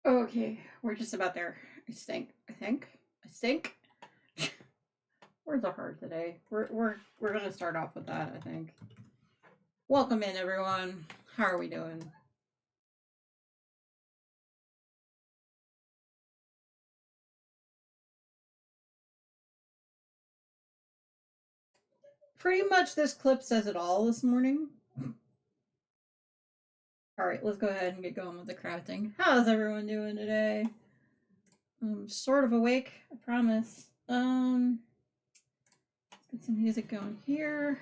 Okay, we're just about there. I stink. I think. I stink. Words are hard today. We're gonna start off with that, I think. Welcome in everyone. How are we doing? Pretty much this clip says it all this morning. Alright, let's go ahead and get going with the crafting. How's everyone doing today? I'm sort of awake, I promise. Let's get some music going here.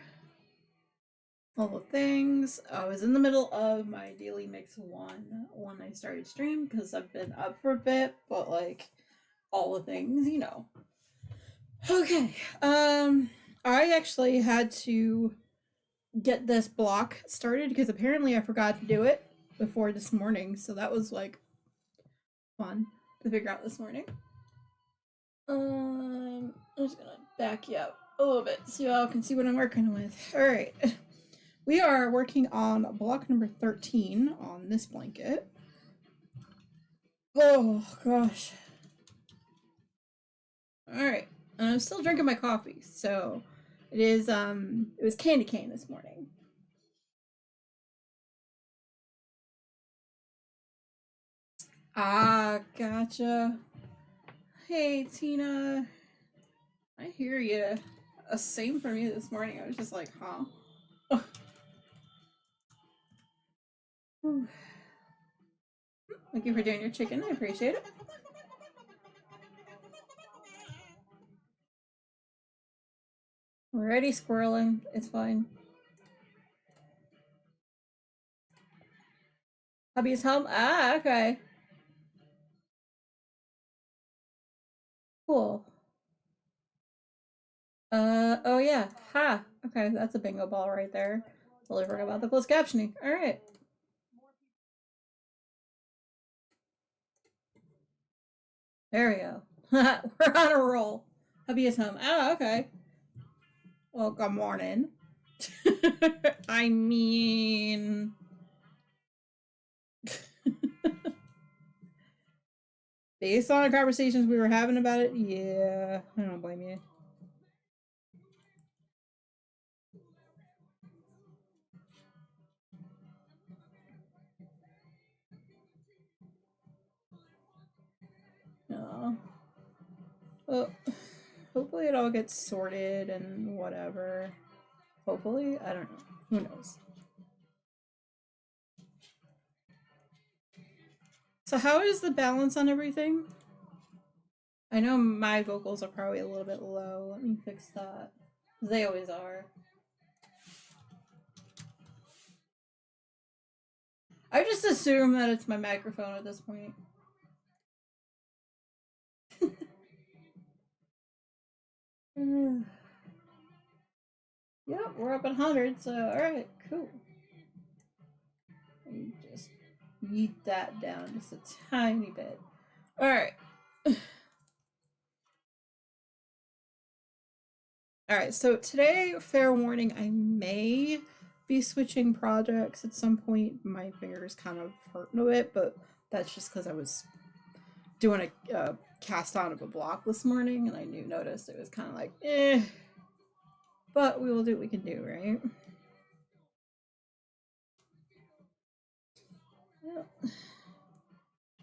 All the things. I was in the middle of my daily mix one when I started stream because I've been up for a bit, but like all the things, you know. Okay. I actually had to get this block started because apparently I forgot to do it before this morning, so that was like fun to figure out this morning. I'm just gonna back you up a little bit so y'all can see what I'm working with. Alright. We are working on block number 13 on this blanket. Oh gosh. Alright. And I'm still drinking my coffee, so it was candy cane this morning. Ah, gotcha. Hey Tina. I hear you. Same for me this morning. I was just like, huh? Thank you for doing your chicken. I appreciate it. We're already squirreling. It's fine. Hubby's home? Ah, okay. Cool. Oh yeah. Ha! Okay, that's a bingo ball right there. Totally forgot about the closed captioning. Alright. There we go. We're on a roll. Hubby is home. Oh, okay. Well, good morning. I mean... Based on the conversations we were having about it, yeah, I don't blame you. No. Well, hopefully it all gets sorted and whatever. Hopefully, I don't know. Who knows? So how is the balance on everything? I know my vocals are probably a little bit low. Let me fix that. They always are. I just assume that it's my microphone at this point. Yep, we're up at 100, so alright, cool. Let me just yeet that down just a tiny bit. Alright. Alright, so today, fair warning, I may be switching projects at some point. My fingers kind of hurting a bit, but that's just because I was doing a cast on of a block this morning and I noticed it was kind of like, eh. But we will do what we can do, right? Yeah.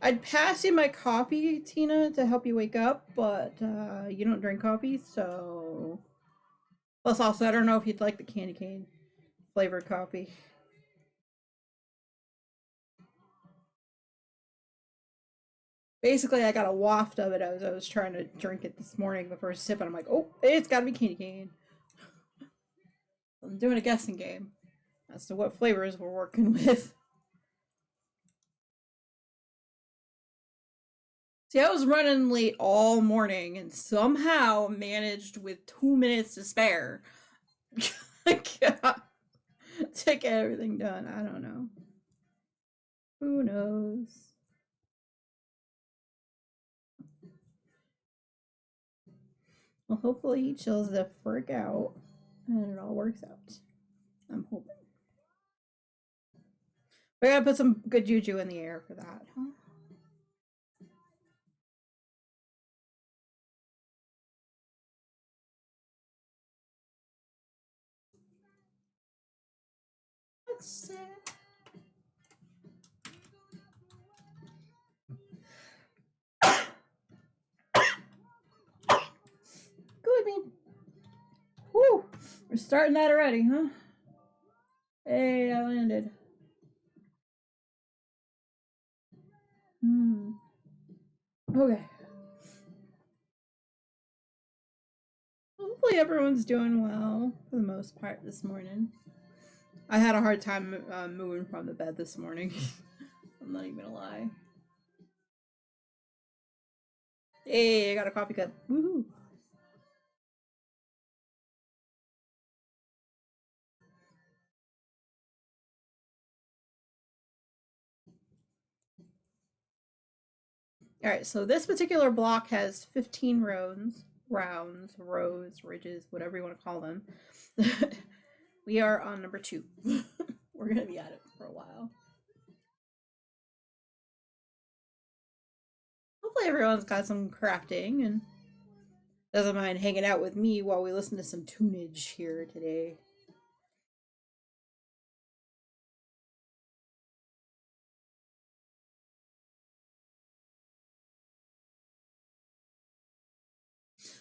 I'd pass you my coffee, Tina, to help you wake up, but you don't drink coffee, so. Plus, also, I don't know if you'd like the candy cane flavored coffee. Basically, I got a waft of it as I was trying to drink it this morning, the first sip, and I'm like, oh, it's gotta be candy cane. I'm doing a guessing game as to what flavors we're working with. See, I was running late all morning and somehow managed with 2 minutes to spare to get everything done. I don't know. Who knows? Well, hopefully he chills the frick out and it all works out. I'm hoping. We gotta put some good juju in the air for that, huh? say. Good, man. Woo! We're starting that already, huh? Hey, I landed. Okay. Hopefully everyone's doing well for the most part this morning. I had a hard time moving from the bed this morning. I'm not even gonna lie. Hey, I got a coffee cup. Woohoo! Alright, so this particular block has 15 rows, ridges, whatever you want to call them. We are on number 2. We're gonna be at it for a while. Hopefully everyone's got some crafting and doesn't mind hanging out with me while we listen to some tunage here today.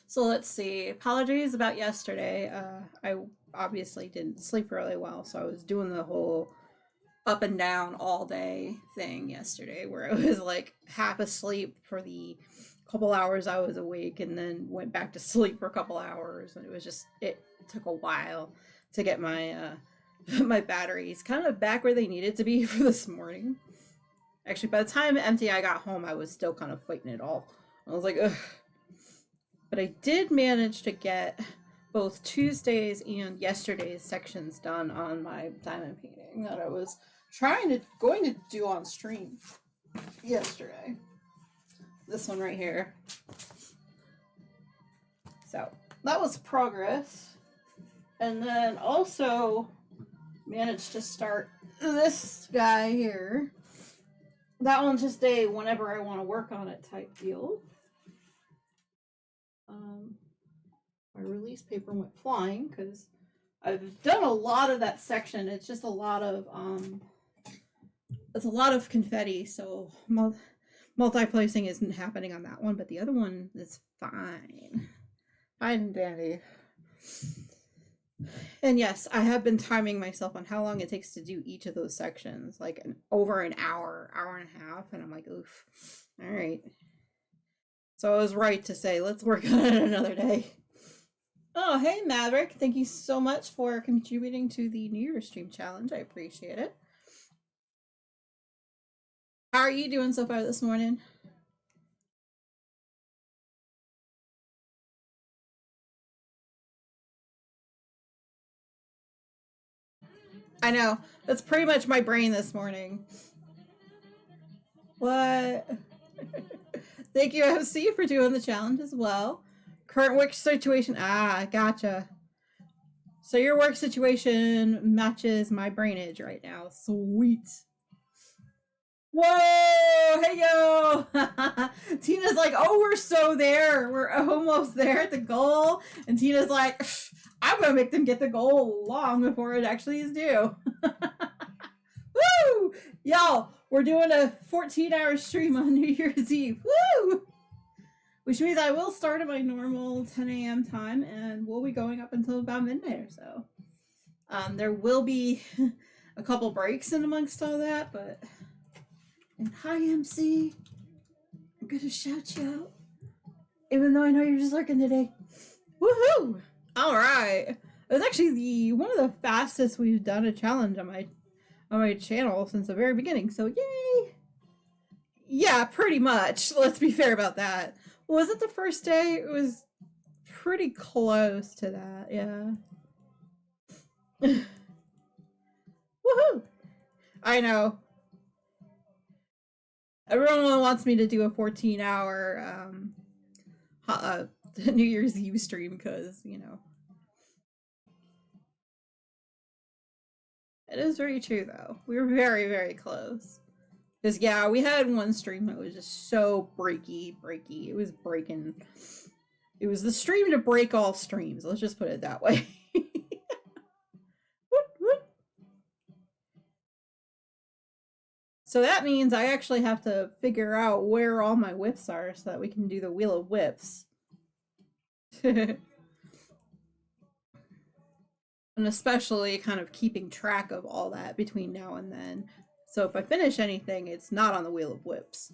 So let's see. Apologies about yesterday. I obviously didn't sleep really well, so I was doing the whole up and down all day thing yesterday where I was like half asleep for the couple hours I was awake and then went back to sleep for a couple hours, and it took a while to get my my batteries kind of back where they needed to be for this morning. Actually, by the time MTI got home, I was still kind of fighting it all. I was like, ugh. But I did manage to get both Tuesday's and yesterday's sections done on my diamond painting that I was going to do on stream yesterday. This one right here. So that was progress. And then also managed to start this guy here. That one's just a whenever I want to work on it type deal. My release paper went flying because I've done a lot of that section. It's just a lot of it's a lot of confetti, so multi-placing isn't happening on that one, but the other one is fine and dandy. And yes, I have been timing myself on how long it takes to do each of those sections, like over an hour and a half, and I'm like, oof, all right. So I was right to say, let's work on it another day. Oh, hey, Maverick. Thank you so much for contributing to the New Year's stream challenge. I appreciate it. How are you doing so far this morning? I know. That's pretty much my brain this morning. What? Thank you, MC, for doing the challenge as well. Current work situation. Ah, gotcha. So your work situation matches my brainage right now. Sweet. Whoa! Hey, yo! Tina's like, oh, we're so there. We're almost there at the goal. And Tina's like, I'm going to make them get the goal long before it actually is due. Woo! Y'all, we're doing a 14-hour stream on New Year's Eve. Woo! Which means I will start at my normal 10 a.m. time, and we'll be going up until about midnight or so. There will be a couple breaks in amongst all that, but... And hi, MC. I'm gonna shout you out, even though I know you're just lurking today. Woohoo! All right. It was actually one of the fastest we've done a challenge on my channel since the very beginning. So yay! Yeah, pretty much. Let's be fair about that. Was it the first day? It was pretty close to that. Yeah. Woohoo! I know. Everyone wants me to do a 14-hour New Year's Eve stream because, you know. It is very true, though. We were very, very close. Because, yeah, we had one stream that was just so breaky. It was breaking. It was the stream to break all streams. Let's just put it that way. So that means I actually have to figure out where all my whips are so that we can do the Wheel of Whips. And especially kind of keeping track of all that between now and then. So if I finish anything, it's not on the Wheel of Whips.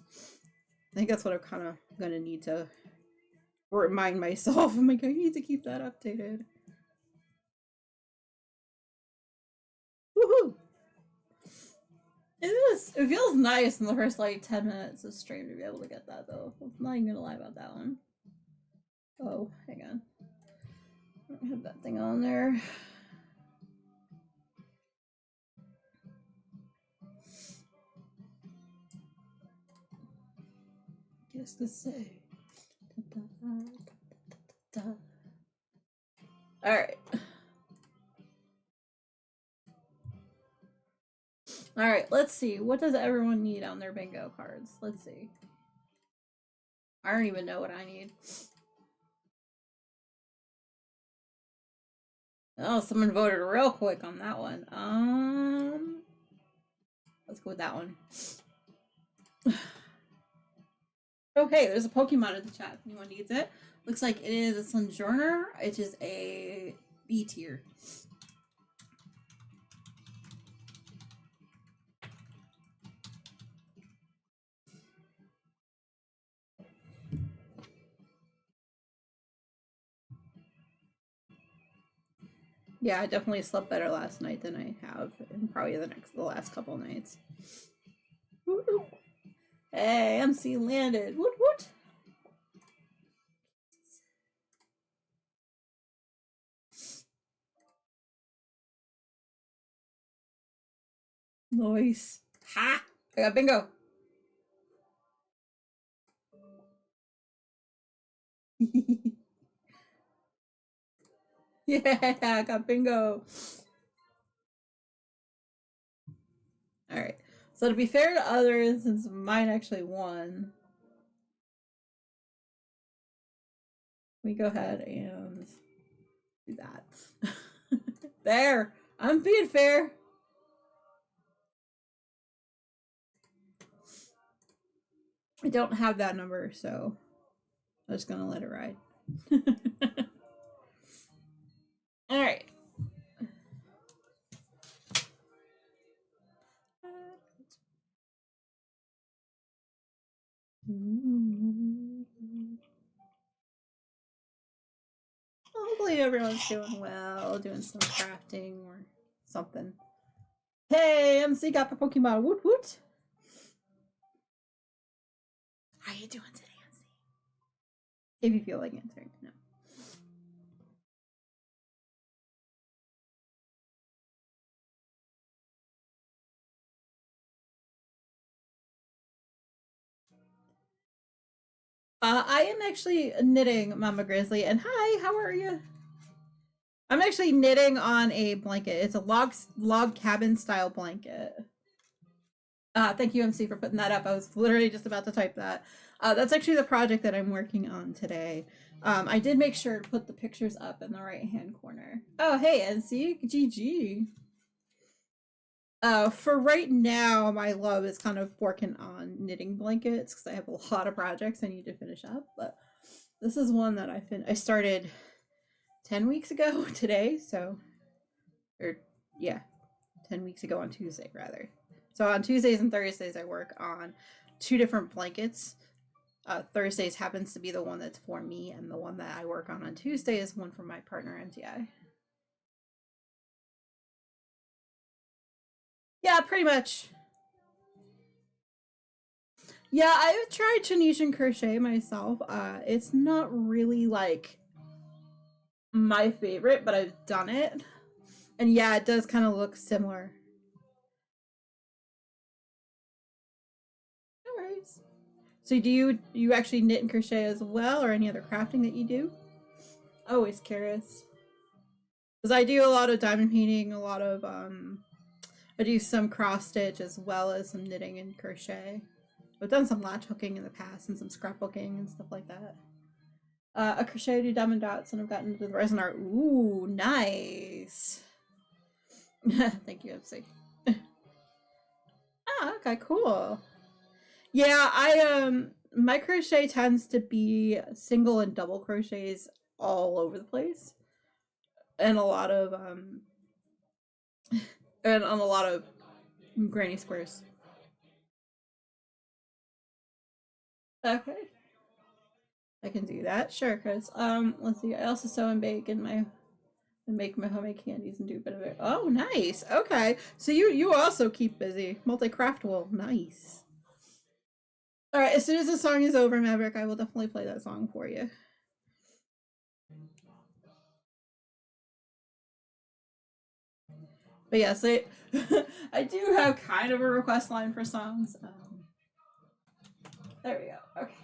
I think that's what I'm kind of going to need to remind myself. I'm like, I need to keep that updated. Woohoo! It is. It feels nice in the first like 10 minutes of stream to be able to get that though. I'm not even gonna lie about that one. Oh, hang on. I don't have that thing on there. Guess to say. Alright. Alright, let's see. What does everyone need on their bingo cards? Let's see. I don't even know what I need. Oh, someone voted real quick on that one. Let's go with that one. Okay, there's a Pokemon in the chat. If anyone needs it. Looks like it is a Sojourner. It is a B tier. Yeah, I definitely slept better last night than I have in probably the last couple nights. Woo-hoo. Hey, MC landed. Woot woot. Nice. Ha! I got bingo. Yeah, I got bingo. Alright. So to be fair to others, since mine actually won, we go ahead and do that. There! I'm being fair. I don't have that number, so I'm just gonna let it ride. Alright. Hopefully everyone's doing well, doing some crafting or something. Hey, MC got the Pokemon. Woot woot. How you doing today, MC? If you feel like answering, no. I am actually knitting, Mama Grizzly, and hi, how are you? I'm actually knitting on a blanket. It's a log cabin style blanket. Thank you, MC, for putting that up. I was literally just about to type that. That's actually the project that I'm working on today. I did make sure to put the pictures up in the right-hand corner. Oh, hey, MC, GG. For right now, my love is kind of working on knitting blankets because I have a lot of projects I need to finish up. But this is one that I started 10 weeks ago today. So, or yeah, 10 weeks ago on Tuesday rather. So on Tuesdays and Thursdays, I work on 2 different blankets. Thursdays happens to be the one that's for me, and the one that I work on Tuesday is one for my partner, MTI. Yeah, pretty much. Yeah, I've tried Tunisian crochet myself. It's not really like my favorite, but I've done it. And yeah, it does kind of look similar. No worries. So do you actually knit and crochet as well, or any other crafting that you do? Always curious. Because I do a lot of diamond painting, a lot of I do some cross stitch as well as some knitting and crochet. I've done some latch hooking in the past and some scrapbooking and stuff like that. A crochet, I do diamond dots, and I've gotten into the resin art. Ooh, nice. Thank you, MC. Oh, okay, cool. Yeah, my crochet tends to be single and double crochets all over the place, and a lot of and on a lot of granny squares. Okay, I can do that. Sure, cause let's see. I also sew and bake in my and make my homemade candies and do a bit of it. Oh, nice. Okay, so you also keep busy. Multi craftable. Nice. All right. As soon as the song is over, Maverick, I will definitely play that song for you. But yes, I do have kind of a request line for songs. There we go. Okay.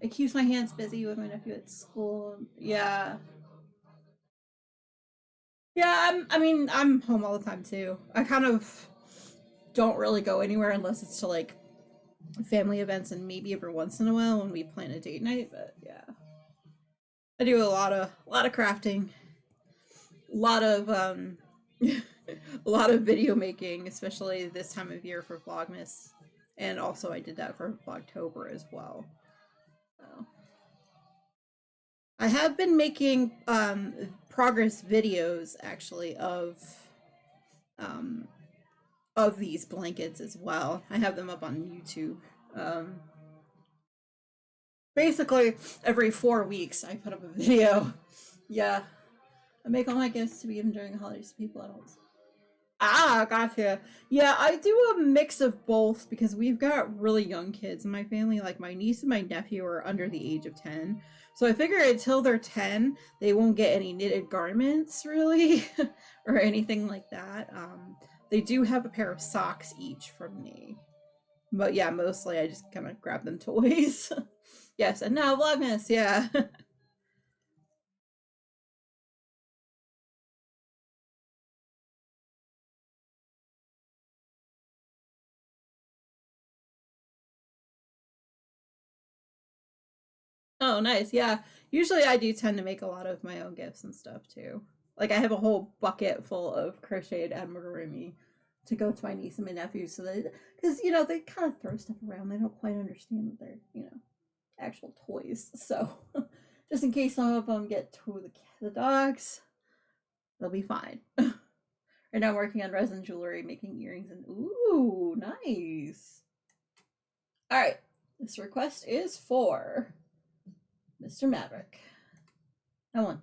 It keeps my hands busy with my nephew at school. Yeah. Yeah, I mean, I'm home all the time too. I kind of don't really go anywhere unless it's to like family events and maybe every once in a while when we plan a date night. But yeah, I do a lot of crafting, a lot of a lot of video making, especially this time of year for Vlogmas, and also I did that for Vlogtober as well. So I have been making progress videos actually um of these blankets as well. I have them up on YouTube. Um, Basically every 4 weeks I put up a video. Yeah, I make all my gifts to be given during the holidays to people I don't. Ah, gotcha. Yeah, I do a mix of both because we've got really young kids in my family. Like my niece and my nephew are under the age of 10. So I figure until they're 10, they won't get any knitted garments really or anything like that. They do have a pair of socks each from me. But yeah, mostly I just kind of grab them toys. Yes, and now Vlogmas, yeah. Oh, nice. Yeah. Usually I do tend to make a lot of my own gifts and stuff too. Like I have a whole bucket full of crocheted amigurumi to go to my niece and my nephew so that because they kind of throw stuff around. They don't quite understand that they're actual toys. So just in case some of them get to the dogs, they'll be fine. Right now I'm working on resin jewelry, making earrings and ooh, nice. All right. This request is for Mr. Maverick. That one.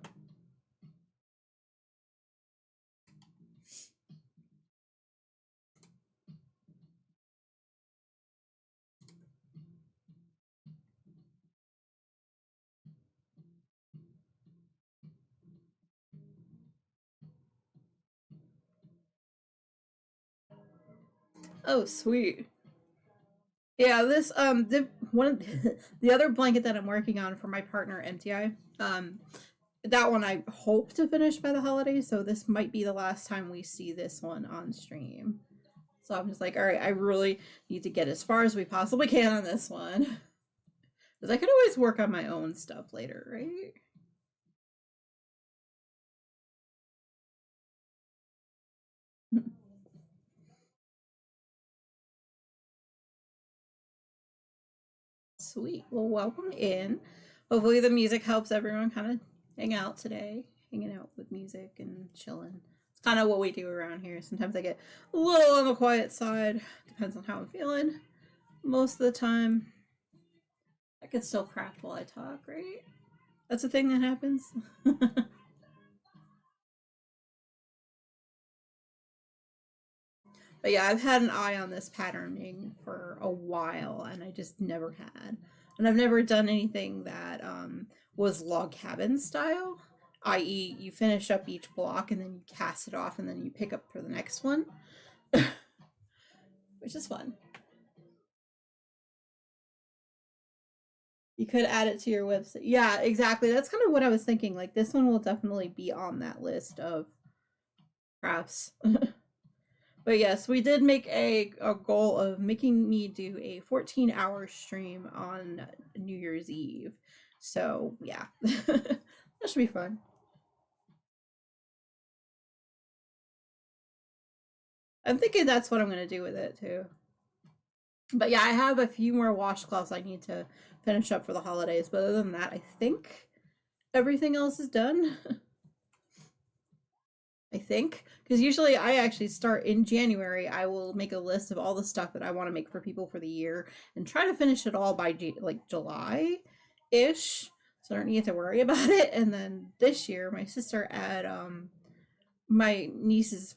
Oh, sweet. Yeah, this the other blanket that I'm working on for my partner MTI. That one I hope to finish by the holidays, so this might be the last time we see this one on stream. So I'm just like, all right, I really need to get as far as we possibly can on this one. Because I could always work on my own stuff later, right? Sweet. Well, welcome in. Hopefully the music helps everyone kind of hang out today, hanging out with music and chilling. It's kind of what we do around here. Sometimes I get a little on the quiet side. Depends on how I'm feeling. Most of the time, I can still craft while I talk, right? That's a thing that happens. But yeah, I've had an eye on this patterning for a while, and I just never had. And I've never done anything that was log cabin style, i.e., you finish up each block and then you cast it off and then you pick up for the next one, which is fun. You could add it to your website. Yeah, exactly. That's kind of what I was thinking. Like, this one will definitely be on that list of crafts. But yes, we did make a goal of making me do a 14-hour stream on New Year's Eve. So yeah, that should be fun. I'm thinking that's what I'm going to do with it too. But yeah, I have a few more washcloths I need to finish up for the holidays. But other than that, I think everything else is done. I think. Because usually I actually start in January. I will make a list of all the stuff that I want to make for people for the year and try to finish it all by like July ish. So I don't need to worry about it. And then this year, my sister at my niece's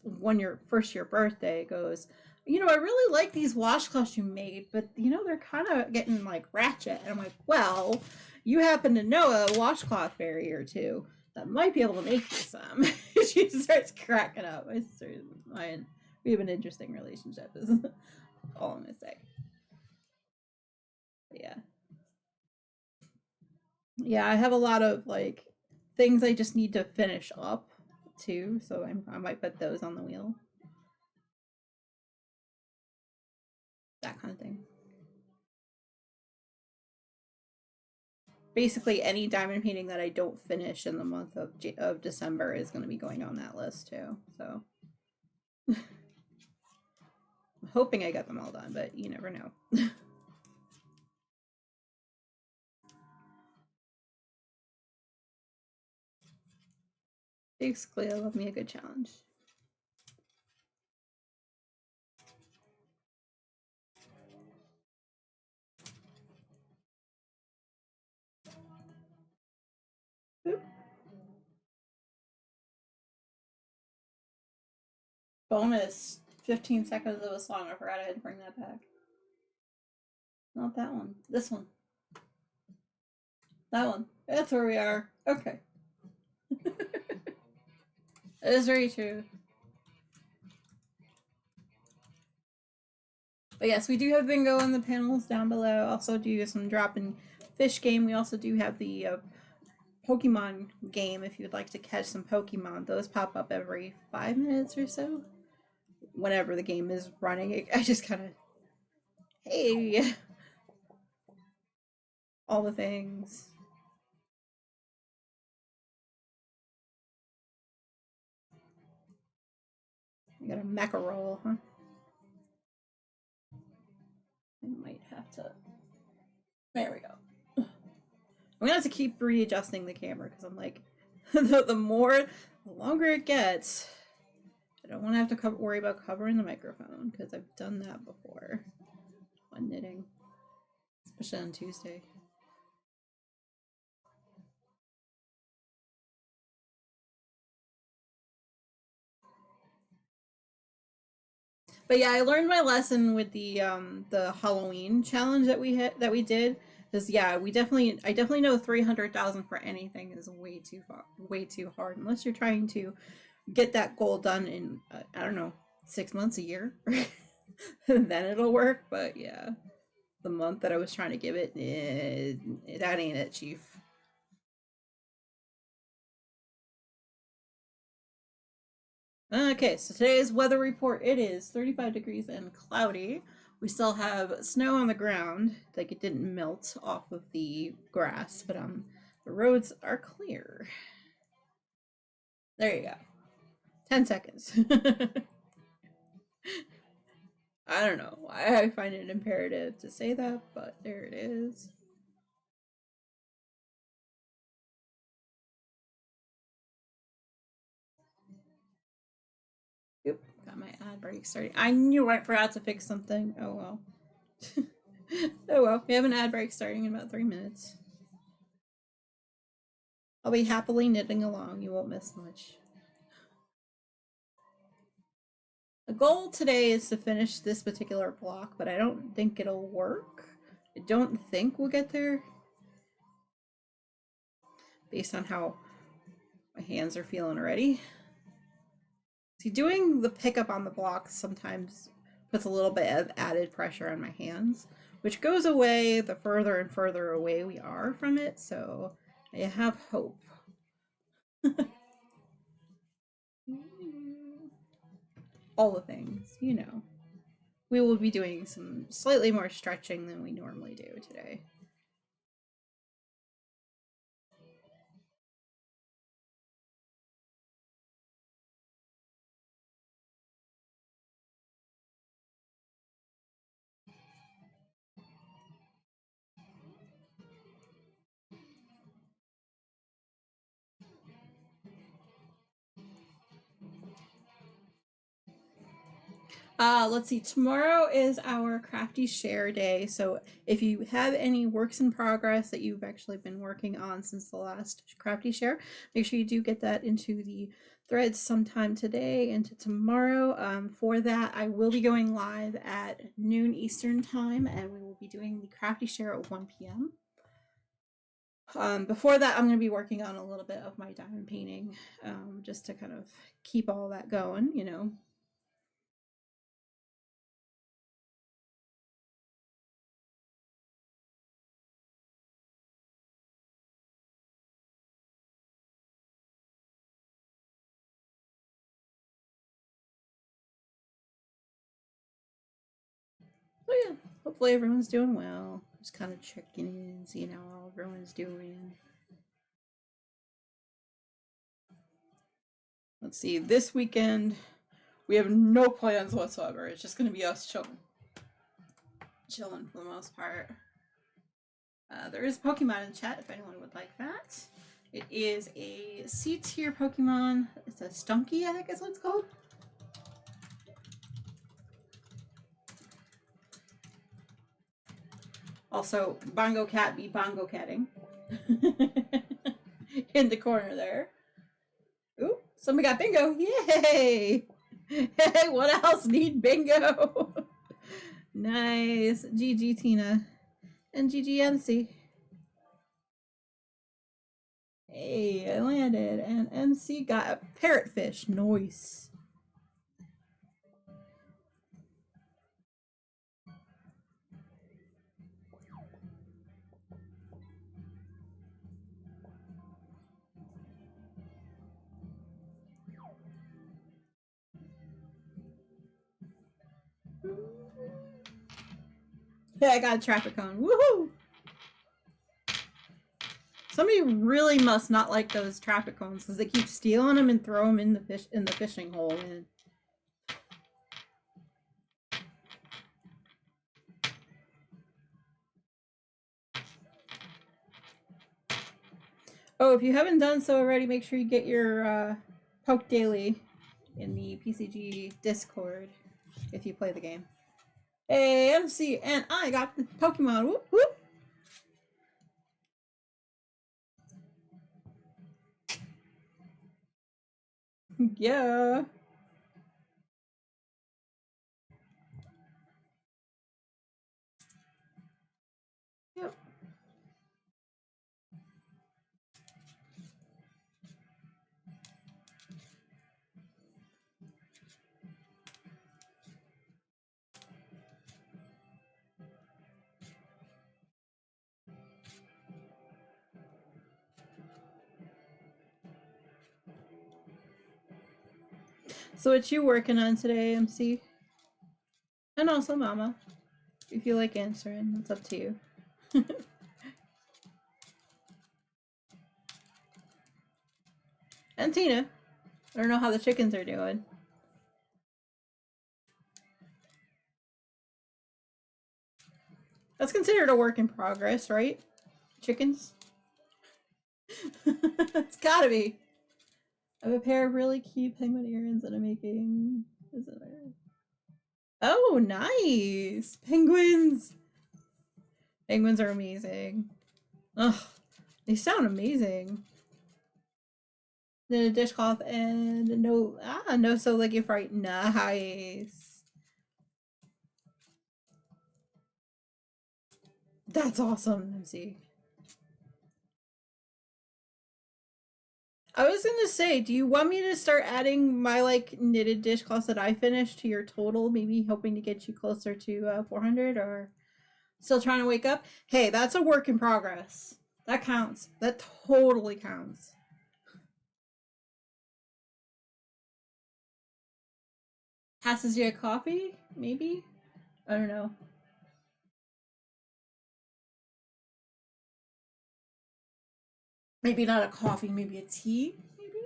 first year birthday goes, I really like these washcloths you made, but they're kind of getting like ratchet. And I'm like, well, you happen to know a washcloth fairy or two that might be able to make you some. She starts cracking up. We have an interesting relationship, is all I'm gonna say. But yeah. Yeah, I have a lot of like things I just need to finish up too, so I might put those on the wheel. That kind of thing. Basically, any diamond painting that I don't finish in the month of December is going to be going on that list too. So I'm hoping I got them all done, but you never know. Basically, I love me a good challenge. Oop. Bonus 15 seconds of a song. I forgot I had to bring that back. Not that one. This one. That one. That's where we are. Okay. It is very true. But yes, we do have bingo on the panels down below. Also do some drop and fish game. We also do have the Pokemon game if you'd like to catch some Pokemon. Those pop up every 5 minutes or so. Whenever the game is running, I just kind of, hey, all the things. You got a mecha roll, huh? I might have to. There we go. I'm gonna have to keep readjusting the camera because I'm like, the longer it gets, I don't want to have to worry about covering the microphone because I've done that before when knitting, especially on Tuesday. But yeah, I learned my lesson with the Halloween challenge that we did. Because yeah, I definitely know 300,000 for anything is way too hard unless you're trying to get that goal done in I don't know 6 months, a year. Then it'll work. But yeah, the month that I was trying to give it, that ain't it, Chief. Okay, so today's weather report, it is 35 degrees and cloudy. We still have snow on the ground, like it didn't melt off of the grass, but the roads are clear. There you go. 10 seconds. I don't know why I find it imperative to say that, but there it is. Oop, got my ad break starting. I knew I forgot to fix something. Oh well. Oh well, we have an ad break starting in about 3 minutes. I'll be happily knitting along. You won't miss much. The goal today is to finish this particular block, but I don't think it'll work. I don't think we'll get there based on how my hands are feeling already. See, doing the pickup on the blocks sometimes puts a little bit of added pressure on my hands, which goes away the further and further away we are from it, so I have hope. All the things, We will be doing some slightly more stretching than we normally do today. Let's see. Tomorrow is our crafty share day. So if you have any works in progress that you've actually been working on since the last crafty share, make sure you do get that into the threads sometime today into tomorrow. For that, I will be going live at noon Eastern time, and we will be doing the crafty share at 1 p.m. Before that, I'm going to be working on a little bit of my diamond painting, just to kind of keep all that going, you know. So yeah, hopefully everyone's doing well. Just kind of checking in, seeing how everyone's doing. Let's see, this weekend we have no plans whatsoever. It's just gonna be us chilling for the most part. There is Pokemon in chat if anyone would like that. It is a C tier Pokemon. It's a Stunky, I think is what it's called. Also, Bongo Cat be Bongo Catting. In the corner there. Ooh, somebody got bingo. Yay! Hey, what else need bingo? Nice. GG Tina. And GG MC. Hey, I landed. And MC got a parrotfish. Nice. Yeah, I got a traffic cone. Woohoo! Somebody really must not like those traffic cones because they keep stealing them and throw them in the fishing hole. And oh, if you haven't done so already, make sure you get your Poke Daily in the PCG Discord if you play the game. Hey, MC, and I got the Pokemon. Whoop, whoop. Yeah. Yep. So what you working on today, MC? And also Mama. If you like answering, it's up to you. And Tina. I don't know how the chickens are doing. That's considered a work in progress, right? Chickens? It's gotta be. I have a pair of really cute penguin earrings that I'm making. Is it there? Oh, nice! Penguins! Penguins are amazing. Ugh, they sound amazing. Then a dishcloth and no so like if right. Nice. That's awesome, MC. I was gonna say, do you want me to start adding my like knitted dishcloths that I finished to your total? Maybe hoping to get you closer to 400, or still trying to wake up? Hey, that's a work in progress. That counts. That totally counts. Passes you a coffee? Maybe? I don't know. Maybe not a coffee, maybe a tea? Maybe?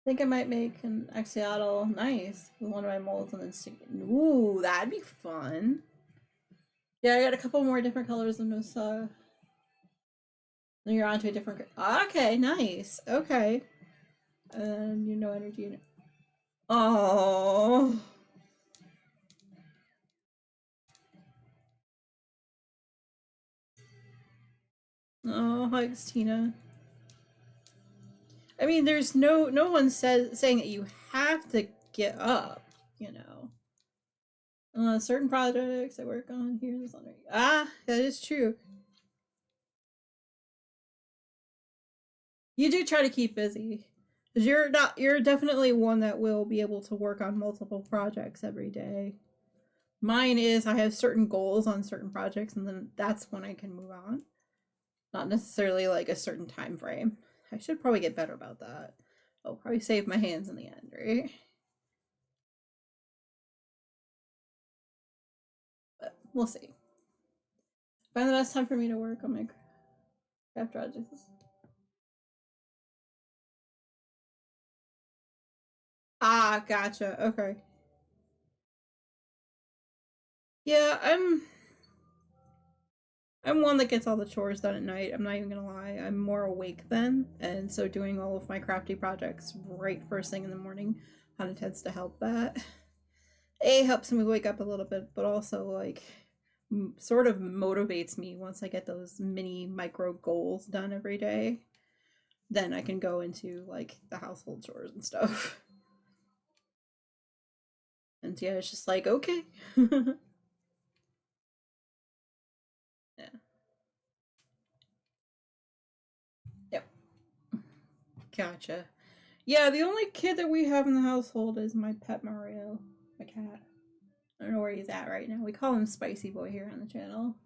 think I might make an axolotl nice with one of my molds and then stick it. Ooh, that'd be fun. Yeah, I got a couple more different colors in this. Then you're onto a different. Okay, nice. Okay. And you know energy in it. Oh. Oh, hugs, Tina. I mean, there's no one saying that you have to get up, you know. Certain projects I work on here. That is true. You do try to keep busy. Because you're definitely one that will be able to work on multiple projects every day. Mine is I have certain goals on certain projects and then that's when I can move on. Not necessarily like a certain time frame. I should probably get better about that. I'll probably save my hands in the end, right? But we'll see. Find the best time for me to work on my craft projects. Ah, gotcha. Okay. Yeah, I'm one that gets all the chores done at night. I'm not even gonna lie. I'm more awake then, and so doing all of my crafty projects right first thing in the morning kind of tends to help that. A helps me wake up a little bit, but also like sort of motivates me once I get those mini micro goals done every day. Then I can go into like the household chores and stuff. And yeah, it's just like okay. Yeah. Yep. Gotcha. Yeah, the only kid that we have in the household is my pet Mario, my cat. I don't know where he's at right now. We call him Spicy Boy here on the channel.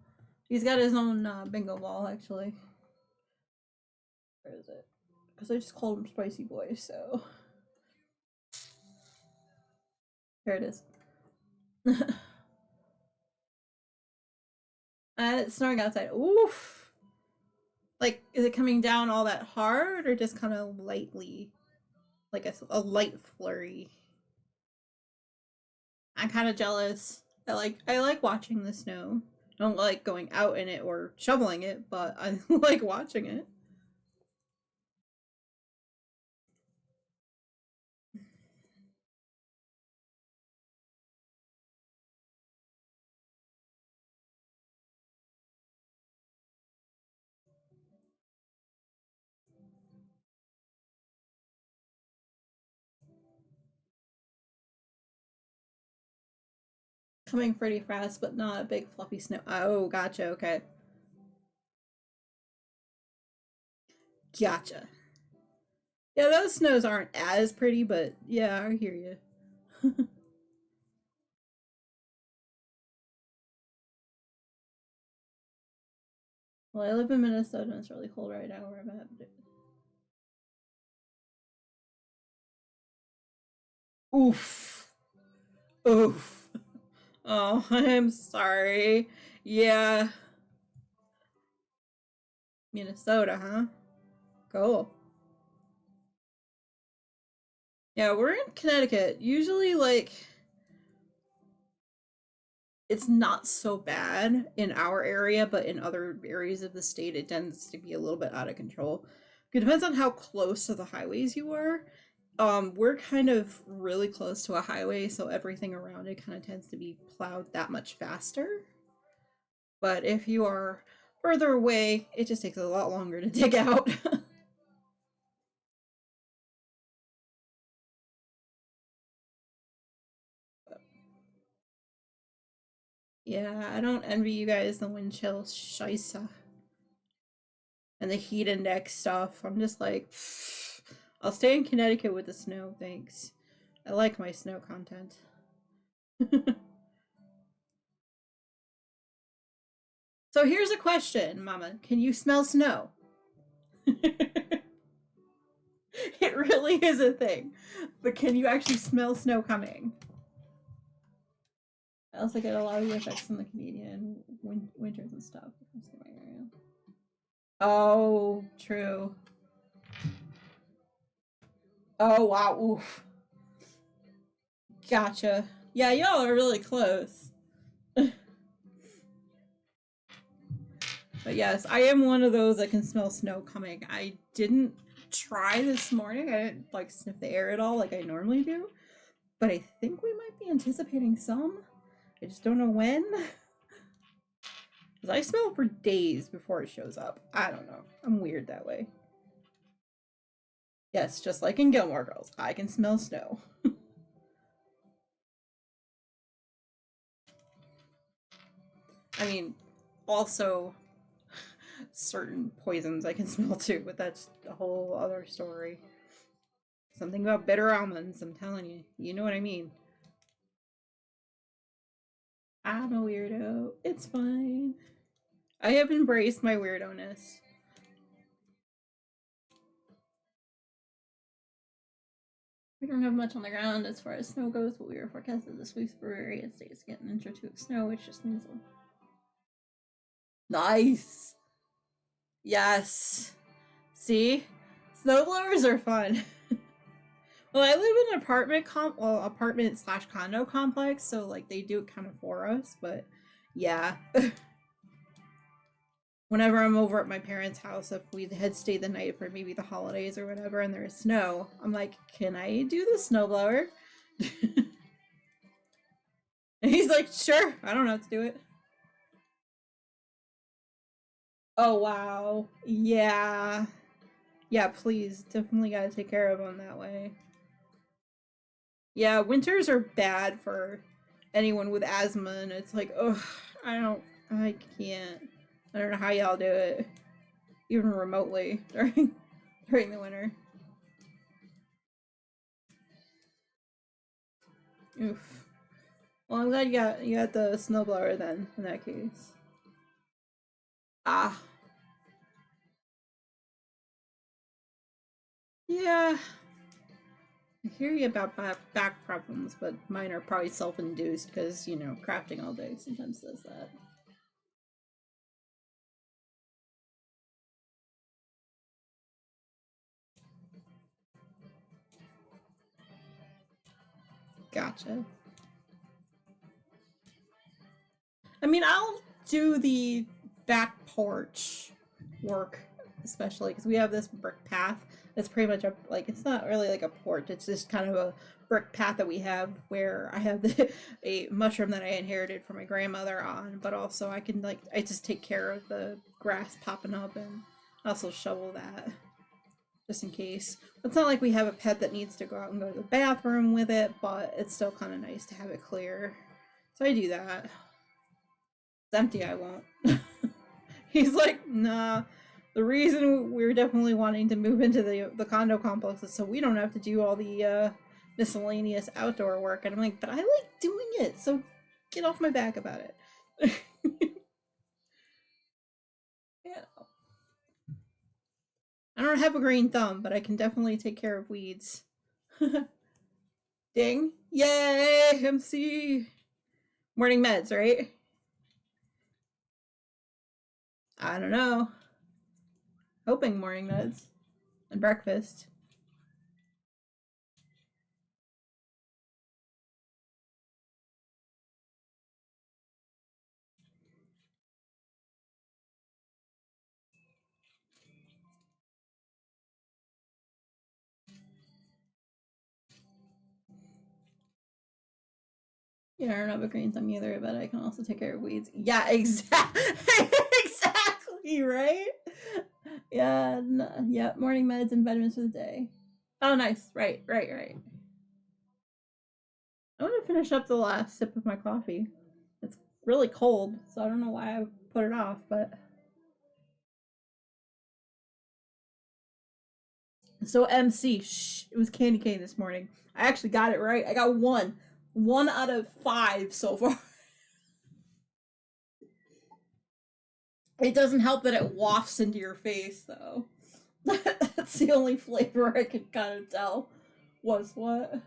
He's got his own bingo ball, actually. Where is it? Because I just called him Spicy Boy, so. Here it is. It's snowing outside. Oof! Like, is it coming down all that hard or just kind of lightly? Like a light flurry? I'm kind of jealous. I like watching the snow. I don't like going out in it or shoveling it, but I like watching it. Coming pretty fast, but not a big fluffy snow. Oh, gotcha. Okay. Gotcha. Yeah, those snows aren't as pretty, but yeah, I hear you. Well, I live in Minnesota and it's really cold right now where I'm at. Oof. Oof. Oh, I'm sorry. Yeah. Minnesota, huh? Cool. Yeah, we're in Connecticut. Usually, like, it's not so bad in our area, but in other areas of the state, it tends to be a little bit out of control. It depends on how close to the highways you are. We're kind of really close to a highway, so everything around it kind of tends to be plowed that much faster. But if you are further away, it just takes a lot longer to dig out. Yeah, I don't envy you guys the wind chill scheisse and the heat index stuff. I'm just like, pfft. I'll stay in Connecticut with the snow, thanks. I like my snow content. So here's a question, Mama. Can you smell snow? It really is a thing. But can you actually smell snow coming? I also get a lot of effects from the Canadian winters and stuff. Oh, true. Oh, wow. Oof. Gotcha. Yeah, y'all are really close. But yes, I am one of those that can smell snow coming. I didn't try this morning. I didn't like sniff the air at all like I normally do. But I think we might be anticipating some. I just don't know when. Because I smell it for days before it shows up. I don't know. I'm weird that way. Yes, just like in Gilmore Girls, I can smell snow. I mean, also certain poisons I can smell too, but that's a whole other story. Something about bitter almonds, I'm telling you. You know what I mean. I'm a weirdo. It's fine. I have embraced my weirdo-ness. We don't have much on the ground as far as snow goes, but we are forecasted this week for various days to get an inch or two of snow, which just means nice. Yes. See? Snowblowers are fun. Well, I live in an apartment slash condo complex, so like they do it kind of for us, but yeah. Whenever I'm over at my parents' house, if we had stayed the night for maybe the holidays or whatever and there's snow, I'm like, can I do the snowblower? And he's like, sure, I don't know how to do it. Oh, wow. Yeah. Yeah, please. Definitely gotta take care of him that way. Yeah, winters are bad for anyone with asthma, and it's like, ugh, I can't. I don't know how y'all do it, even remotely during the winter. Oof. Well, I'm glad you got the snowblower then. In that case. Ah. Yeah. I hear you about back problems, but mine are probably self-induced because you know crafting all day sometimes does that. Gotcha. I mean, I'll do the back porch work, especially because we have this brick path. It's pretty much a like it's not really like a porch. It's just kind of a brick path that we have where I have a mushroom that I inherited from my grandmother on, but also I can like I just take care of the grass popping up and also shovel that just in case. It's not like we have a pet that needs to go out and go to the bathroom with it, but it's still kind of nice to have it clear. So I do that. It's empty, I won't. He's like, nah. The reason we're definitely wanting to move into the condo complex is so we don't have to do all the miscellaneous outdoor work. And I'm like, but I like doing it, so get off my back about it. Yeah. I don't have a green thumb, but I can definitely take care of weeds. Ding. Yay, MC. Morning meds, right? I don't know. Hoping morning meds. And breakfast. Yeah, I don't have a green thumb either, but I can also take care of weeds. Yeah, exactly. Exactly, right? Yeah, yeah, morning meds and vitamins for the day. Oh, nice. Right. I want to finish up the last sip of my coffee. It's really cold, so I don't know why I put it off, but. So, MC, shh, it was candy cane this morning. I actually got it right. I got one. 1 out of 5 so far. It doesn't help that it wafts into your face, though. That's the only flavor I could kind of tell was what.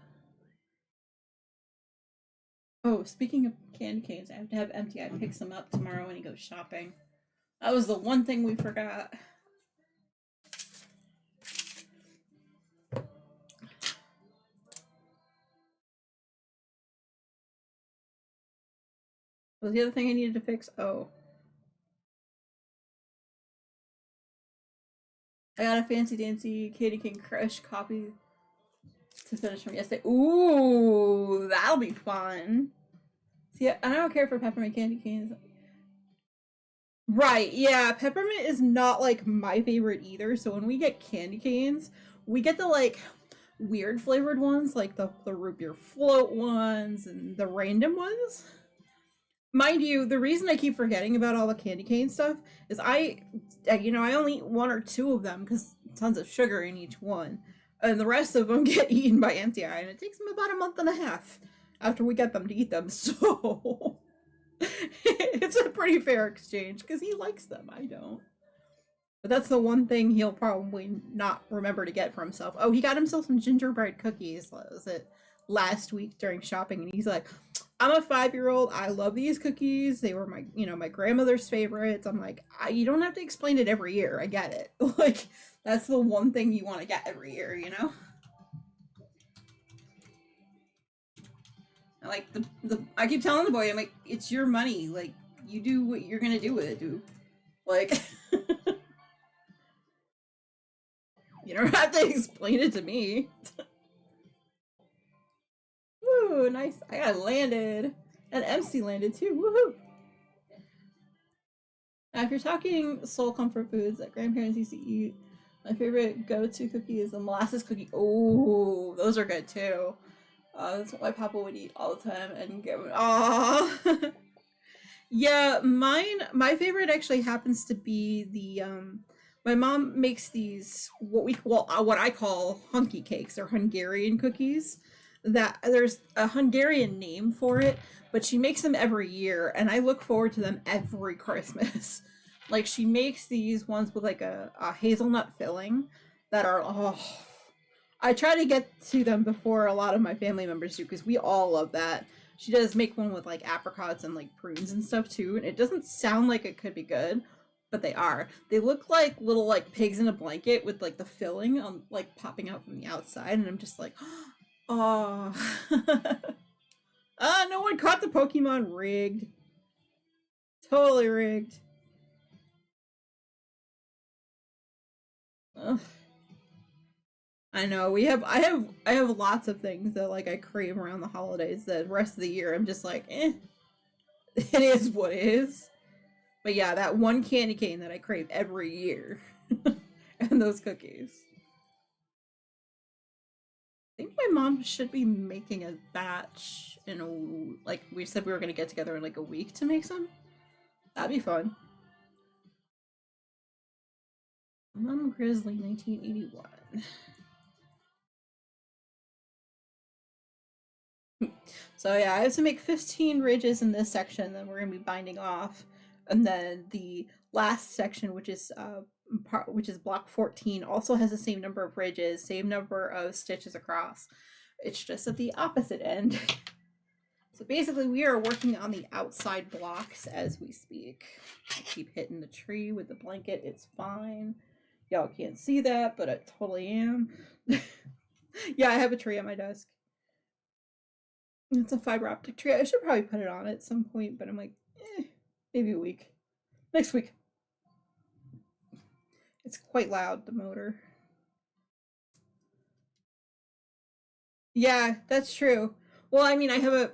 Oh, speaking of candy canes, I have to have MTI pick some up tomorrow when he goes shopping. That was the one thing we forgot. What was the other thing I needed to fix? Oh. I got a Fancy Dancy Candy Cane Crush copy to finish from yesterday. Ooh, that'll be fun. See, I don't care for peppermint candy canes. Right, yeah, peppermint is not like my favorite either. So when we get candy canes, we get the like weird flavored ones, like the root beer float ones and the random ones. Mind you, the reason I keep forgetting about all the candy cane stuff is I only eat one or two of them because tons of sugar in each one, and the rest of them get eaten by MTI, and it takes them about a month and a half after we get them to eat them. So it's a pretty fair exchange because he likes them. I don't. But that's the one thing he'll probably not remember to get for himself. Oh, he got himself some gingerbread cookies. Was it last week during shopping? And he's like, I'm a 5-year-old. I love these cookies. They were my grandmother's favorites. I'm like, you don't have to explain it every year. I get it. Like, that's the one thing you want to get every year, you know? Like, I keep telling the boy, I'm like, it's your money. Like, you do what you're going to do with it, dude. Like, you don't have to explain it to me. Woo, nice. I got landed. And MC landed too. Woohoo! Now, if you're talking soul comfort foods that grandparents used to eat, my favorite go-to cookie is the molasses cookie. Oh, those are good too. That's what my papa would eat all the time and get. Oh, yeah. My favorite actually happens to be the My mom makes these what I call hunky cakes or Hungarian cookies. That there's a Hungarian name for it, but she makes them every year, and I look forward to them every Christmas. Like she makes these ones with like a hazelnut filling that are I try to get to them before a lot of my family members do because we all love that. She does make one with like apricots and like prunes and stuff too, and it doesn't sound like it could be good, but they are. They look like little like pigs in a blanket with like the filling on like popping out from the outside, and I'm just like, oh. No one caught the Pokemon. Rigged. Totally rigged. Ugh. I know I have lots of things that like I crave around the holidays. The rest of the year I'm just like, it is what it is. But yeah, that one candy cane that I crave every year, and those cookies. I think my mom should be making a batch in like we said we were gonna get together in like a week to make some. That'd be fun. Mom Grizzly 1981. So yeah, I have to make 15 ridges in this section, then we're gonna be binding off, and then the last section, which is block 14, also has the same number of ridges, same number of stitches across. It's just at the opposite end. So basically, we are working on the outside blocks as we speak. I keep hitting the tree with the blanket. It's fine. Y'all can't see that, but I totally am. Yeah, I have a tree at my desk. It's a fiber optic tree. I should probably put it on at some point, but I'm like, maybe a week. Next week. It's quite loud, the motor. Yeah, that's true. Well, I mean, I have a...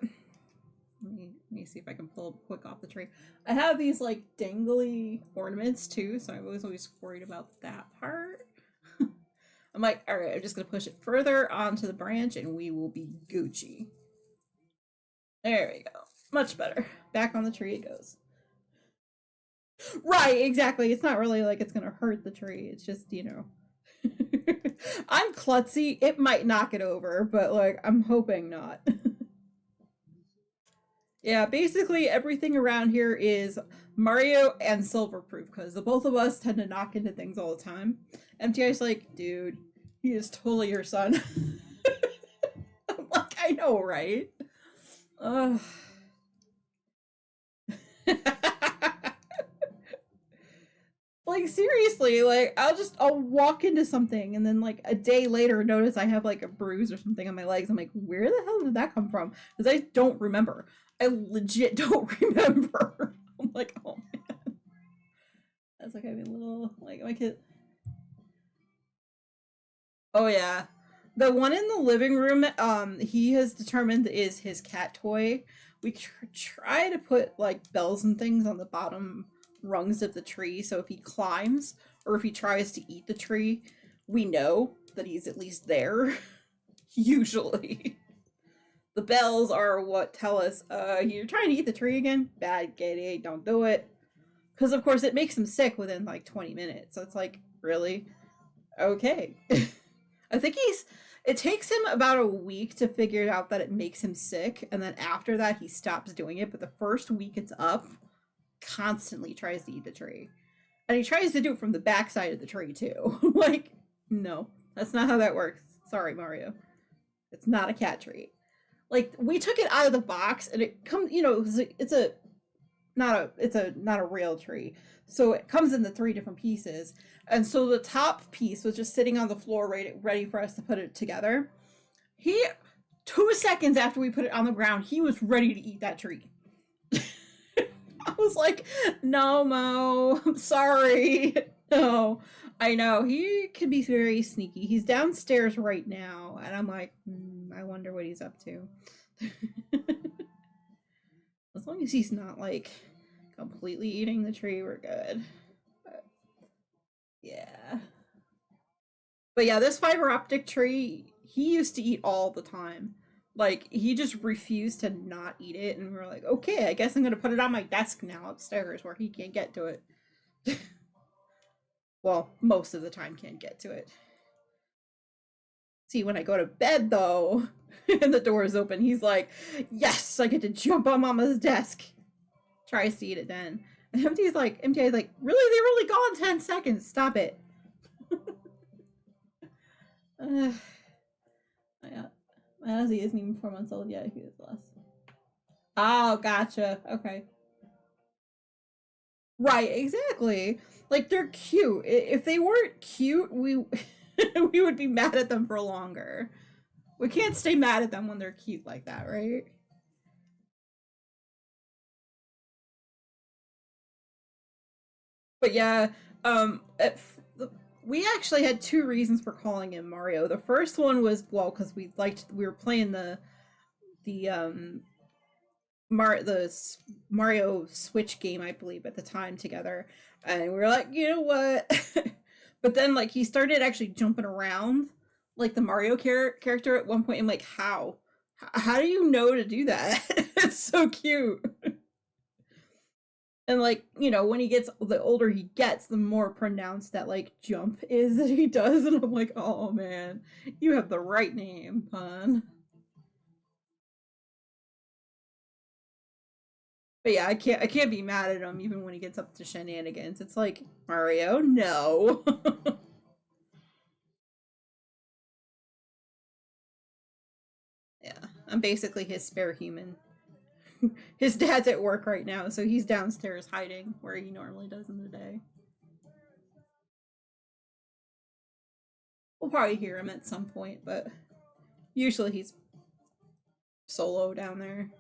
Let me see if I can pull quick off the tree. I have these, like, dangly ornaments, too, so I was always worried about that part. I'm like, alright, I'm just gonna push it further onto the branch, and we will be Gucci. There we go. Much better. Back on the tree it goes. Right, exactly. It's not really like it's gonna hurt the tree. It's just, I'm klutzy. It might knock it over, but like I'm hoping not. Yeah, basically everything around here is Mario and Silverproof because the both of us tend to knock into things all the time. MTI's like, dude, he is totally your son. I'm like, I know, right? Ugh. Like seriously, like I'll walk into something and then like a day later notice I have like a bruise or something on my legs. I'm like, where the hell did that come from? Because I don't remember. I legit don't remember. I'm like, oh man. That's like having a little, like, my kid. Oh yeah. The one in the living room, he has determined is his cat toy. We try to put like bells and things on the bottom rungs of the tree, so if he climbs or if he tries to eat the tree, we know that he's at least there. Usually. The bells are what tell us, you're trying to eat the tree again? Bad kitty, don't do it. Because of course it makes him sick within like 20 minutes. So it's like, really? Okay. I think it takes him about a week to figure out that it makes him sick, and then after that he stops doing it, but the first week it's up, constantly tries to eat the tree. And he tries to do it from the backside of the tree too. Like, no, that's not how that works. Sorry, Mario. It's not a cat treat. Like, we took it out of the box and it comes, it's not a real tree. So it comes in the 3 different pieces. And so the top piece was just sitting on the floor ready for us to put it together. 2 seconds after we put it on the ground, he was ready to eat that tree. I was like, no, Mo, I'm sorry. No, I know. He can be very sneaky. He's downstairs right now. And I'm like, I wonder what he's up to. As long as he's not like completely eating the tree, we're good. But, yeah. But yeah, this fiber optic tree, he used to eat all the time. Like, he just refused to not eat it, and we were like, okay, I guess I'm gonna put it on my desk now upstairs where he can't get to it. Well, most of the time can't get to it. See, when I go to bed though, and the door is open, he's like, yes, I get to jump on Mama's desk. Tries to eat it then. And MTI's like, really? They were only gone 10 seconds. Stop it. My Ozzy isn't even 4 months old yet. He is less. Oh, gotcha. Okay. Right, exactly. Like, they're cute. If they weren't cute, we we would be mad at them for longer. We can't stay mad at them when they're cute like that, right? But yeah, we actually had 2 reasons for calling him Mario. The first one was, well, because we were playing the Mario Switch game, I believe, at the time together, and we were like, you know what? But then like he started actually jumping around like the Mario character at one point. I'm like, how do you know to do that? It's so cute. And like, when he gets, the older he gets, the more pronounced that like jump is that he does. And I'm like, oh man, you have the right name, Pun. But yeah, I can't be mad at him even when he gets up to shenanigans. It's like, Mario, no. Yeah, I'm basically his spare human. His dad's at work right now, so he's downstairs hiding where he normally does in the day. We'll probably hear him at some point, but usually he's solo down there.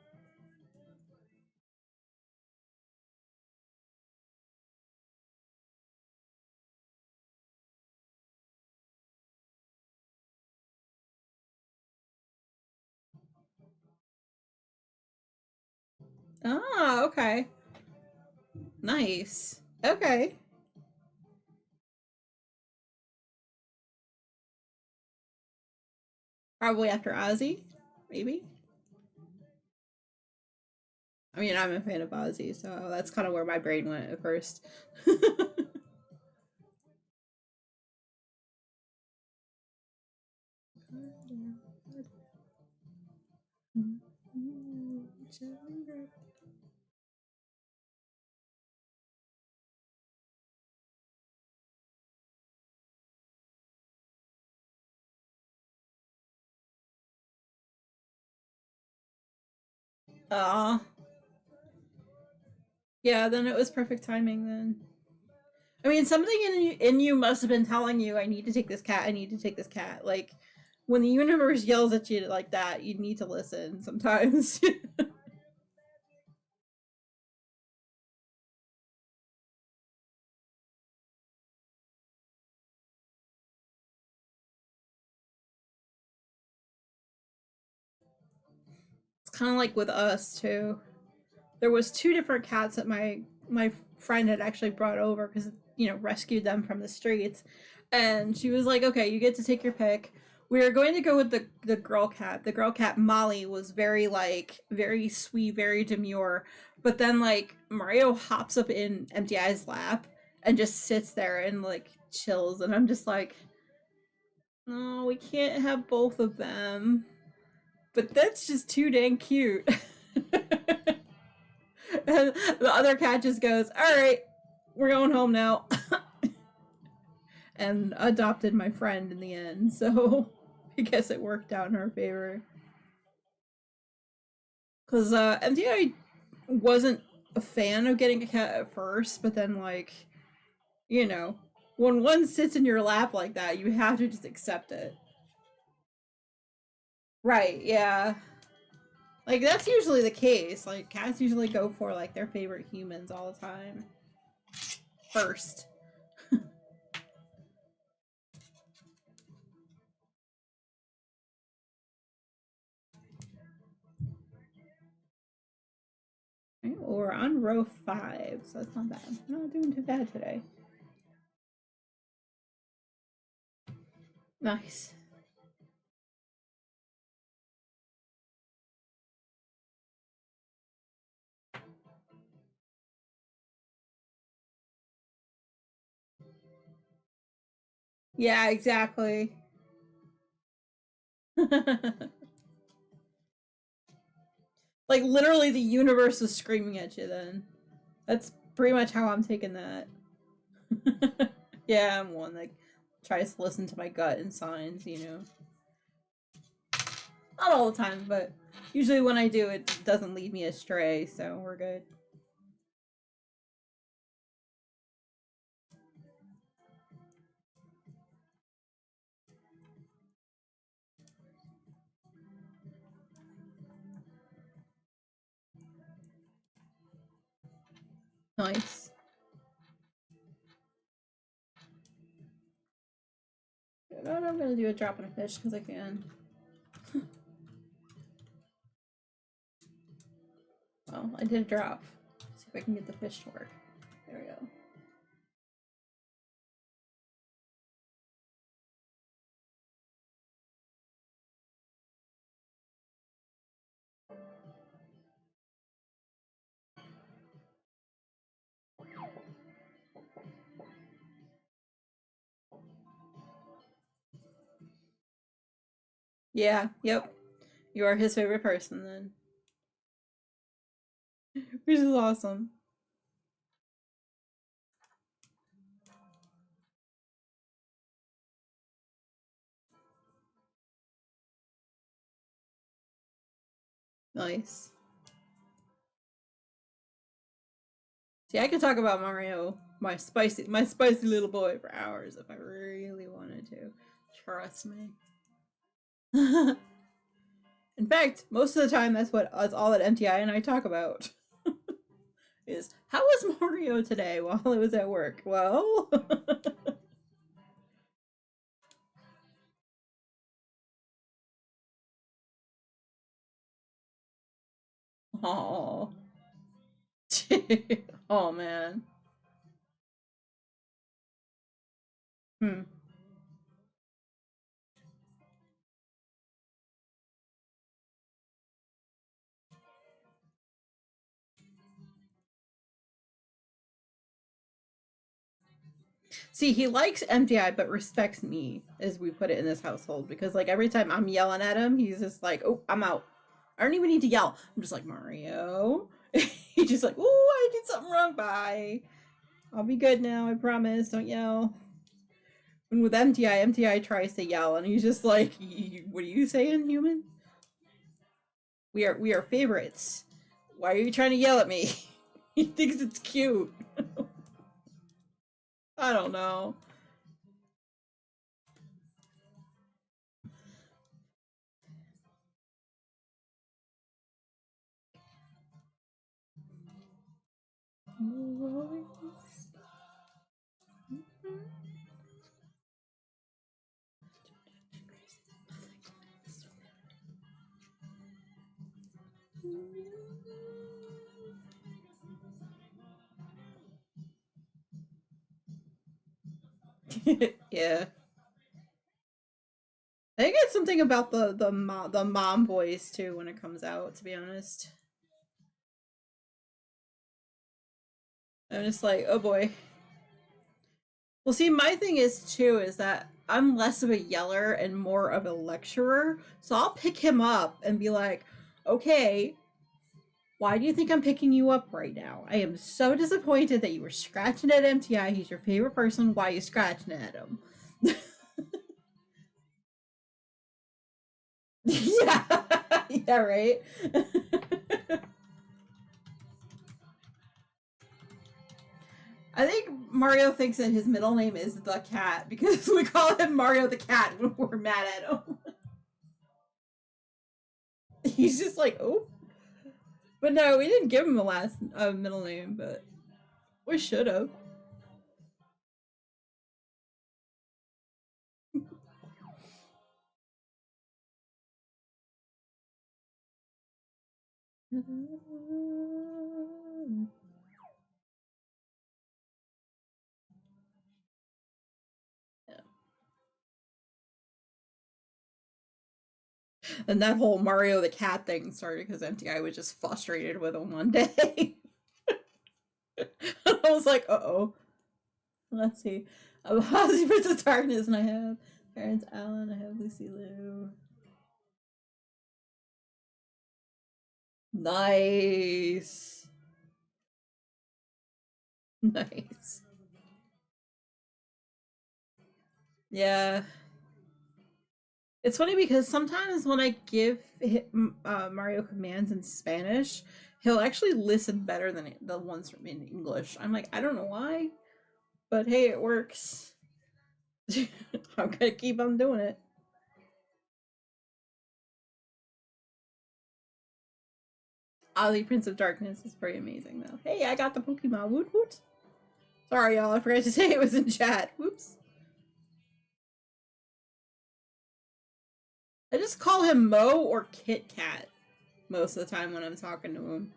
Ah, okay. Nice. Okay. Probably after Ozzy, maybe. I mean, I'm a fan of Ozzy, so that's kind of where my brain went at first. Aw. Yeah, then it was perfect timing then. I mean, something in you must have been telling you, I need to take this cat, I need to take this cat. Like, when the universe yells at you like that, you need to listen sometimes. kind of like with us too. There was two different cats that my friend had actually brought over because rescued them from the streets, and she was like, "Okay, you get to take your pick." We were going to go with the girl cat. The girl cat Molly was very sweet, very demure, but then like Mario hops up in MTI's lap and just sits there and like chills, and I'm just like, "No, we can't have both of them." But that's just too dang cute. And the other cat just goes, "All right, we're going home now," and adopted my friend in the end. So I guess it worked out in her favor. Because MTI wasn't a fan of getting a cat at first, but then like, you know, when one sits in your lap like that, you have to just accept it. Right? Yeah. Like that's usually the case. Like cats usually go for like their favorite humans all the time first. Right, well, we're on row 5, so that's not bad. I'm not doing too bad today. Nice. Yeah, exactly. Like literally the universe is screaming at you then. That's pretty much how I'm taking that. Yeah, I'm one that tries to listen to my gut and signs. Not all the time, but usually when I do, it doesn't lead me astray, so we're good. Nice. I'm gonna do a drop in a fish because I can. Well, I did a drop. Let's see if I can get the fish to work. There we go. Yeah, yep. You are his favorite person then. Which is awesome. Nice. See, I could talk about Mario, my spicy little boy, for hours if I really wanted to. Trust me. In fact, most of the time, that's all that MTI and I talk about. Is how was Mario today while I was at work? Well, oh, oh man. Hmm. See, he likes MTI but respects me, as we put it in this household, because like every time I'm yelling at him, he's just like, "Oh, I'm out. I don't even need to yell. I'm just like Mario." He's just like, "Oh, I did something wrong. Bye. I'll be good now. I promise. Don't yell." And with MTI tries to yell, and he's just like, "What are you saying, human? We are favorites. Why are you trying to yell at me?" He thinks it's cute. I don't know. Yeah. I think it's something about the mom voice too when it comes out, to be honest. I'm just like, oh boy. Well, see, my thing is too is that I'm less of a yeller and more of a lecturer. So I'll pick him up and be like, okay, why do you think I'm picking you up right now? I am so disappointed that you were scratching at MTI. He's your favorite person. Why are you scratching at him? Yeah. Yeah, right? I think Mario thinks that his middle name is the cat because we call him Mario the cat when we're mad at him. He's just like, oh. But no, we didn't give him a last middle name, but we should have. And that whole Mario the cat thing started because MTI was just frustrated with him one day. I was like, uh oh. Let's see. Ozzy Prince of Darkness, and I have Terrence Allen, I have Lucy Liu. Nice. Nice. Yeah. It's funny because sometimes when I give Mario commands in Spanish, he'll actually listen better than the ones from in English. I'm like, I don't know why, but hey, it works. I'm gonna keep on doing it. Ozzy Prince of Darkness is pretty amazing though. Hey, I got the Pokemon. Woot woot. Sorry, y'all. I forgot to say it was in chat. Whoops. I just call him Mo or Kit Kat most of the time when I'm talking to him.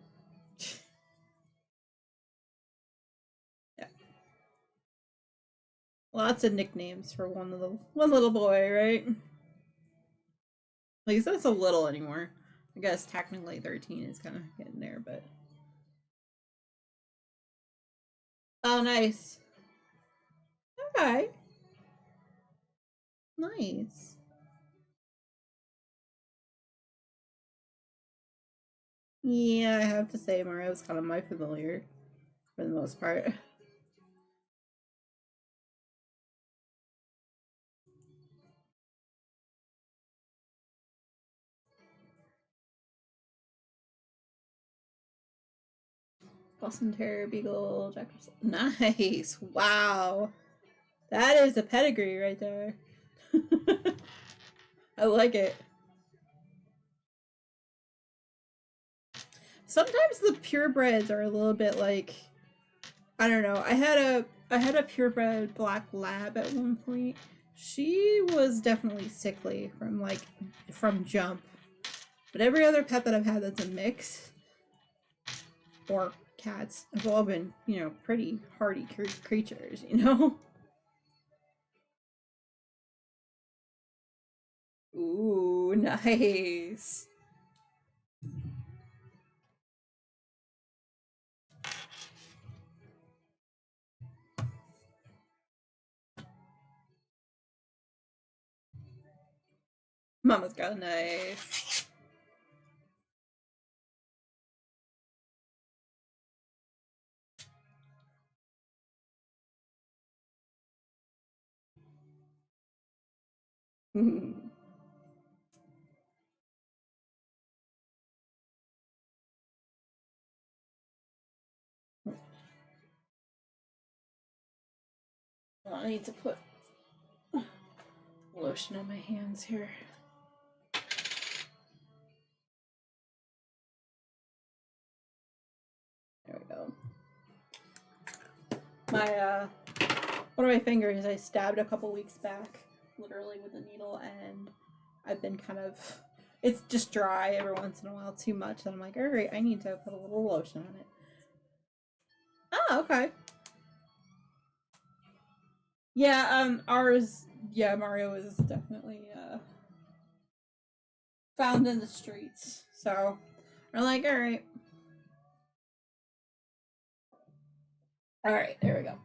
Yeah. Lots of nicknames for one little boy, right? Like that's a little anymore. I guess technically 13 is kind of getting there, but oh, nice. Okay, nice. Yeah, I have to say Mario's kind of my familiar for the most part. Boston Terrier, Beagle, Jack Russell. Nice. Wow. That is a pedigree right there. I like it. Sometimes the purebreds are a little bit like I don't know. I had a purebred black lab at one point. She was definitely sickly from jump. But every other pet that I've had that's a mix or cats have all been, pretty hardy creatures. Ooh, nice. Mama's got a nice. I need to put lotion on my hands here. There we go. My one of my fingers I stabbed a couple weeks back, literally with a needle, and I've been kind of It's just dry every once in a while too much, and I'm like, all right, I need to put a little lotion on it. Oh, okay. Yeah, ours, yeah, Mario is definitely found in the streets. So we're like, all right, there we go.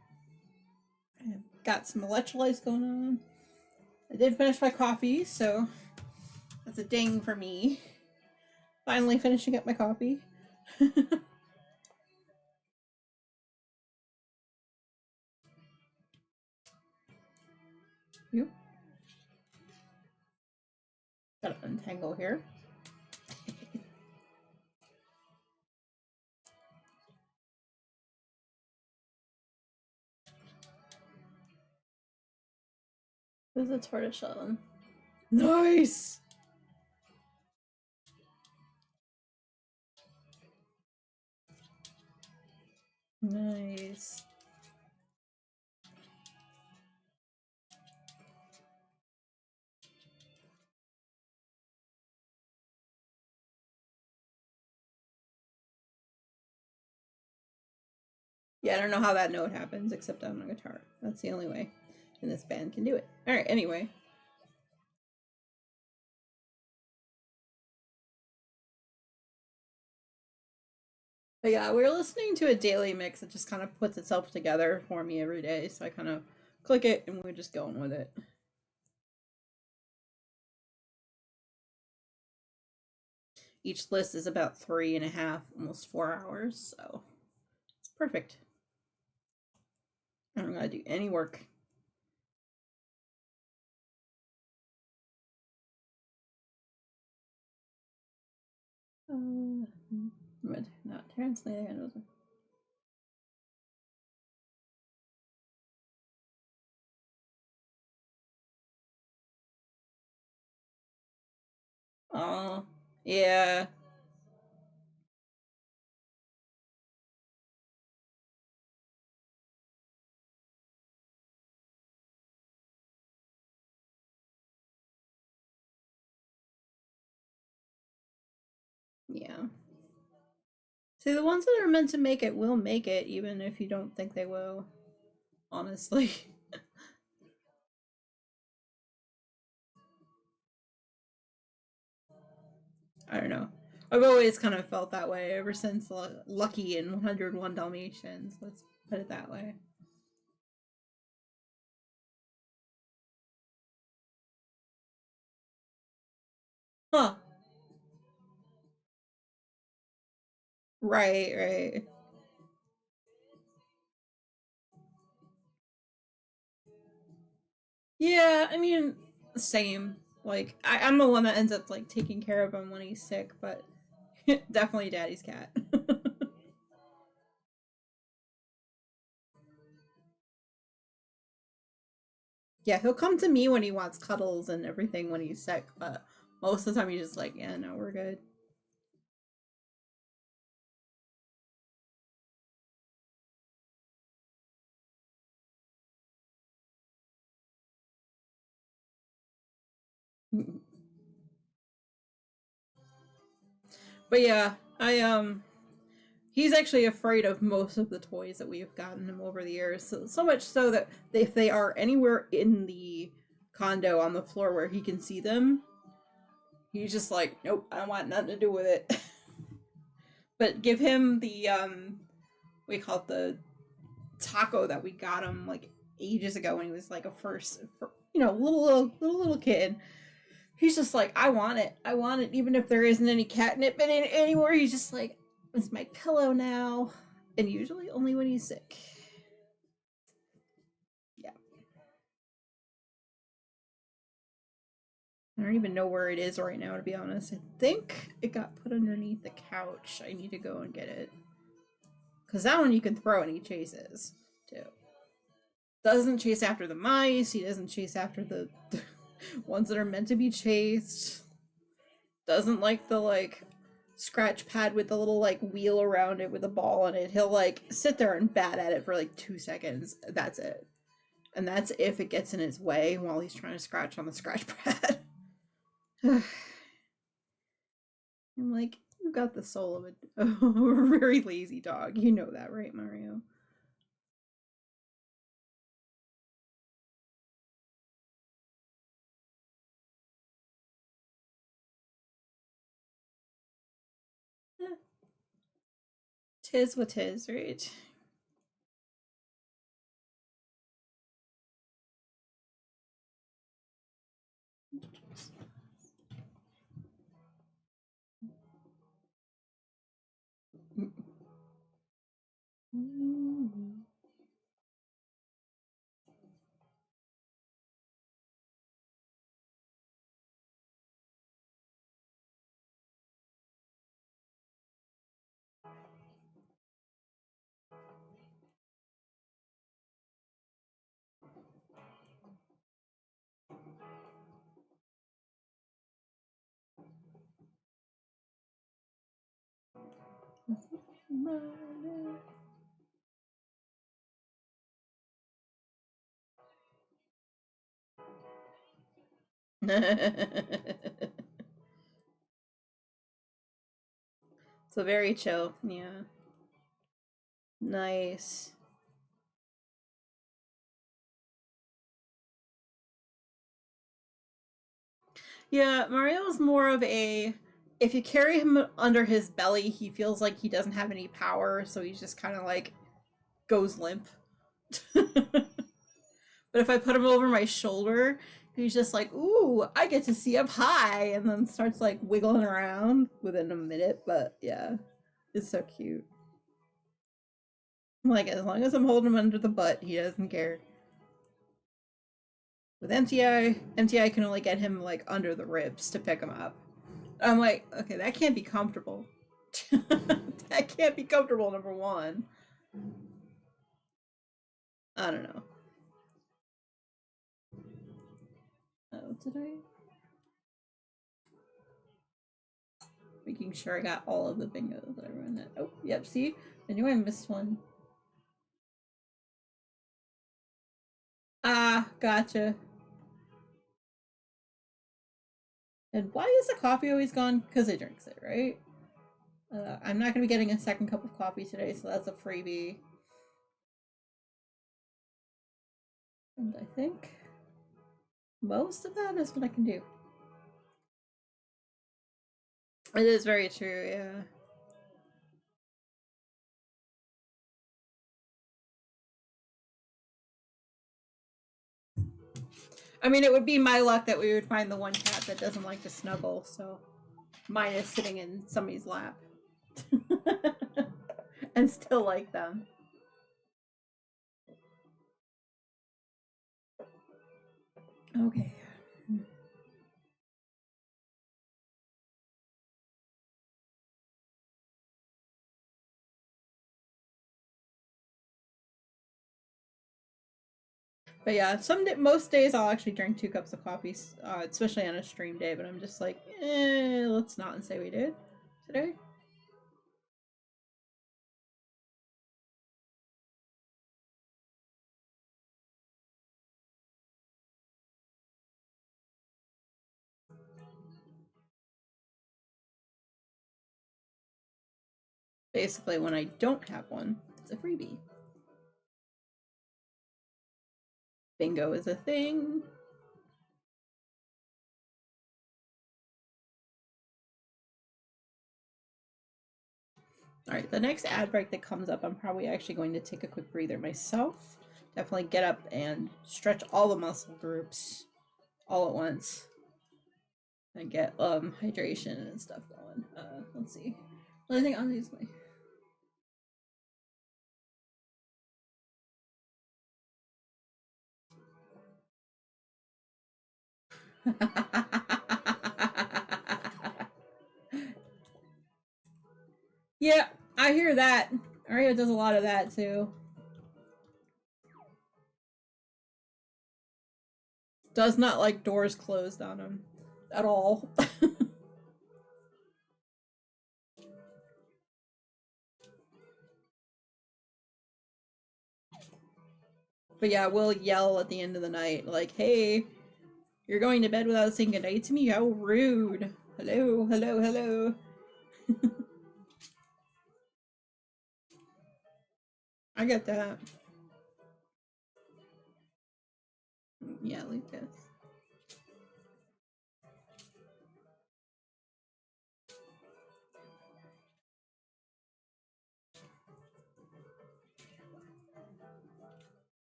I've got some electrolytes going on. I did finish my coffee, so that's a ding for me. Finally finishing up my coffee. Yep. Gotta untangle here. There's a tortoiseshell. Nice! Nice. Yeah, I don't know how that note happens, except on a guitar. That's the only way. And this band can do it. Alright, anyway. But yeah, we're listening to a daily mix that just kind of puts itself together for me every day. So I kind of click it and we're just going with it. Each list is about 3.5, almost 4 hours. So it's perfect. I don't gotta do any work. Not translating. Oh, yeah. Yeah. See, the ones that are meant to make it will make it, even if you don't think they will. Honestly. I don't know. I've always kind of felt that way ever since Lucky and 101 Dalmatians. Let's put it that way. Huh. Right, right. Yeah, I mean, same. Like, I'm the one that ends up like taking care of him when he's sick, but definitely Daddy's cat. Yeah, he'll come to me when he wants cuddles and everything when he's sick, but most of the time he's just like, yeah, no, we're good. But yeah, he's actually afraid of most of the toys that we've gotten him over the years. So much so that if they are anywhere in the condo on the floor where he can see them, he's just like, nope, I don't want nothing to do with it. But give him the we call it the taco that we got him like ages ago when he was like a first, little kid. He's just like, I want it, even if there isn't any catnip in it anymore. He's just like, it's my pillow now, and usually only when he's sick. Yeah, I don't even know where it is right now, to be honest. I think it got put underneath the couch. I need to go and get it, because that one you can throw and he chases too. Doesn't chase after the mice. He doesn't chase after the ones that are meant to be chased. Doesn't like the scratch pad with the little wheel around it with a ball on it. He'll sit there and bat at it for 2 seconds. That's it. And that's if it gets in his way while he's trying to scratch on the scratch pad. I'm like, you got the soul of a very lazy dog. You know that, right, Mario? Eh, tis what tis, right? So very chill, yeah. Nice. Yeah, Mario's more of a. If you carry him under his belly, he feels like he doesn't have any power, so he's just kind of like goes limp. But if I put him over my shoulder, he's just like, ooh, I get to see up high, and then starts like wiggling around within a minute. But yeah, it's so cute. Like, as long as I'm holding him under the butt, he doesn't care. With MTI can only get him like under the ribs to pick him up. I'm like, okay, that can't be comfortable. That can't be comfortable, number one. I don't know. Oh, did I? Making sure I got all of the bingos that I run it. Oh, yep, see? I knew I missed one. Ah, gotcha. And why is the coffee always gone? Because it drinks it, right? I'm not going to be getting a second cup of coffee today, so that's a freebie. And I think most of that is what I can do. It is very true, yeah. I mean, it would be my luck that we would find the one cat that doesn't like to snuggle, so mine is sitting in somebody's lap. And still like them. Okay. But yeah, most days I'll actually drink 2 cups of coffee, especially on a stream day. But I'm just like, let's not and say we did today. Basically, when I don't have one, it's a freebie. Bingo is a thing. Alright, the next ad break that comes up, I'm probably actually going to take a quick breather myself. Definitely get up and stretch all the muscle groups all at once. And get hydration and stuff going. Let's see. I think I'll use my yeah, I hear that. Aria does a lot of that too. Does not like doors closed on him at all. But yeah, we'll yell at the end of the night, like, hey, you're going to bed without saying goodnight to me? How rude. Hello, hello, hello. I get that. Yeah, like this.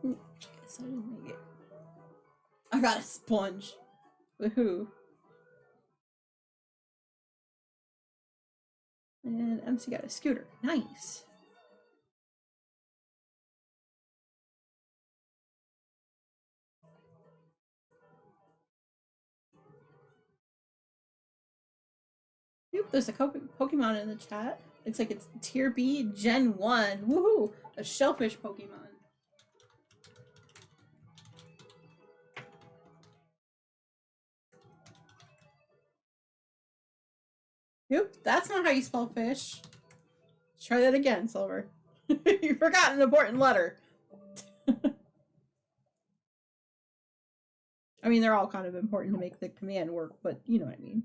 Guess I didn't make it. I got a sponge. Woohoo. And MC got a scooter. Nice. Yep, there's a Pokemon in the chat. Looks like it's Tier B Gen 1. Woohoo! A shellfish Pokemon. Yep, that's not how you spell fish. Try that again, Silver. You forgot an important letter. I mean, they're all kind of important to make the command work, but you know what I mean.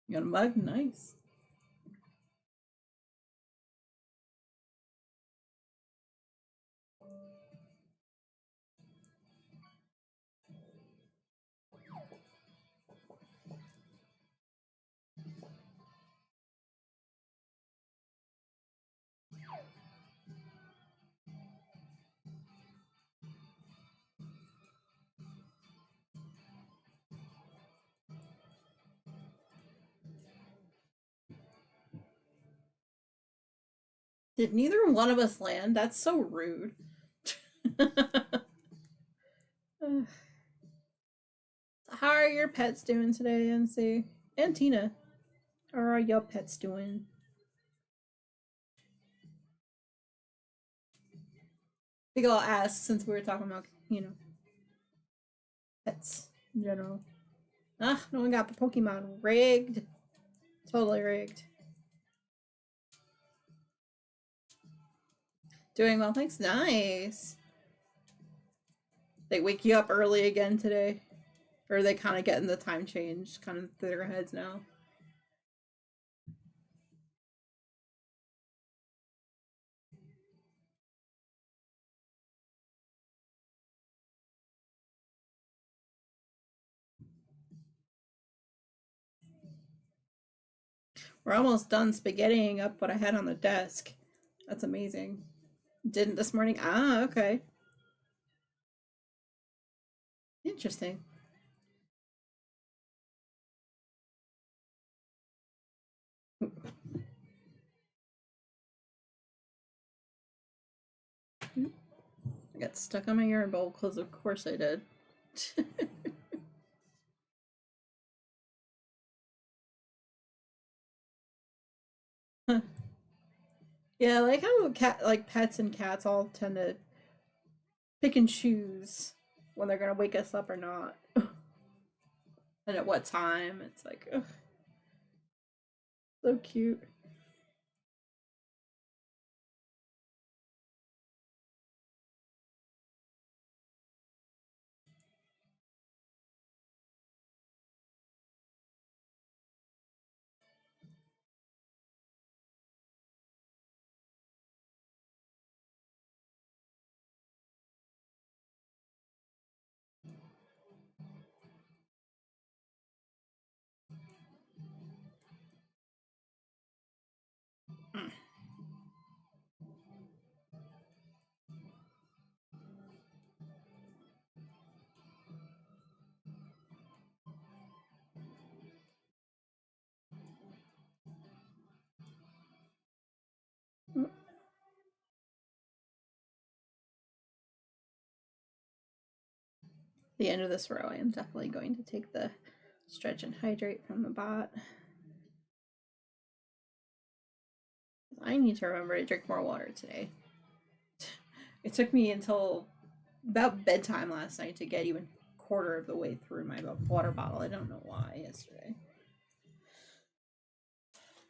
You got a mug? Nice. Did neither one of us land? That's so rude. How are your pets doing today, NC? And Tina? How are your pets doing? I think I'll ask since we were talking about, you know, pets in general. Ah, no one got the Pokemon. Rigged. Totally rigged. Doing well, thanks. Nice. They wake you up early again today? Or are they kind of getting the time change kind of through their heads now? We're almost done spaghettiing up what I had on the desk. That's amazing. Didn't this morning? Ah, okay. Interesting. I got stuck on my urine bowl because of course I did. Yeah, I like how pets and cats all tend to pick and choose when they're gonna wake us up or not, and at what time. It's like, ugh, so cute. Mm. The end of this row, I am definitely going to take the stretch and hydrate from the bot. I need to remember to drink more water today. It took me until about bedtime last night to get even a quarter of the way through my water bottle. I don't know why yesterday.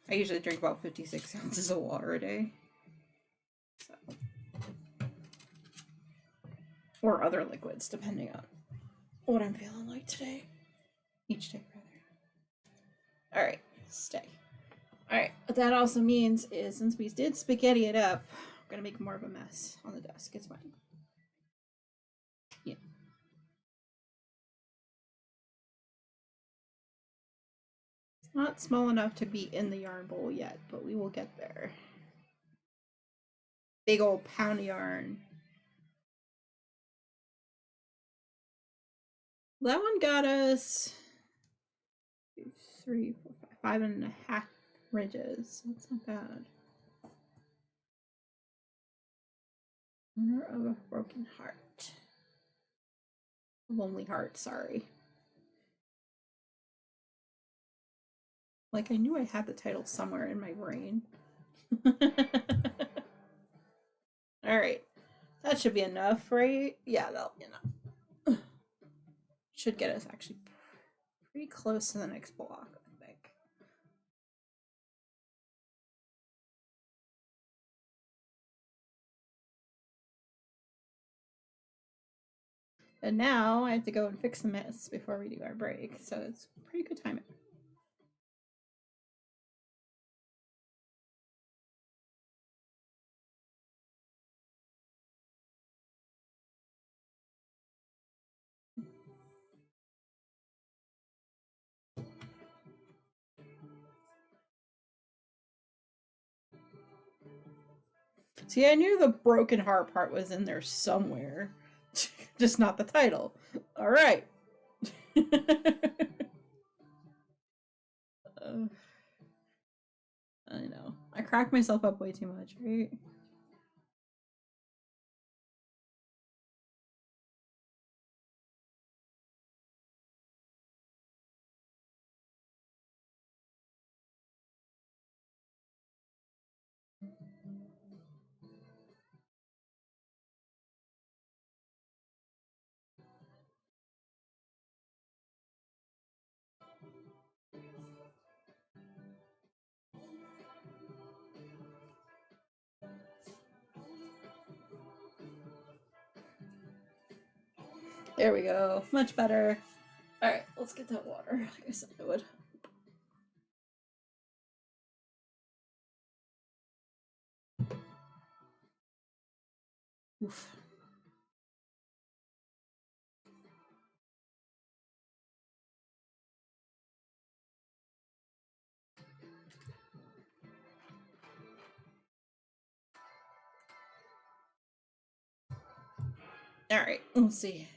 I usually drink about 56 ounces of water a day. So. or other liquids, depending on what I'm feeling like today. Each day, rather. All right, stay. All right, what that also means is since we did spaghetti it up, I'm gonna make more of a mess on the desk. It's fine. Yeah. It's not small enough to be in the yarn bowl yet, but we will get there. Big old pound of yarn. That one got us 3, 4, 5, 5.5 ridges. That's not bad. Owner of a broken heart. Lonely heart, sorry. Like, I knew I had the title somewhere in my brain. Alright. That should be enough, right? Yeah, that'll be enough. Should get us actually pretty close to the next block, I think. And now I have to go and fix the mess before we do our break, so it's pretty good timing. See, I knew the broken heart part was in there somewhere, just not the title. All right. I know. I crack myself up way too much, right? There we go. Much better. Alright, let's get that water, like I said I would. Oof. Alright, let's see.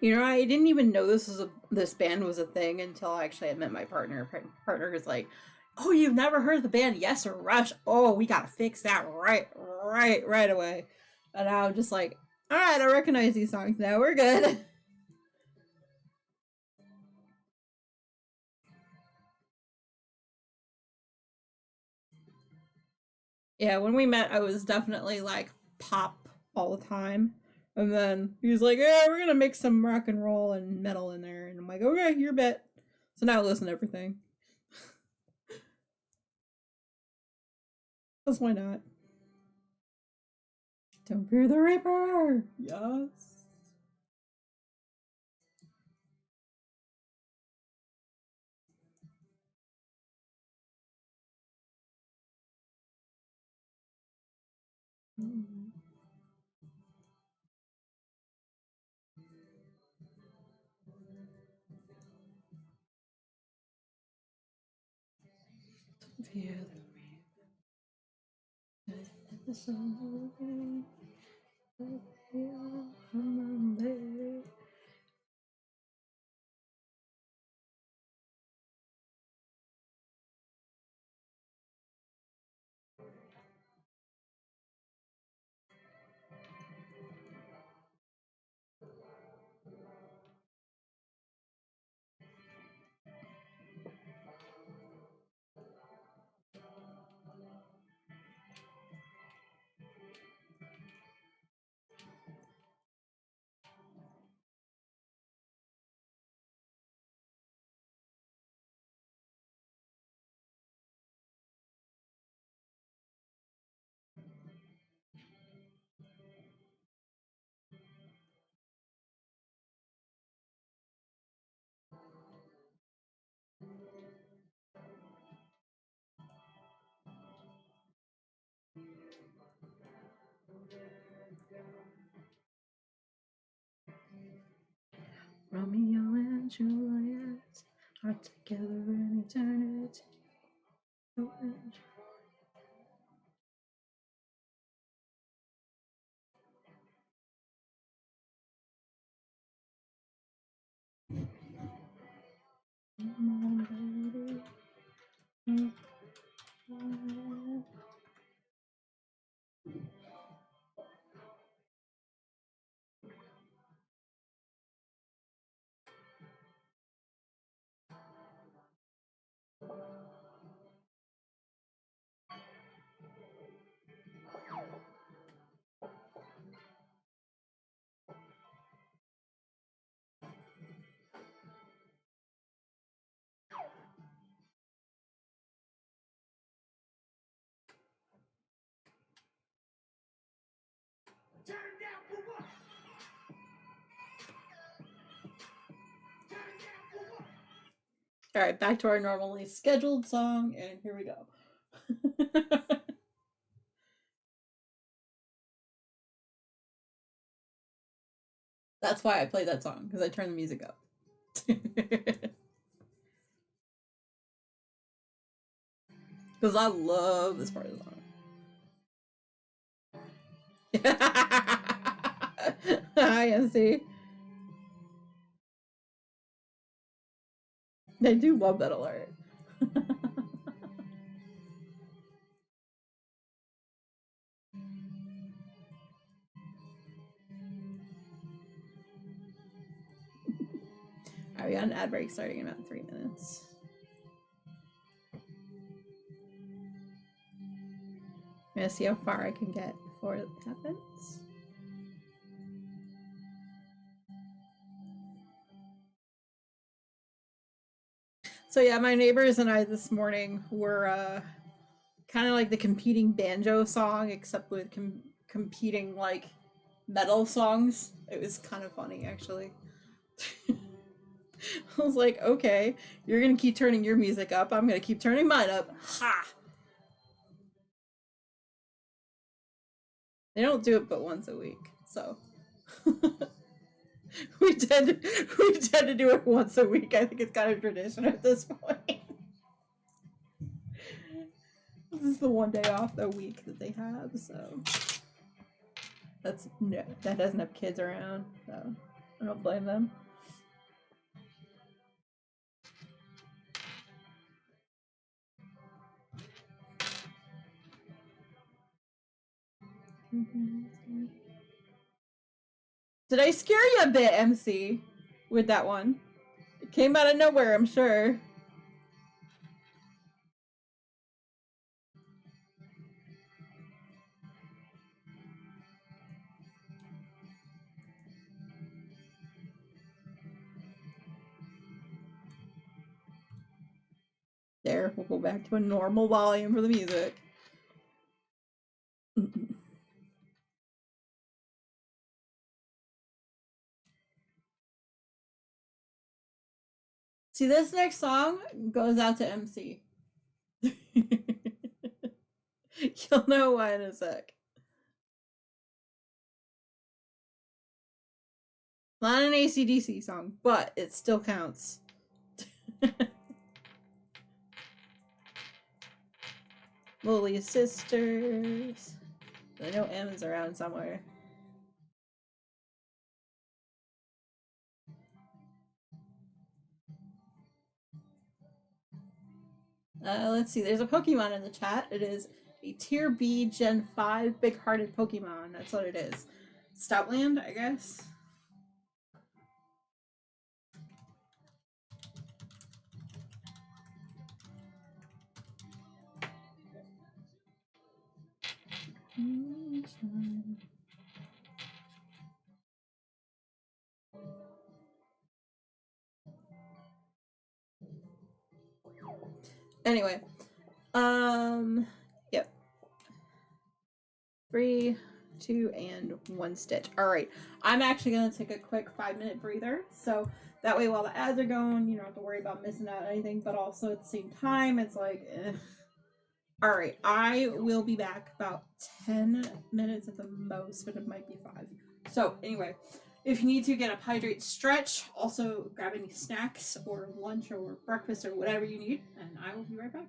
You know, I didn't even know this band was a thing until actually I met my partner. Partner was like, "Oh, you've never heard of the band Yes or Rush? Oh, we gotta fix that right away." And I was just like, "All right, I recognize these songs now. We're good." Yeah, when we met, I was definitely like pop all the time. And then he was like, "Yeah, we're gonna make some rock and roll and metal in there." And I'm like, "Okay, your bet." So now listen to everything. Because why not? Don't fear the Reaper! Yes. Fear the sun. Romeo and Juliet are together in eternity. All right, back to our normally scheduled song, and here we go. That's why I played that song, because I turned the music up. Because I love this part of the song. I see. They do love that alert. Alright, we got an ad break starting in about 3 minutes. I'm gonna see how far I can get before it happens. So yeah, my neighbors and I this morning were kind of like the competing banjo song, except with competing like metal songs. It was kind of funny, actually. I was like, okay, you're gonna keep turning your music up. I'm gonna keep turning mine up. Ha! They don't do it but once a week, so we tend to do it once a week. I think it's kind of tradition at this point. This is the one day off a week that they have, so that doesn't have kids around, so I don't blame them. Did I scare you a bit, MC, with that one? It came out of nowhere, I'm sure. There, we'll go back to a normal volume for the music. See, this next song goes out to MC. You'll know why in a sec. Not an AC/DC song, but it still counts. Lily Sisters. I know M's around somewhere. Let's see. There's a Pokemon in the chat. It is a Tier B Gen 5 big-hearted Pokemon. That's what it is. Stoutland, I guess. Anyway, yep. 3, 2, and 1 stitch. All right, I'm actually gonna take a quick 5-minute breather, so that way while the ads are going, you don't have to worry about missing out on anything, but also at the same time, it's like, all right, I will be back about 10 minutes at the most, but it might be 5. So anyway, if you need to get up, hydrate, stretch, also grab any snacks or lunch or breakfast or whatever you need, and I will be right back.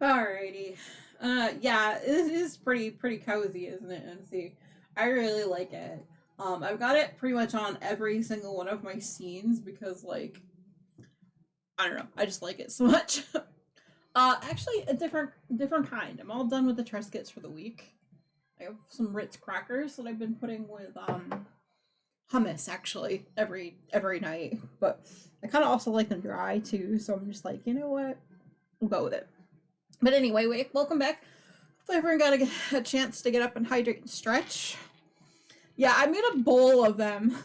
Alrighty. Yeah, it is pretty cozy, isn't it, MC? I really like it. I've got it pretty much on every single one of my scenes because, like, I don't know, I just like it so much. Actually, a different kind. I'm all done with the Triscuits for the week. I have some Ritz crackers that I've been putting with hummus actually every night, but I kind of also like them dry too. So I'm just like, you know what, we'll go with it. But anyway, welcome back. Hopefully everyone got a chance to get up and hydrate and stretch. Yeah, I made a bowl of them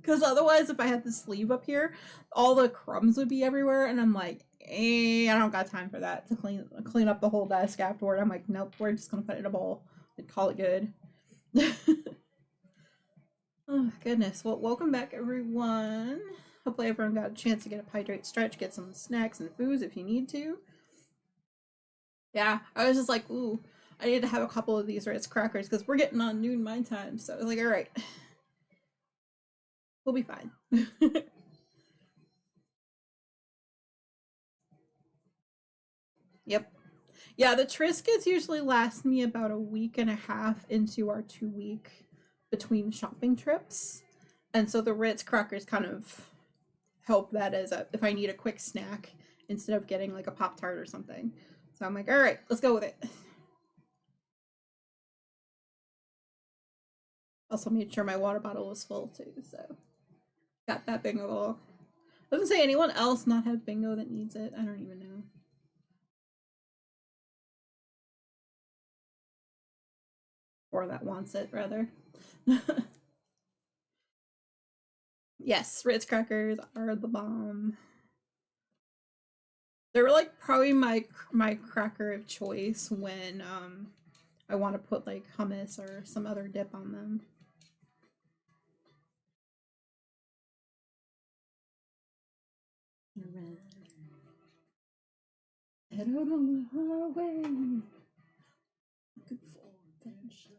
because otherwise, if I had the sleeve up here, all the crumbs would be everywhere, and I'm like, I don't got time for that to clean up the whole desk afterward. I'm like, nope, we're just gonna put it in a bowl and call it good. Oh goodness. Well, welcome back everyone. Hopefully everyone got a chance to get up, hydrate, stretch, get some snacks and foods if you need to. Yeah, I was just like, ooh, I need to have a couple of these Ritz crackers because we're getting on noon my time. So I was like, all right, we'll be fine. Yep. Yeah, the Triscuits usually last me about a week and a half into our 2 week between shopping trips. And so the Ritz crackers kind of help that as a if I need a quick snack instead of getting like a Pop Tart or something. So I'm like, all right, let's go with it. Also made sure my water bottle was full too, so got that bingo. Doesn't say anyone else not have bingo that needs it. I don't even know. Or that wants it, rather. Yes, Ritz crackers are the bomb. They're like probably my cracker of choice when I want to put like hummus or some other dip on them. Head out on the highway, looking for adventure.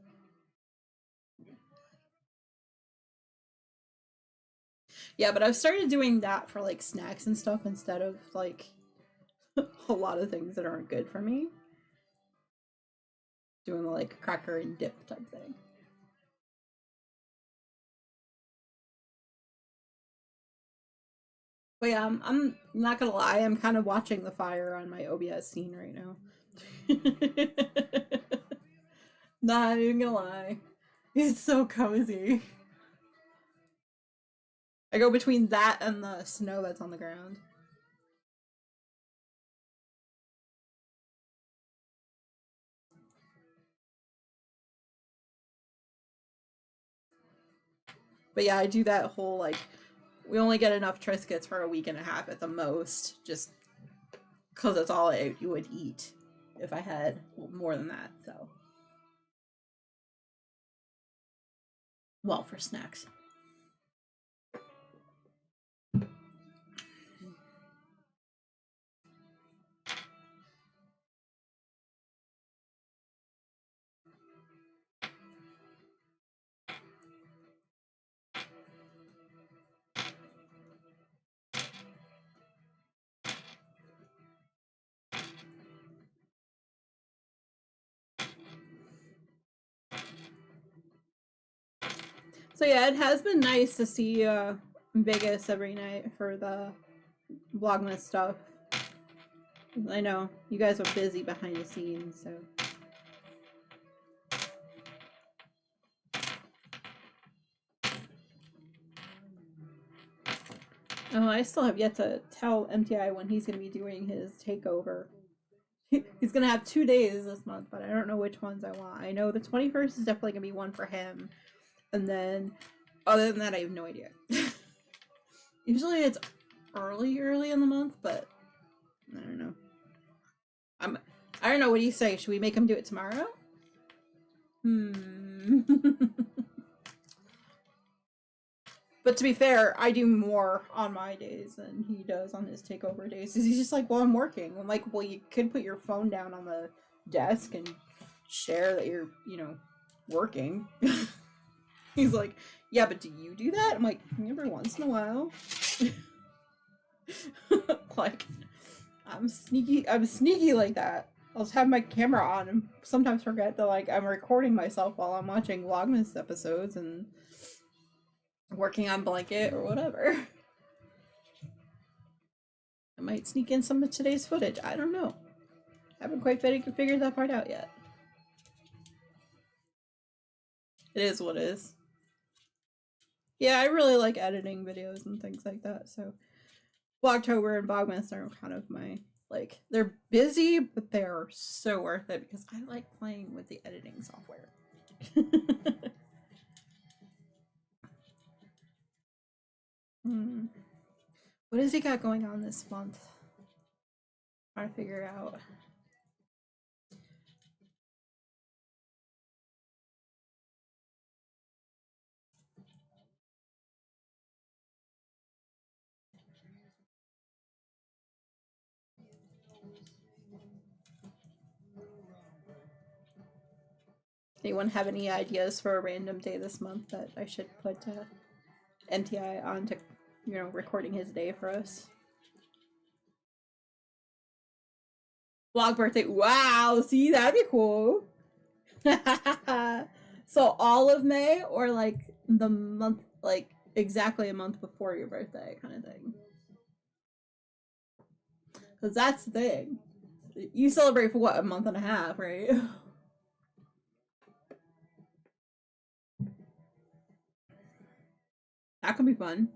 Yeah, but I've started doing that for like snacks and stuff instead of like a lot of things that aren't good for me. Doing the like cracker and dip type thing. But yeah, I'm not gonna lie, I'm kind of watching the fire on my OBS scene right now. Not even gonna lie. It's so cozy. I go between that and the snow that's on the ground. But yeah, I do that whole like we only get enough Triscuits for a week and a half at the most, just because that's all I would eat if I had more than that. So, well, for snacks. So yeah, it has been nice to see Vegas every night for the Vlogmas stuff. I know you guys are busy behind the scenes, so. Oh, I still have yet to tell MTI when he's going to be doing his takeover. He's going to have 2 days this month, but I don't know which ones I want. I know the 21st is definitely going to be one for him. And then, other than that, I have no idea. Usually it's early in the month, but I don't know. I don't know. What do you say? Should we make him do it tomorrow? But to be fair, I do more on my days than he does on his takeover days. He's just like, well, I'm working. I'm like, well, you could put your phone down on the desk and share that you're, working. He's like, yeah, but do you do that? I'm like, every once in a while. Like, I'm sneaky like that. I'll just have my camera on and sometimes forget that like I'm recording myself while I'm watching Vlogmas episodes and working on Blanket or whatever. I might sneak in some of today's footage. I don't know. Haven't quite figured that part out yet. It is what it is. Yeah, I really like editing videos and things like that. So Vlogtober and Vlogmas are kind of my, like, they're busy, but they're so worth it because I like playing with the editing software. What has he got going on this month? Trying to figure out. Anyone have any ideas for a random day this month that I should put MTI on to, you know, recording his day for us? Vlog birthday. Wow, see, that'd be cool. So all of May or like the month, like exactly a month before your birthday kind of thing? Because that's the thing. You celebrate for what, a month and a half, right? That could be fun.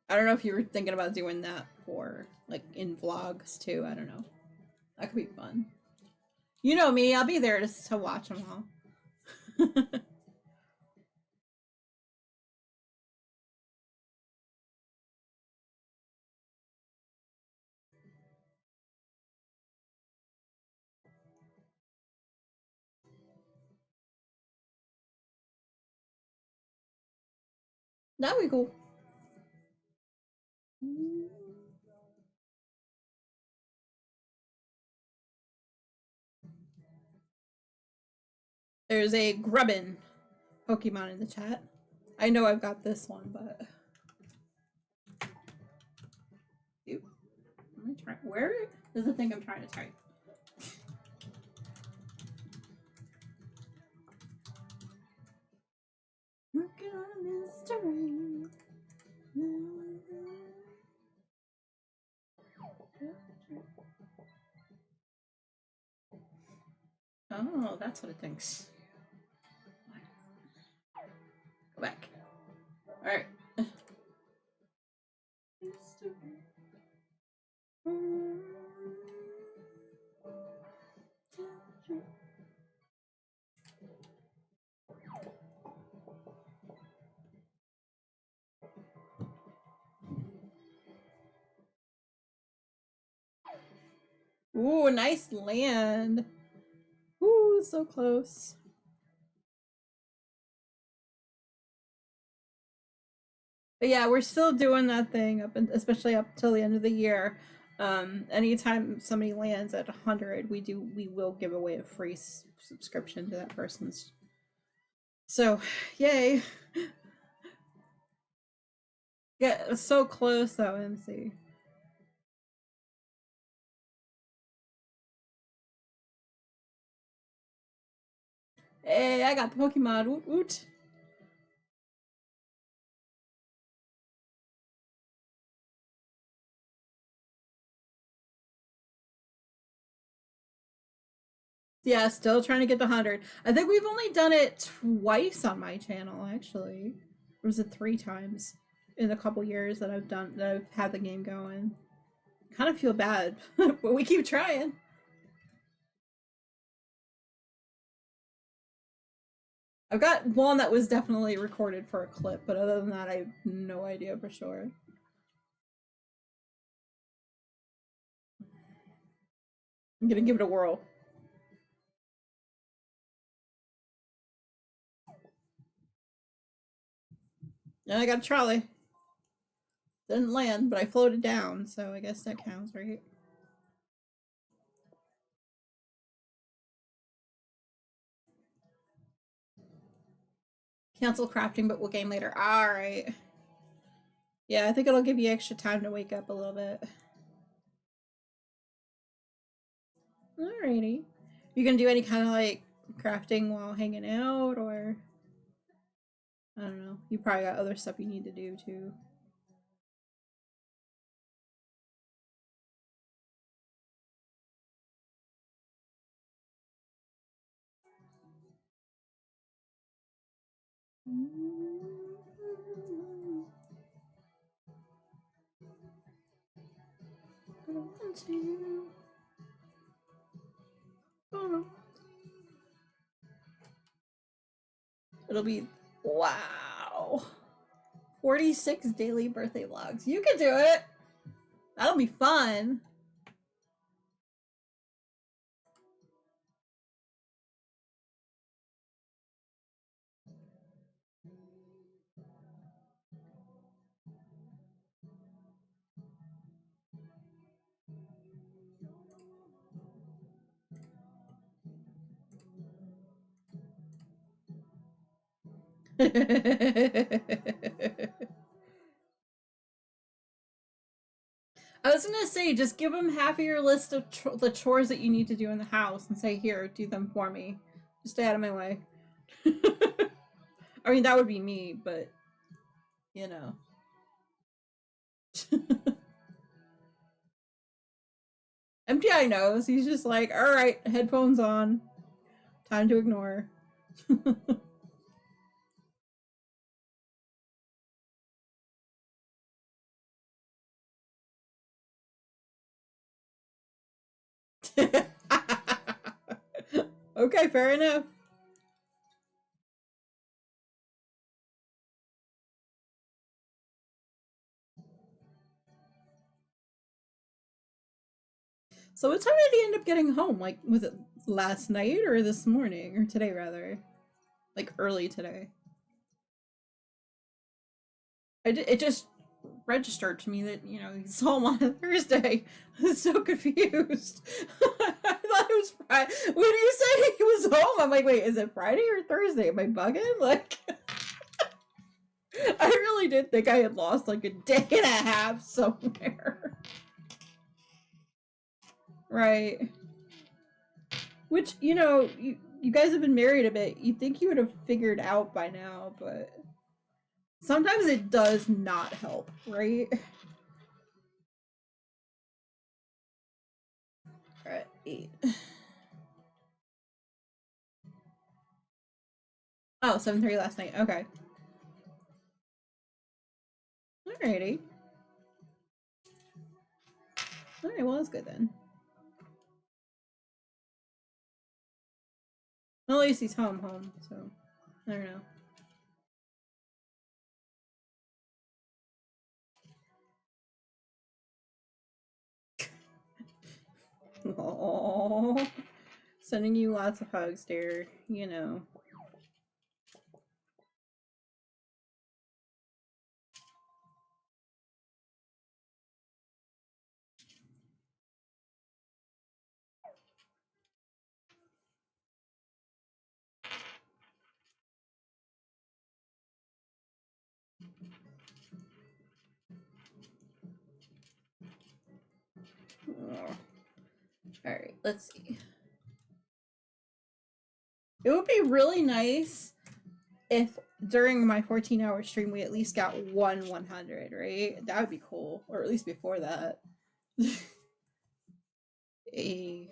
I don't know if you were thinking about doing that for like in vlogs too. I don't know. That could be fun. You know me, I'll be there to watch them all. That'd be cool. There's a Grubbin Pokemon in the chat. I know I've got this one, but Oop. Let me try. Where is the thing I'm trying to type? Working on a mystery. Oh, that's what it thinks. Go back. Alright. Ooh, nice land. Ooh, so close. But yeah, we're still doing that thing especially up till the end of the year. Anytime somebody lands at 100, we will give away a free subscription to that person's. So, yay. Yeah, so close though, MC. Hey, I got the Pokemon. Woot woot. Yeah, still trying to get to 100. I think we've only done it twice on my channel, actually. Or was it 3 times in a couple years that I've had the game going? Kind of feel bad, but we keep trying. I've got one that was definitely recorded for a clip, but other than that, I have no idea for sure. I'm gonna give it a whirl. And I got a trolley. Didn't land, but I floated down, so I guess that counts, right? Cancel crafting, but we'll game later. Alright. Yeah, I think it'll give you extra time to wake up a little bit. Alrighty. You gonna do any kind of like crafting while hanging out, or I don't know. You probably got other stuff you need to do too. It'll be wow. 46 daily birthday vlogs. You can do it. That'll be fun. I was gonna say, just give them half of your list of the chores that you need to do in the house and say, here, do them for me. Just stay out of my way. I mean, that would be me, but, you know. MPI knows. He's just like, alright, headphones on. Time to ignore. Okay, fair enough. So what time did he end up getting home? Like, was it last night or this morning? Or today, rather? Like, early today. It just registered to me that, you know, he's home on a Thursday. I was so confused. I thought it was Friday. When you said he was home, I'm like, wait, is it Friday or Thursday? Am I bugging? Like, I really did think I had lost like a day and a half somewhere. Right. Which, you know, you guys have been married a bit. You'd think you would have figured out by now, but sometimes it does not help, right? Alright, 8. Oh, 7:30 last night. Okay. Alrighty. Alright, well, that's good then. Well, at least he's home, so I don't know. Aww. Sending you lots of hugs, dear. You know. Alright, let's see. It would be really nice if during my 14-hour stream we at least got 100, right? That would be cool. Or at least before that. A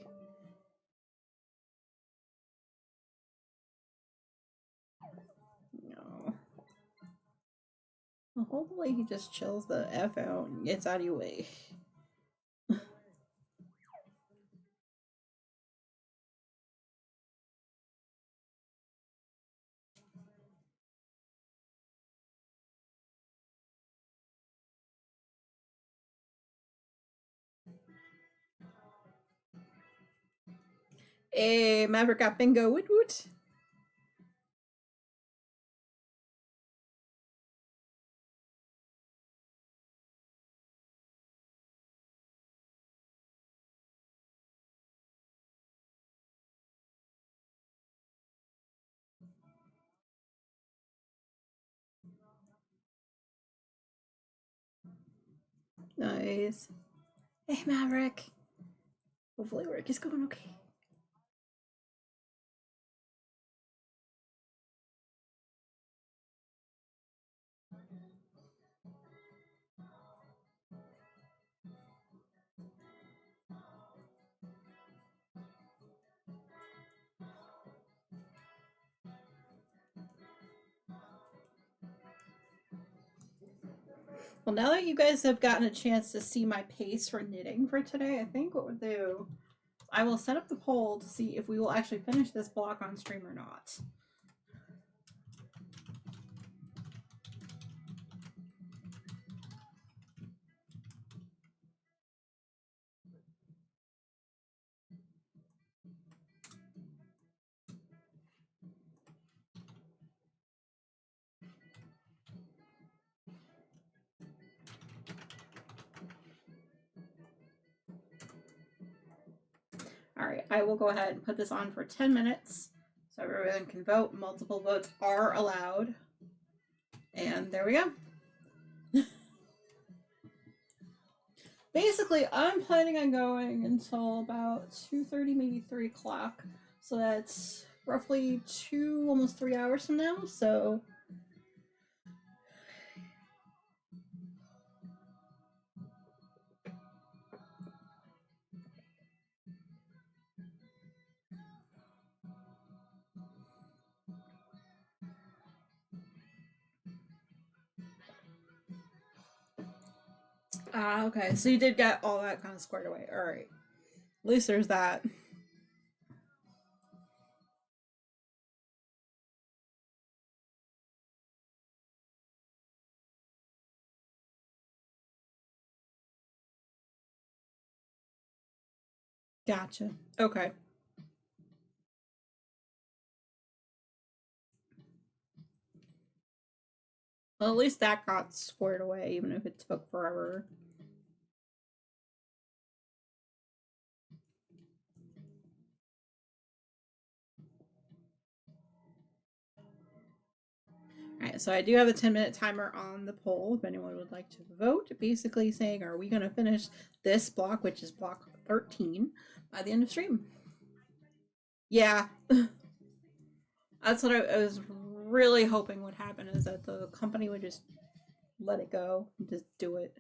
no. Well, hopefully he just chills the F out and gets out of your way. Hey, Maverick got bingo. Woot woot. Nice. Hey, Maverick. Hopefully work is going okay. Well, now that you guys have gotten a chance to see my pace for knitting for today, I think what we'll do, I will set up the poll to see if we will actually finish this block on stream or not. All right, I will go ahead and put this on for 10 minutes so everyone can vote. Multiple votes are allowed. And there we go. Basically, I'm planning on going until about 2:30, maybe 3 o'clock. So that's roughly 2, almost 3 hours from now. So okay. So you did get all that kind of squared away. All right. At least there's that. Gotcha. Okay. Well, at least that got squared away, even if it took forever. Alright, so I do have a 10-minute timer on the poll if anyone would like to vote. Basically saying, are we going to finish this block, which is block 13, by the end of stream? Yeah. That's what I was really hoping would happen, is that the company would just let it go and just do it.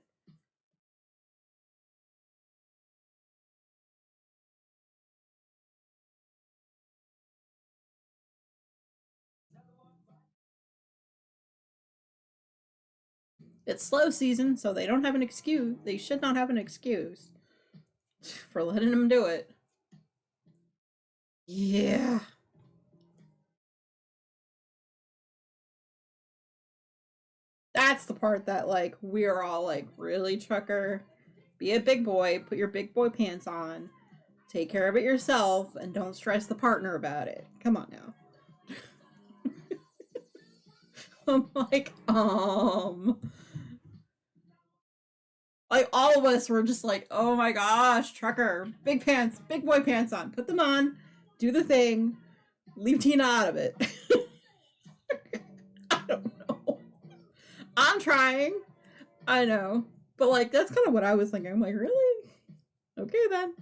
It's slow season, so they don't have an excuse. They should not have an excuse for letting them do it. Yeah. That's the part that, like, we're all like, really, trucker? Be a big boy, put your big boy pants on, take care of it yourself, and don't stress the partner about it. Come on now. I'm like, like, all of us were just like, oh my gosh, trucker, big pants, big boy pants on, put them on, do the thing, leave Tina out of it. I don't know. I'm trying. I know. But, like, that's kind of what I was thinking. I'm like, really? Okay, then.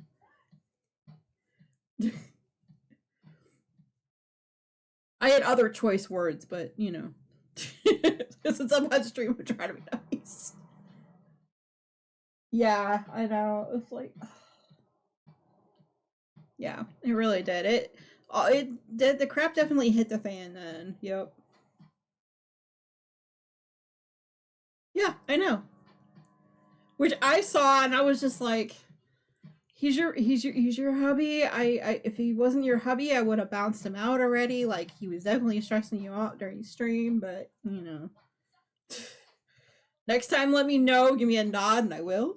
I had other choice words, but, you know. Since I'm on stream, I'm trying to be nice. Yeah, I know. It's like, yeah, it really did. It did. The crap definitely hit the fan then. Yep. Yeah, I know. Which I saw, and I was just like, he's your hubby. I if he wasn't your hubby, I would have bounced him out already. Like, he was definitely stressing you out during stream, but, you know. Next time, let me know. Give me a nod, and I will.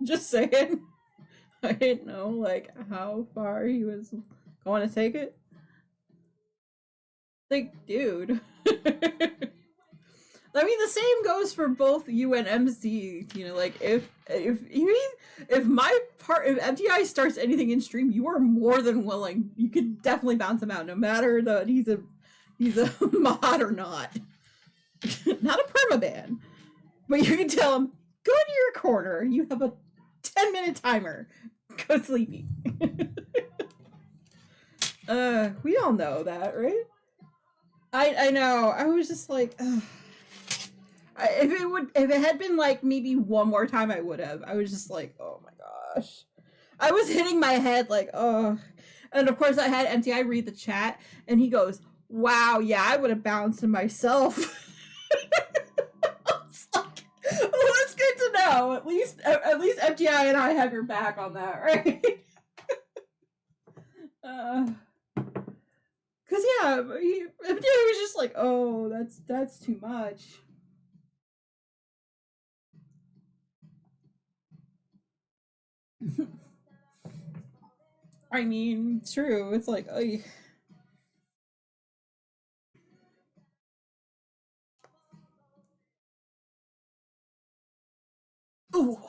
Just saying. I didn't know, like, how far he was going to take it. Like, dude. I mean, the same goes for both you and MC. You know, like, if MTI starts anything in stream, you are more than willing. You could definitely bounce him out, no matter that he's a mod or not. Not a permaban, but you can tell him, Go to your corner. You have a 10-minute timer. Go sleepy. We all know that, right? I know. I was just like, ugh. If it had been like maybe one more time, I would have. I was just like, oh my gosh. I was hitting my head like, oh. And of course, I had MTI read the chat, and he goes, "Wow, yeah, I would have bounced him myself." I was like, well, that's good to know. At least MTI and I have your back on that, right? Cause yeah, MTI was just like, "Oh, that's too much." I mean, true. It's like, ooh. All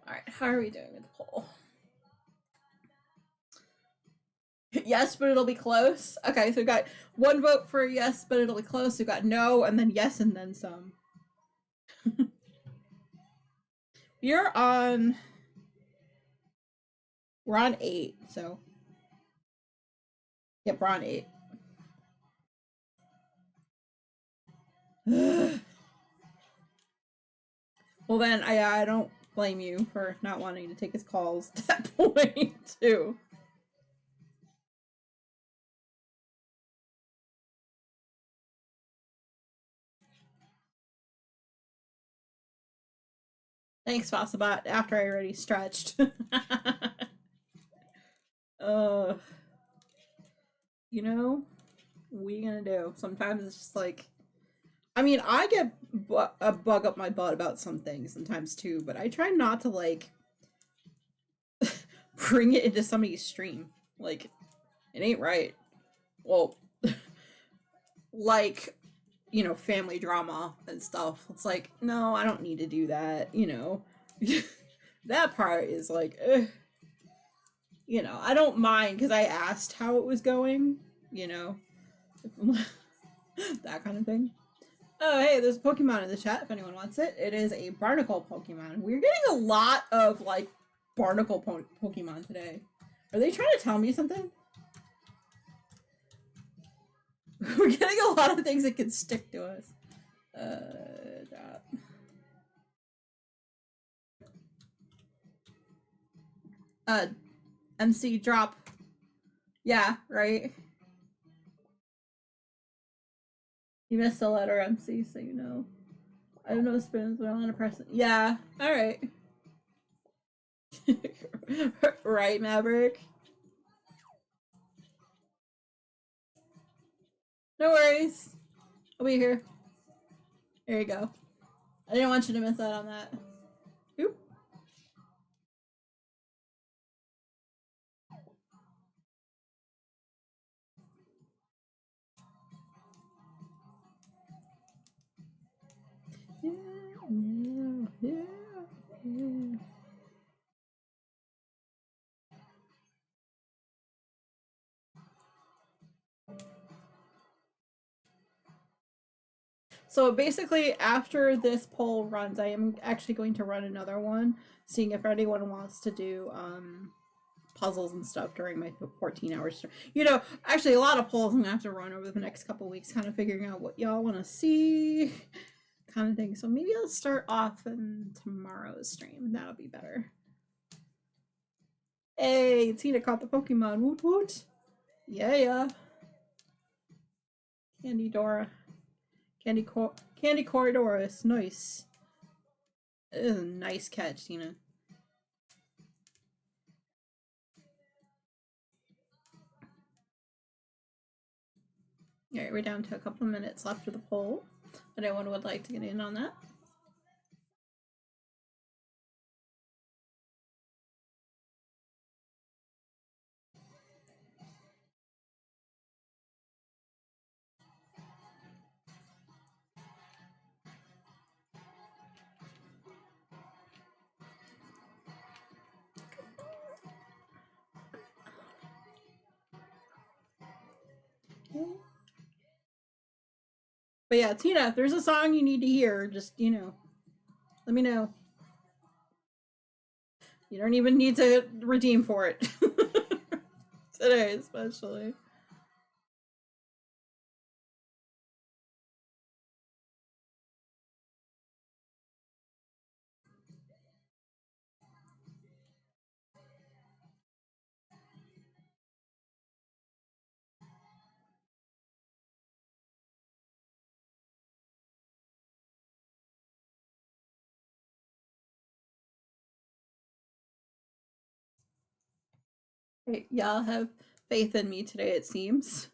right, how are we doing with the poll? Yes, but it'll be close. Okay, so we got one vote for yes, but it'll be close. We got no, and then yes, and then some. You're on. We're on 8, so. Yep, we're on 8. Well, then I don't blame you for not wanting to take his calls at that point, too. Thanks, Fossabot, after I already stretched. You know, what are you gonna do? Sometimes it's just like, I mean, I get a bug up my butt about some things sometimes too, but I try not to like bring it into somebody's stream. Like, it ain't right. Well, like, you know, family drama and stuff. It's like, no, I don't need to do that, you know. That part is like, you know, I don't mind because I asked how it was going, you know, that kind of thing. Oh, hey, there's a Pokemon in the chat if anyone wants it. It is a Barnacle Pokemon. We're getting a lot of, like, Barnacle Pokemon today. Are they trying to tell me something? We're getting a lot of things that can stick to us. MC drop. Yeah, right? You missed a letter, MC, so you know. I have no spoons, but I want to press it. Yeah, alright. Right, Maverick? No worries. I'll be here. There you go. I didn't want you to miss out on that. Oop. Yeah. So basically, after this poll runs, I am actually going to run another one, seeing if anyone wants to do puzzles and stuff during my 14 hours. You know, actually, a lot of polls I'm gonna have to run over the next couple weeks, kind of figuring out what y'all want to see, kind of thing. So maybe I'll start off in tomorrow's stream. That'll be better. Hey, Tina caught the Pokemon. Woot woot. Yeah. Candy Dora. Candy Corridorus. Nice. Nice catch, Tina. Alright, we're down to a couple of minutes left of the poll. Anyone would like to get in on that? But yeah, Tina, if there's a song you need to hear, just, you know. Let me know. You don't even need to redeem for it. Today, especially. Hey, y'all have faith in me today, it seems.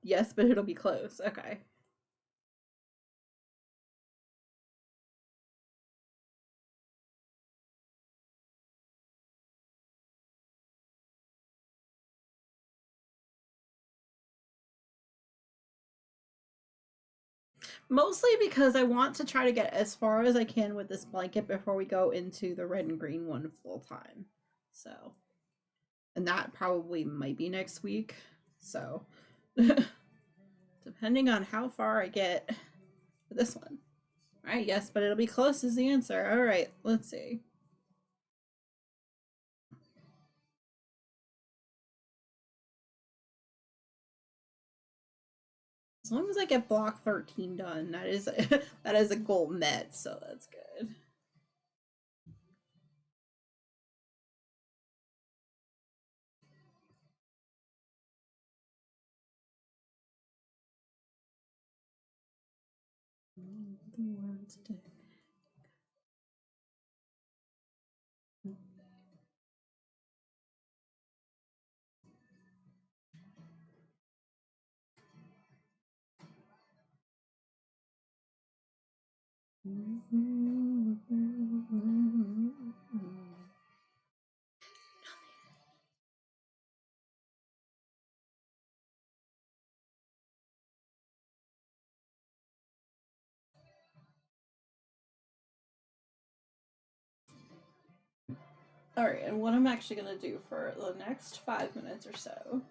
Yes, but it'll be close. Okay. Mostly because I want to try to get as far as I can with this blanket before we go into the red and green one full time. So, and that probably might be next week. So, depending on how far I get with this one. All right, yes, but it'll be close is the answer. All right, let's see. As long as I get block 13 done, that is that is a goal met, so that's good. The words to All right, and what I'm actually gonna do for the next 5 minutes or so,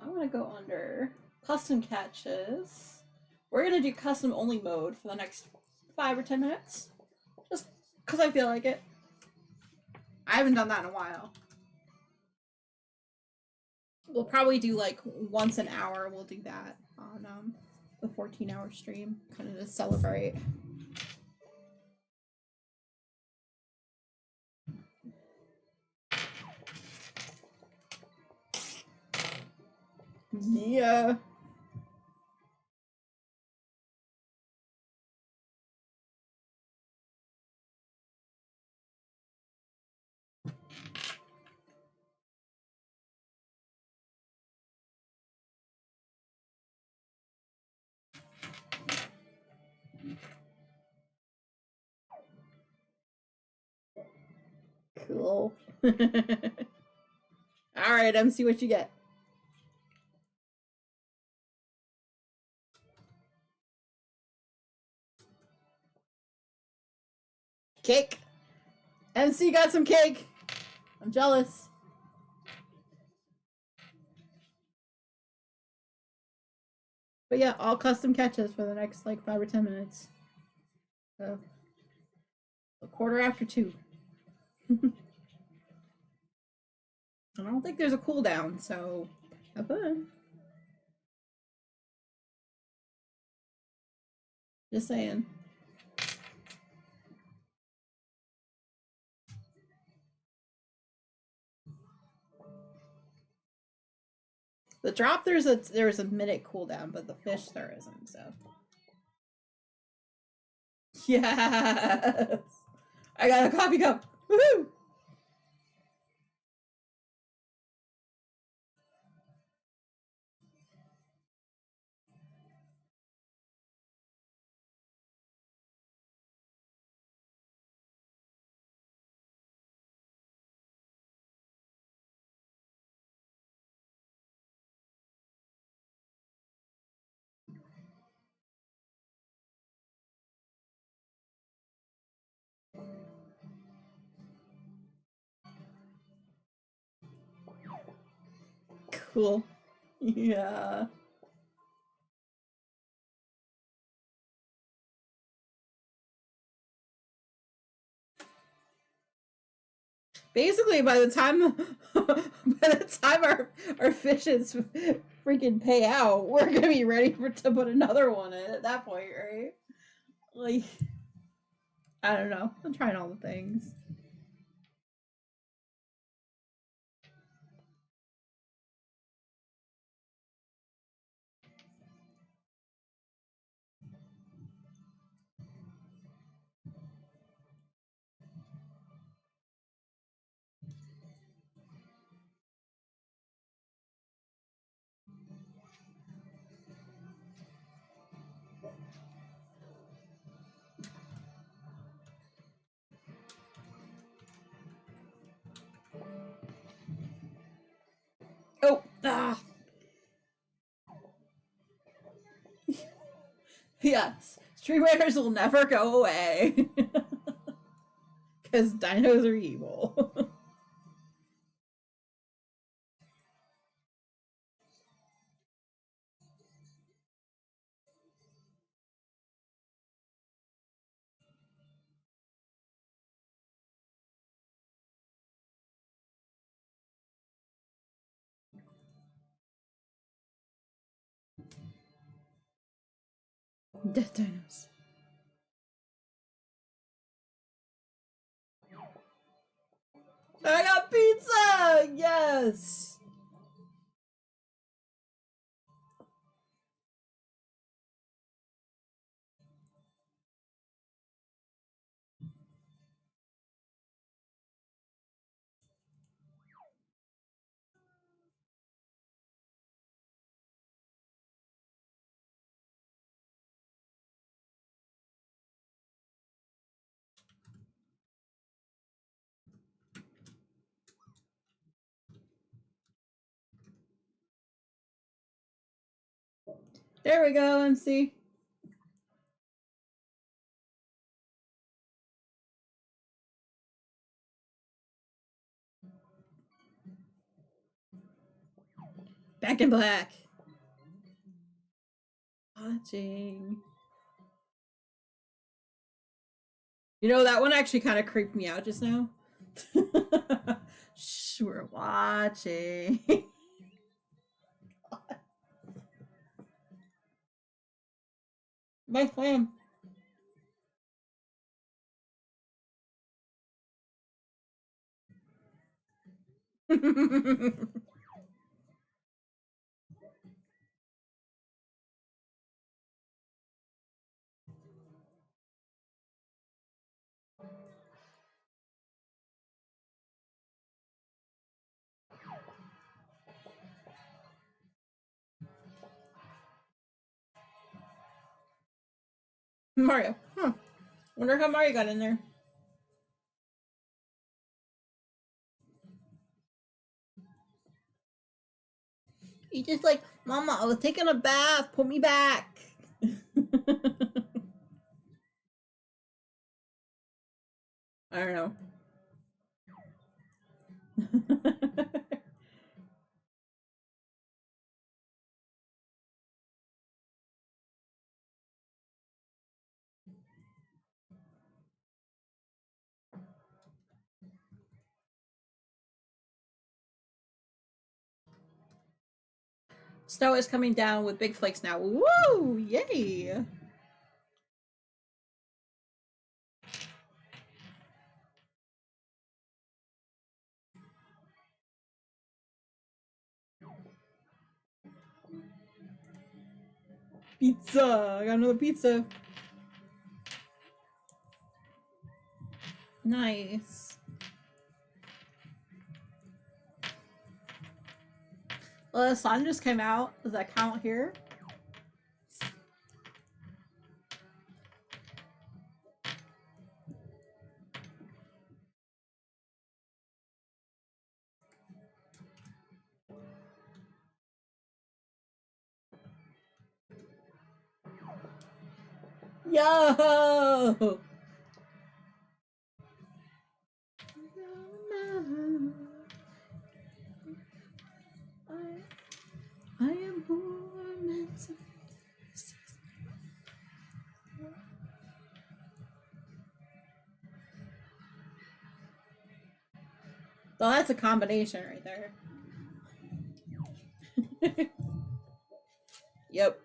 I want to go under custom catches. We're gonna do custom only mode for the next 5 or 10 minutes, just because I feel like it. I haven't done that in a while. We'll probably do like once an hour. We'll do that on the 14-hour stream, kind of to celebrate. Yeah. Cool. All right, MC, what you get? Cake. MC got some cake. I'm jealous. But yeah, all custom catches for the next like 5 or 10 minutes. So, a quarter after 2. I don't think there's a cooldown, so have fun. Just saying. The drop there's a minute cooldown, but the fish there isn't. So yes, I got a coffee cup. Woohoo! Cool. Yeah. Basically, by the time our fishes freaking pay out, we're gonna be ready to put another one in at that point, right? Like, I don't know. I'm trying all the things. Oh, ah. Yes, Stream Raiders will never go away. Because dinos are evil. Death dinos. I got pizza! Yes! There we go, MC. Back in black. Watching. You know, that one actually kind of creeped me out just now. Shh, we're watching. My plan. Mario. Huh. Wonder how Mario got in there. He's just like, Mama, I was taking a bath. Put me back. I don't know. Snow is coming down with big flakes now. Woo! Yay! Pizza! I got another pizza. Nice. Well, the sun just came out. Does that count here? Yo! I am born. Well, that's a combination right there. Yep.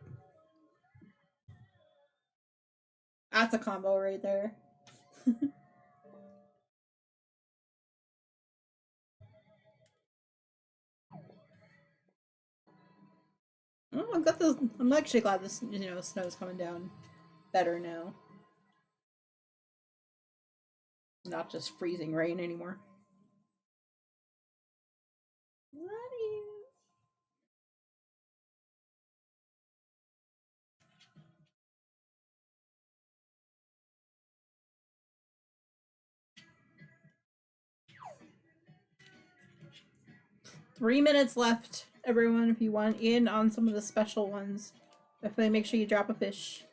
That's a combo right there. Oh, I've got those. I'm actually glad this, snow's coming down better now. Not just freezing rain anymore. Love you. 3 minutes left, everyone, if you want in on some of the special ones. Definitely make sure you drop a fish.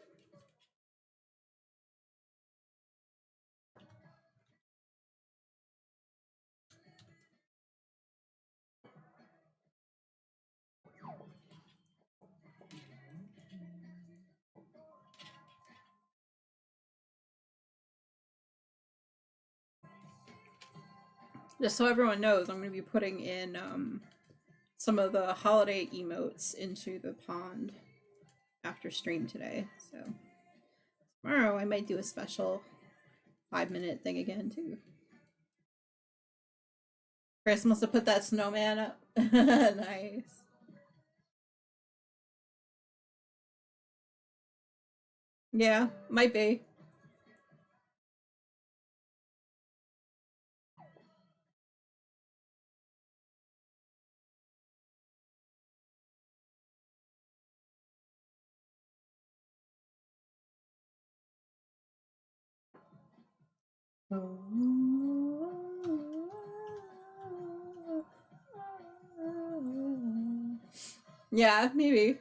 Just so everyone knows, I'm going to be putting in some of the holiday emotes into the pond after stream today. So tomorrow I might do a special 5-minute thing again too. Chris must have put that snowman up. Nice. Yeah, might be. Yeah, maybe.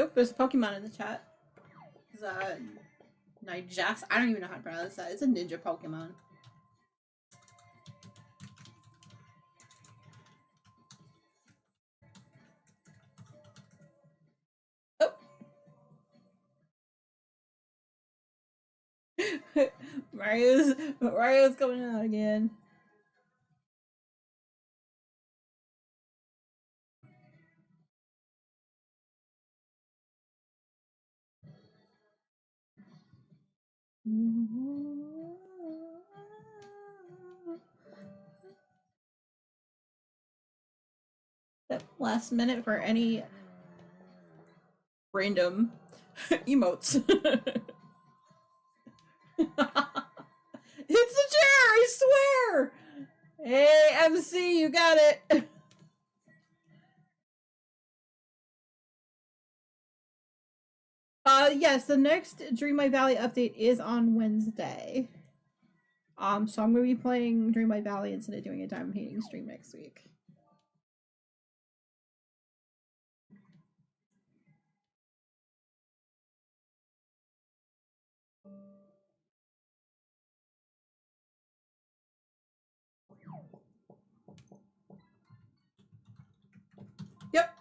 Oh, there's a Pokemon in the chat. It's Nijax. I don't even know how to pronounce that. It's a ninja Pokemon. Oh. Mario's coming out again. Yep, last minute for any random emotes. It's a chair, I swear! Hey, MC, you got it! Yes, the next Dreamlight Valley update is on Wednesday. So I'm gonna be playing Dreamlight Valley instead of doing a Diamond Painting stream next week. Yep.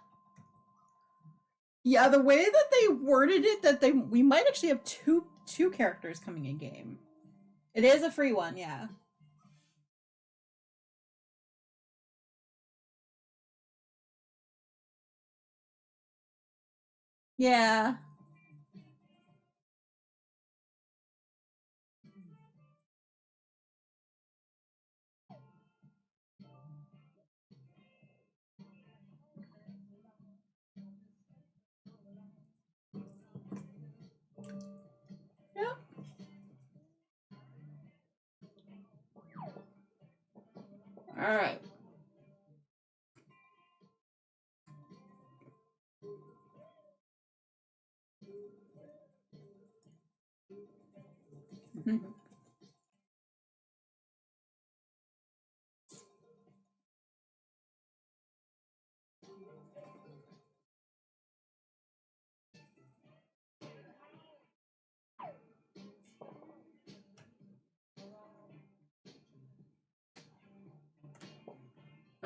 Yeah, the way that they worded it, that we might actually have two characters coming in game. It is a free one, yeah. Yeah. Yep. All right.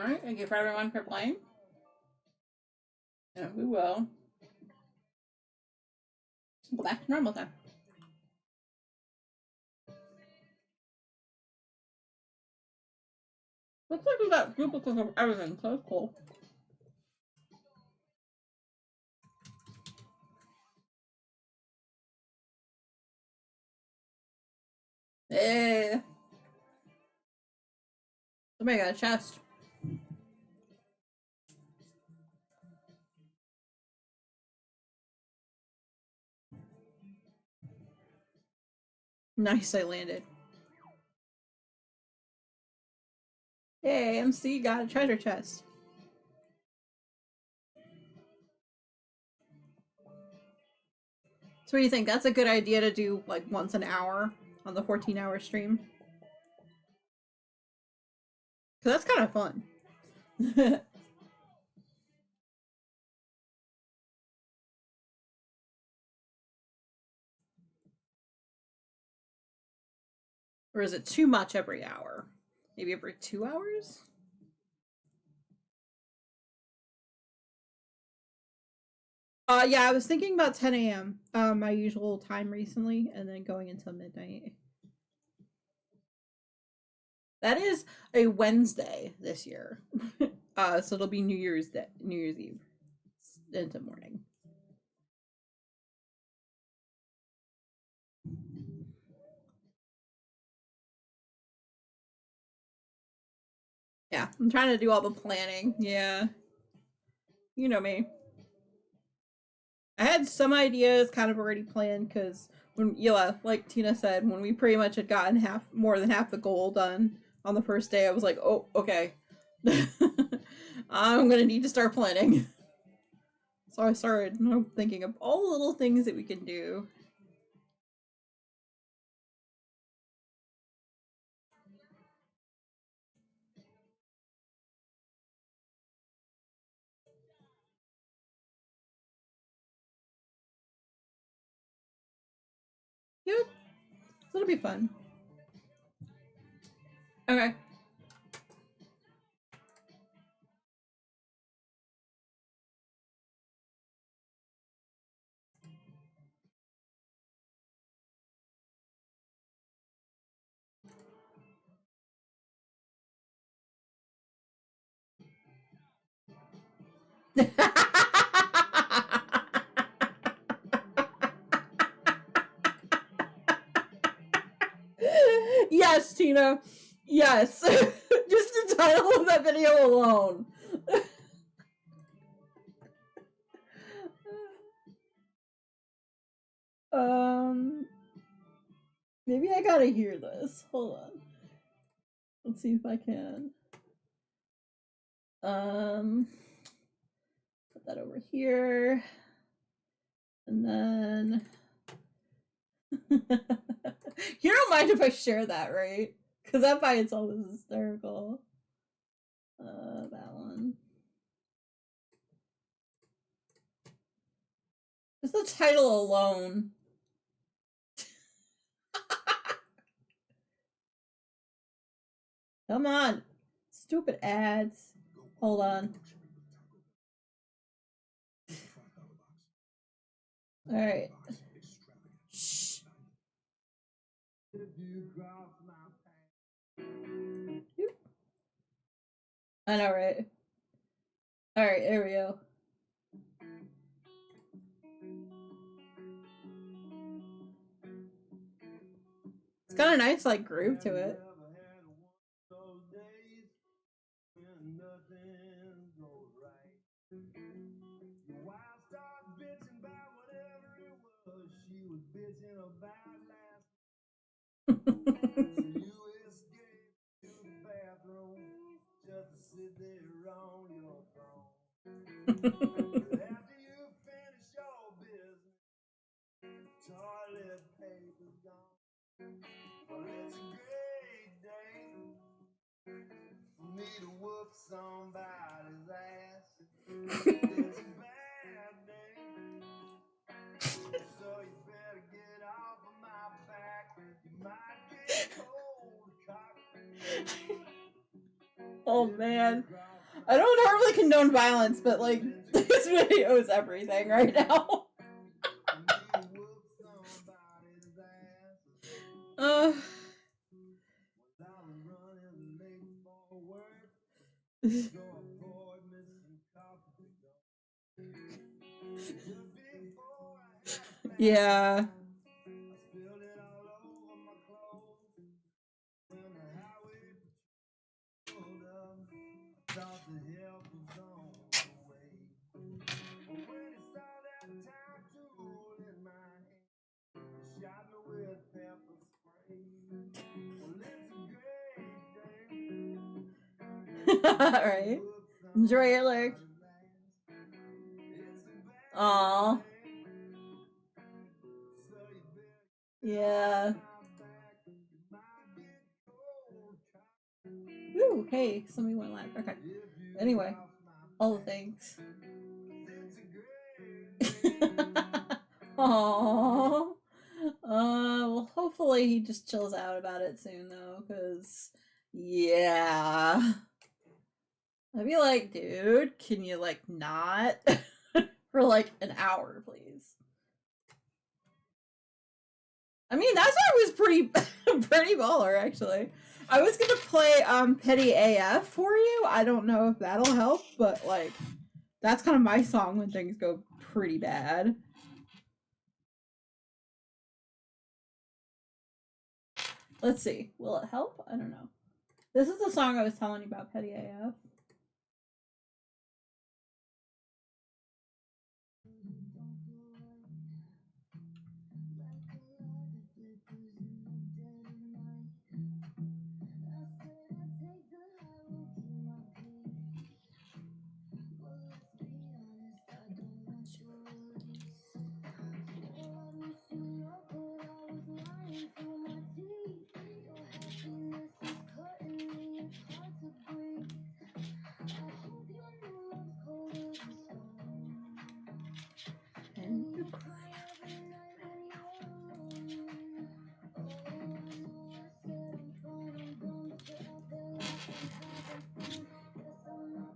Alright, thank you for everyone for playing. And we will go back to normal time. Looks like we got duplicates of everything, so that's cool. Hey! Somebody got a chest. Nice, I landed. Hey, MC got a treasure chest. So what do you think? That's a good idea to do like once an hour on the 14-hour stream? Because that's kind of fun. Or is it too much every hour? Maybe every 2 hours? Yeah, I was thinking about 10 a.m. My usual time recently, and then going until midnight. That is a Wednesday this year. So it'll be New Year's Eve into morning. Yeah, I'm trying to do all the planning. Yeah. You know me. I had some ideas kind of already planned because when, yeah, like Tina said, when we pretty much had gotten more than half the goal done on the first day, I was like, oh, okay. I'm gonna need to start planning. So I started thinking of all the little things that we can do. Yeah, so it'll be fun. Okay. Yes, Tina. Yes. Just the title of that video alone. Maybe I gotta hear this. Hold on. Let's see if I can. Put that over here. And then you don't mind if I share that, right? Because that by itself is hysterical. That one. Just the title alone. Come on. Stupid ads. Hold on. Alright. Shh. I know, right? Alright, here we go. It's got a nice, like, groove to it. Toilet paper's gone. Well, it's a great day for me to whoop somebody's ass. It's a bad day, so you better get off of my back. You might get cold cock. Oh man. I don't normally condone violence, but like this video is everything right now. Yeah. Alright. Enjoy your lyric. Aww. Yeah. Ooh, hey, somebody went live. Okay. Anyway, all the things. Aww. Well, hopefully he just chills out about it soon, though, because, yeah. I'd be like, dude, can you, like, not? For, like, an hour, please. I mean, that song was pretty, pretty baller, actually. I was gonna play, Petty AF for you. I don't know if that'll help, but, like, that's kind of my song when things go pretty bad. Let's see. Will it help? I don't know. This is the song I was telling you about, Petty AF.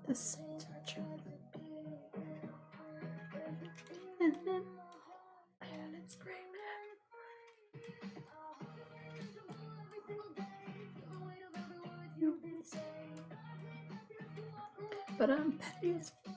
This it's great. But I'm petty as fuck.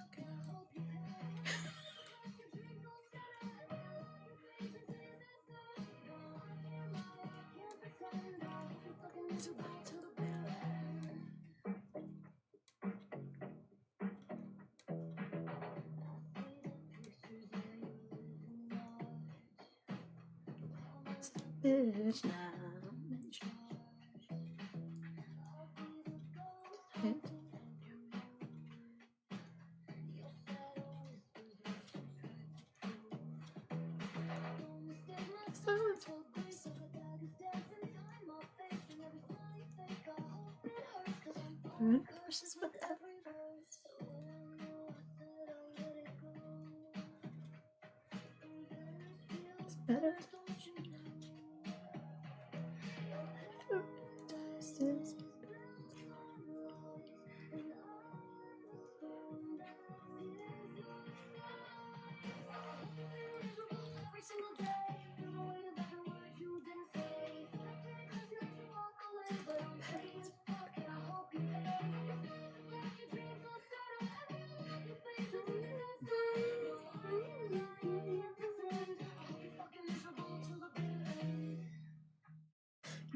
Bitch, now I'm in charge. Versus with every verse. It's better.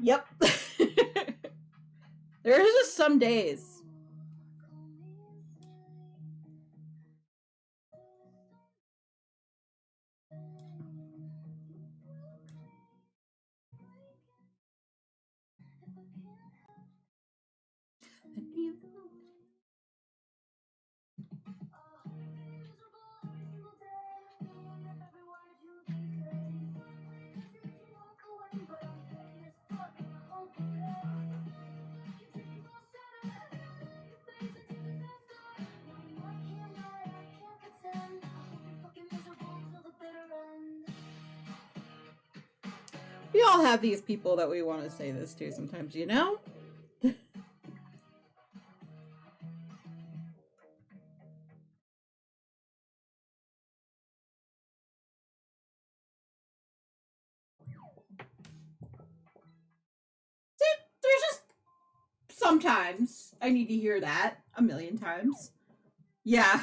Yep. There's just some days. We all have these people that we want to say this to sometimes, you know? sometimes I need to hear that a million times. Yeah.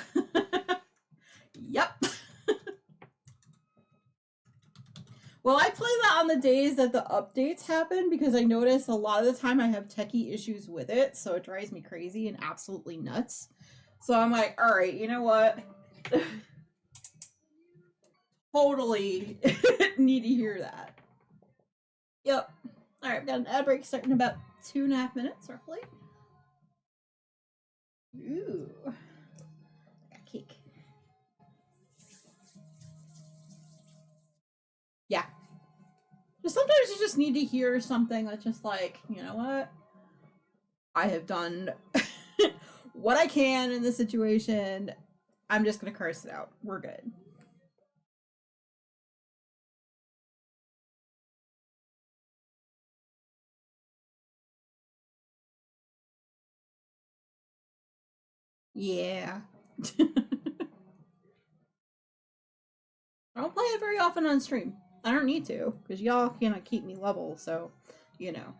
Yep. Well, I play that on the days that the updates happen because I notice a lot of the time I have techie issues with it, so it drives me crazy and absolutely nuts. So I'm like, all right, you know what? Totally need to hear that. Yep. All right, I've got an ad break starting in about 2.5 minutes, roughly. Ooh. Got cake. Yeah. Just sometimes you just need to hear something that's just like, you know what? I have done what I can in this situation. I'm just gonna curse it out. We're good. Yeah. I don't play it very often on stream. I don't need to, because y'all cannot keep me level, so, you know.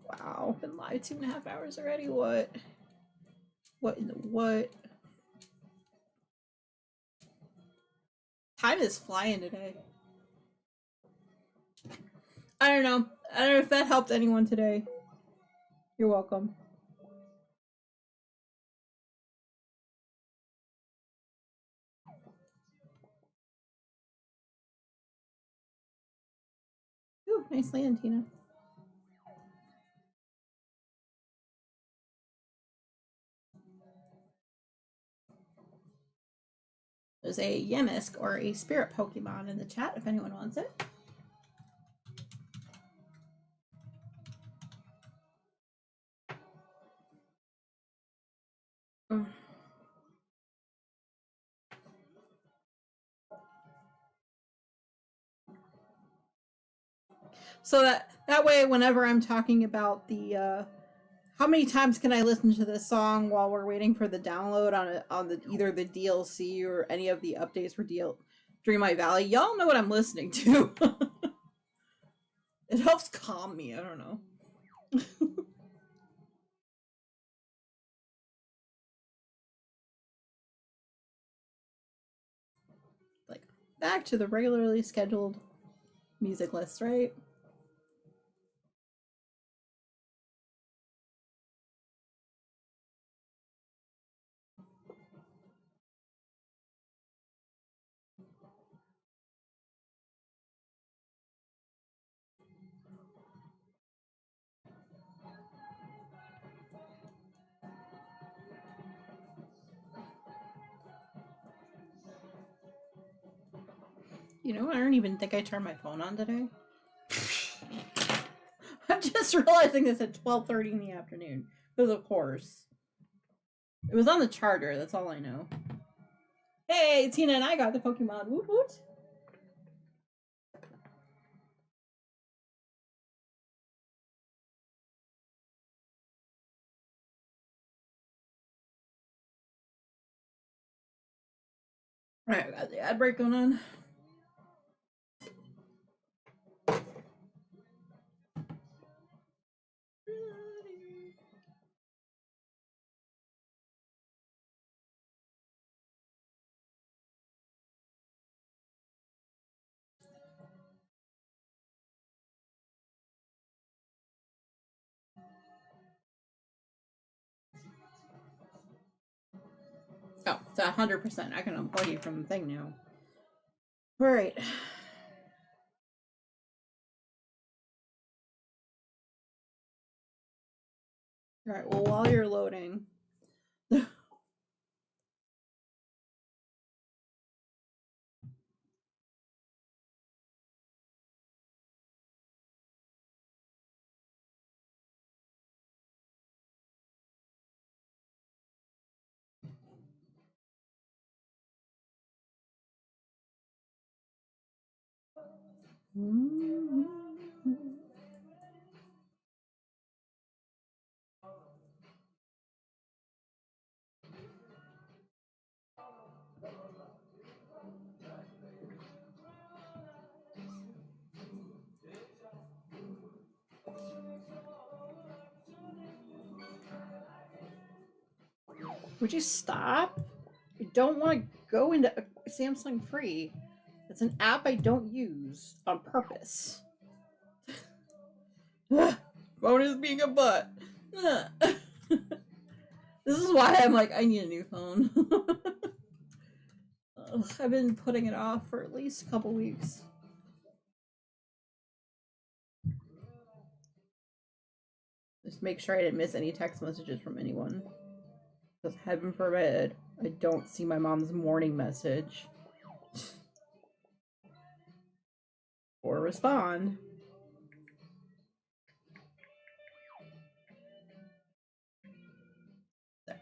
Wow, been live 2.5 hours already. What? What in the what? Time is flying today. I don't know. I don't know if that helped anyone today. You're welcome. Ooh, nice land, Tina. There's a Yemisk or a spirit Pokemon in the chat if anyone wants it. So that way, whenever I'm talking about the how many times can I listen to this song while we're waiting for the download on the either the DLC or any of the updates for Dreamlight Valley, y'all know what I'm listening to. It helps calm me. I don't know. Like back to the regularly scheduled music list, right? You know, I don't even think I turned my phone on today. I'm just realizing this at 12:30 in the afternoon. Because of course. It was on the charger, that's all I know. Hey, Tina and I got the Pokemon. Woot woot. Alright, we got the ad break going on. Oh, it's 100%. I can unplug you from the thing now. Alright. Alright, well, while you're loading. Would you stop? I don't want to go into Samsung Free. It's an app I don't use on purpose. Phone is being a butt. This is why I'm like, I need a new phone. I've been putting it off for at least a couple weeks. Just make sure I didn't miss any text messages from anyone. Because heaven forbid, I don't see my mom's morning message. Or respond. There.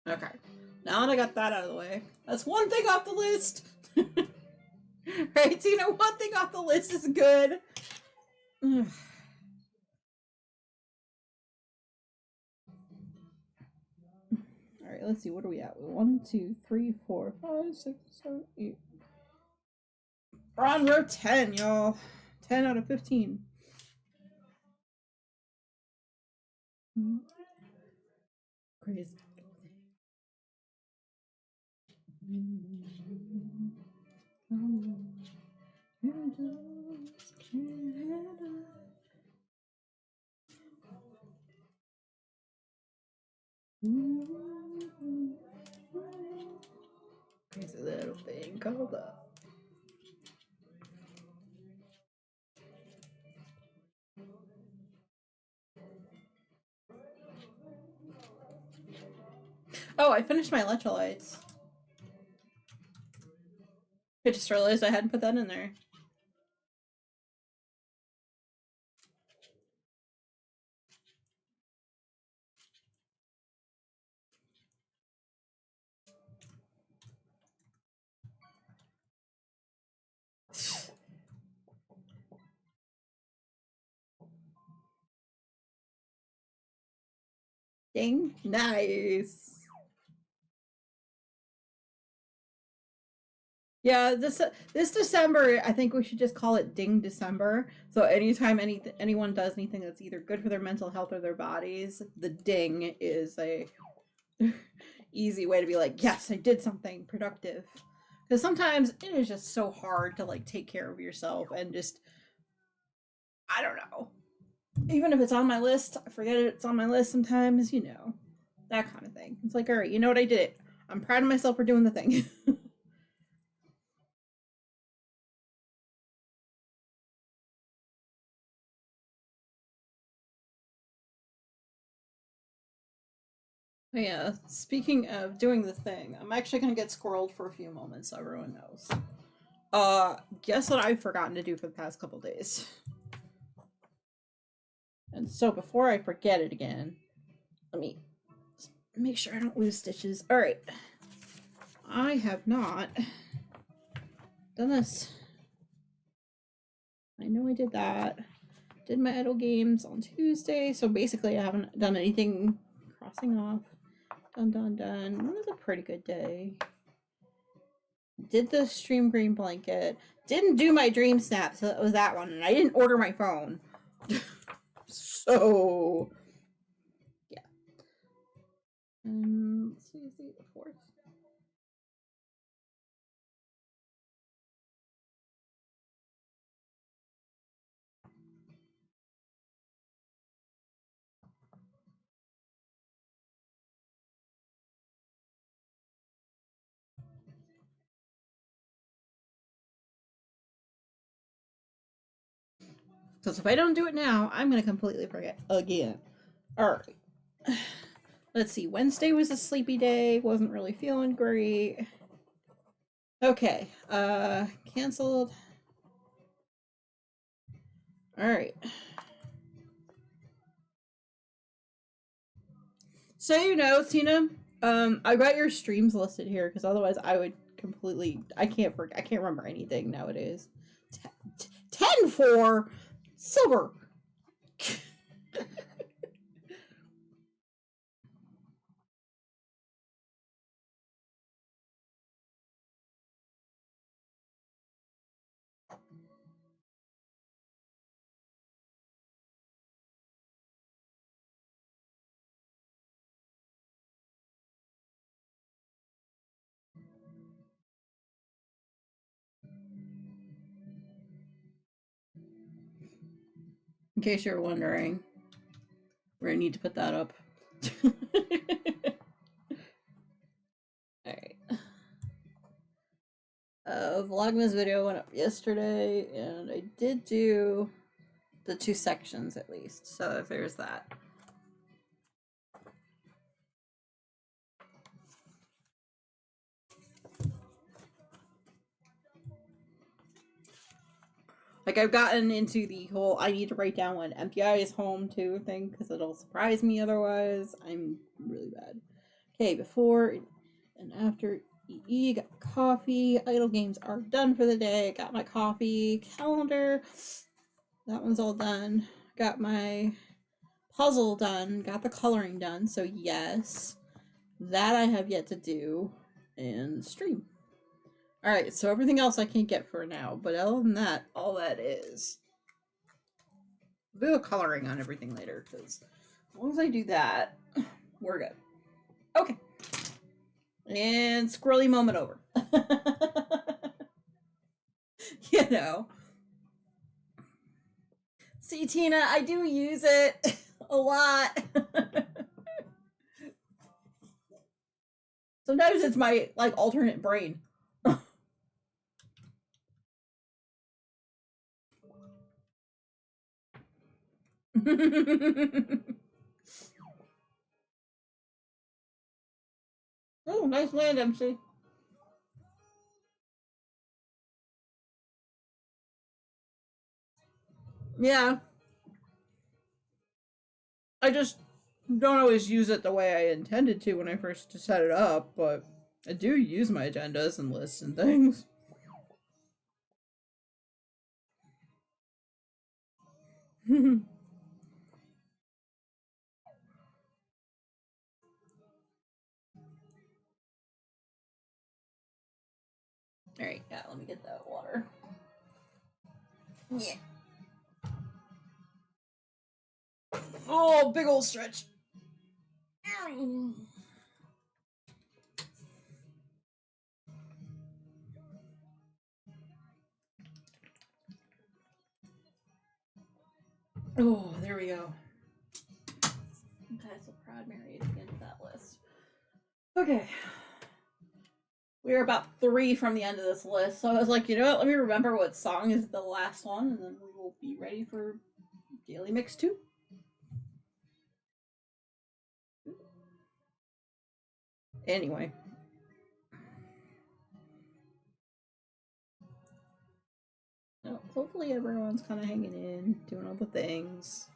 Okay. Now that I got that out of the way, that's one thing off the list. Right, Tina? One thing off the list is good. Alright, let's see. What are we at? 1, 2, 3, 4, 5, 6, 7, 8. We're on row 10, y'all. 10 out of 15. Crazy. Crazy little thing called up. Oh, I finished my electrolytes. I just realized I hadn't put that in there. Dang, nice. Yeah, this December, I think we should just call it Ding December. So anytime anyone does anything that's either good for their mental health or their bodies, the ding is a easy way to be like, yes, I did something productive. Because sometimes it is just so hard to like take care of yourself and just, I don't know. Even if it's on my list, I forget it's on my list sometimes, you know, that kind of thing. It's like, all right, you know what, I did it. I'm proud of myself for doing the thing. Yeah, speaking of doing the thing, I'm actually gonna get squirreled for a few moments so everyone knows. Guess what I've forgotten to do for the past couple days? And so before I forget it again, let me make sure I don't lose stitches. Alright. I have not done this. I know I did that. Did my idle games on Tuesday, so basically I haven't done anything crossing off. Done. It was a pretty good day. Did the stream green blanket. Didn't do my dream snap, so that was that one. And I didn't order my phone. So, yeah. Let's see, the fourth. Because if I don't do it now, I'm going to completely forget again. Alright. Let's see. Wednesday was a sleepy day. Wasn't really feeling great. Okay. Canceled. Alright. So you know, Tina, I got your streams listed here because otherwise I would completely. I can't remember anything nowadays. 10 for silver. In case you're wondering where I need to put that up. Alright. Vlogmas video went up yesterday, and I did do the 2 sections at least, so if there's that. Like, I've gotten into the whole I need to write down when MPI is home too thing, because it'll surprise me otherwise. I'm really bad. Okay, before and after EE, got coffee. Idle games are done for the day. Got my coffee. Calendar. That one's all done. Got my puzzle done. Got the coloring done. So yes, that I have yet to do. And stream. Alright, so everything else I can't get for now. But other than that, all that is. I'll do a coloring on everything later. Because as long as I do that, we're good. Okay. And squirrely moment over. You know. See, Tina, I do use it a lot. Sometimes it's my, like, alternate brain. Oh, nice land, MC. Yeah. I just don't always use it the way I intended to when I first set it up, but I do use my agendas and lists and things. Alright, yeah, let me get that water. Yeah. Oh, big old stretch. Ow. Oh, there we go. Okay, so Proud Mary to get into that list. Okay. We're about 3 from the end of this list, so I was like, you know what, let me remember what song is the last one, and then we will be ready for Daily Mix 2. Anyway. Well, hopefully everyone's kind of hanging in, doing all the things.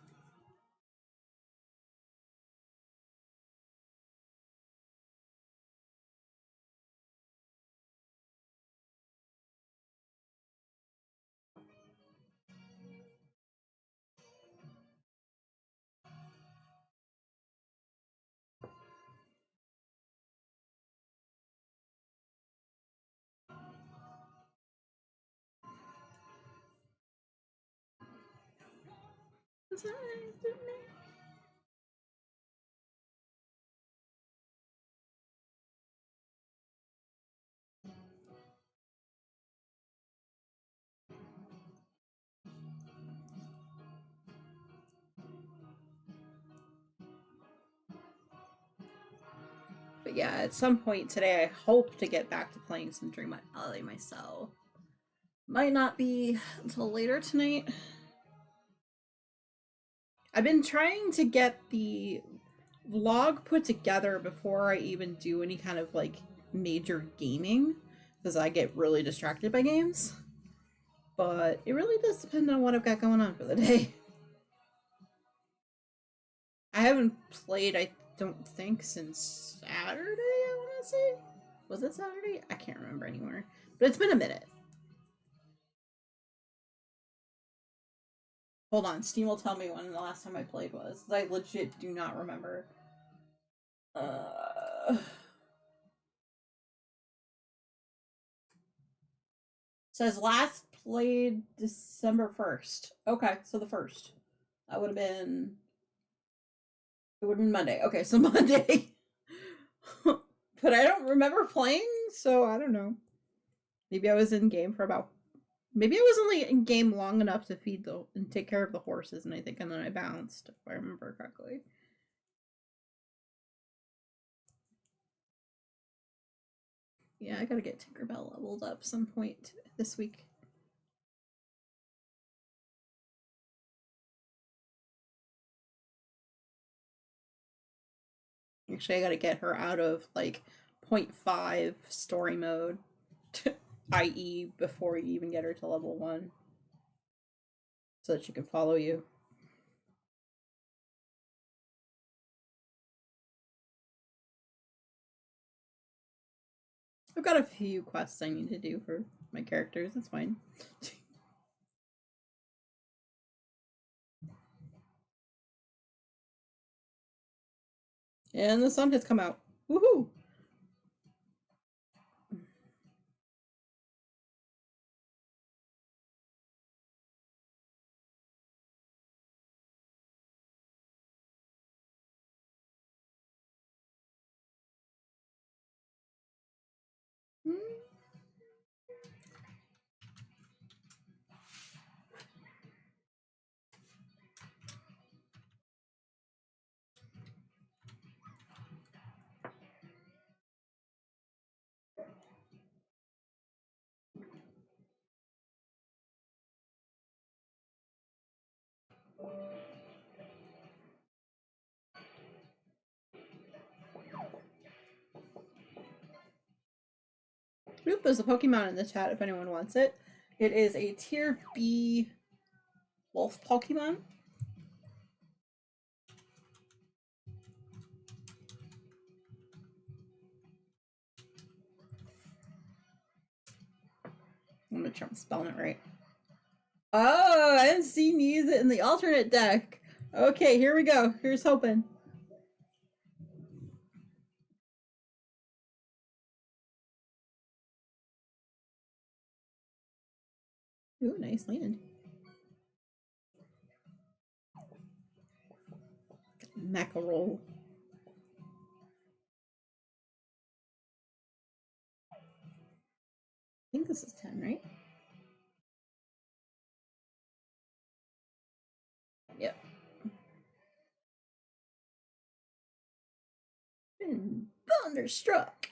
But yeah, at some point today, I hope to get back to playing some Dream Alley myself. Might not be until later tonight. I've been trying to get the vlog put together before I even do any kind of like major gaming, because I get really distracted by games. But it really does depend on what I've got going on for the day. I haven't played, I don't think, since Saturday, I want to say. Was it Saturday? I can't remember anymore. But it's been a minute. Hold on, Steam will tell me when the last time I played was. I legit do not remember. Says last played December 1st. Okay, so the 1st. That would have been... It would have been Monday. Okay, so Monday. But I don't remember playing, so I don't know. Maybe I was in game for about Maybe I was only in game long enough to feed and take care of the horses, and then I bounced, if I remember correctly. Yeah, I gotta get Tinkerbell leveled up some point this week. Actually, I gotta get her out of like 0.5 story mode, i.e., before you even get her to level 1, so that she can follow you. I've got a few quests I need to do for my characters. It's fine. And the sun has come out. Woohoo! Oop, there's a Pokemon in the chat if anyone wants it. It is a tier B wolf Pokemon. I'm gonna try I'm spelling it right. Oh, I didn't see me use it in the alternate deck. Okay, here we go. Here's hoping. Ooh, nice land. Mackerel. I think this is 10, right? Yep. Been thunderstruck.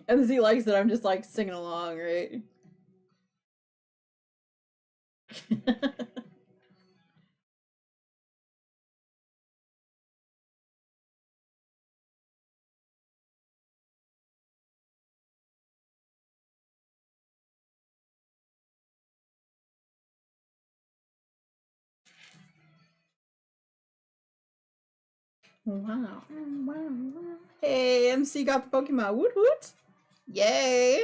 MC likes it. I'm just like singing along, right? Wow. Hey, MC got the Pokemon. Woot woot. Yay.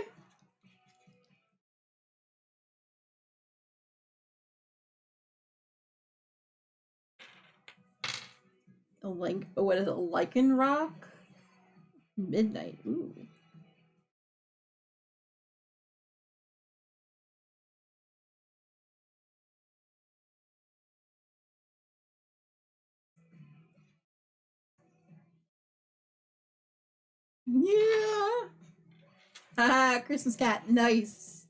A link. Oh, what is it? Lycanroc? Midnight. Ooh. Yeah. Haha, Christmas cat. Nice.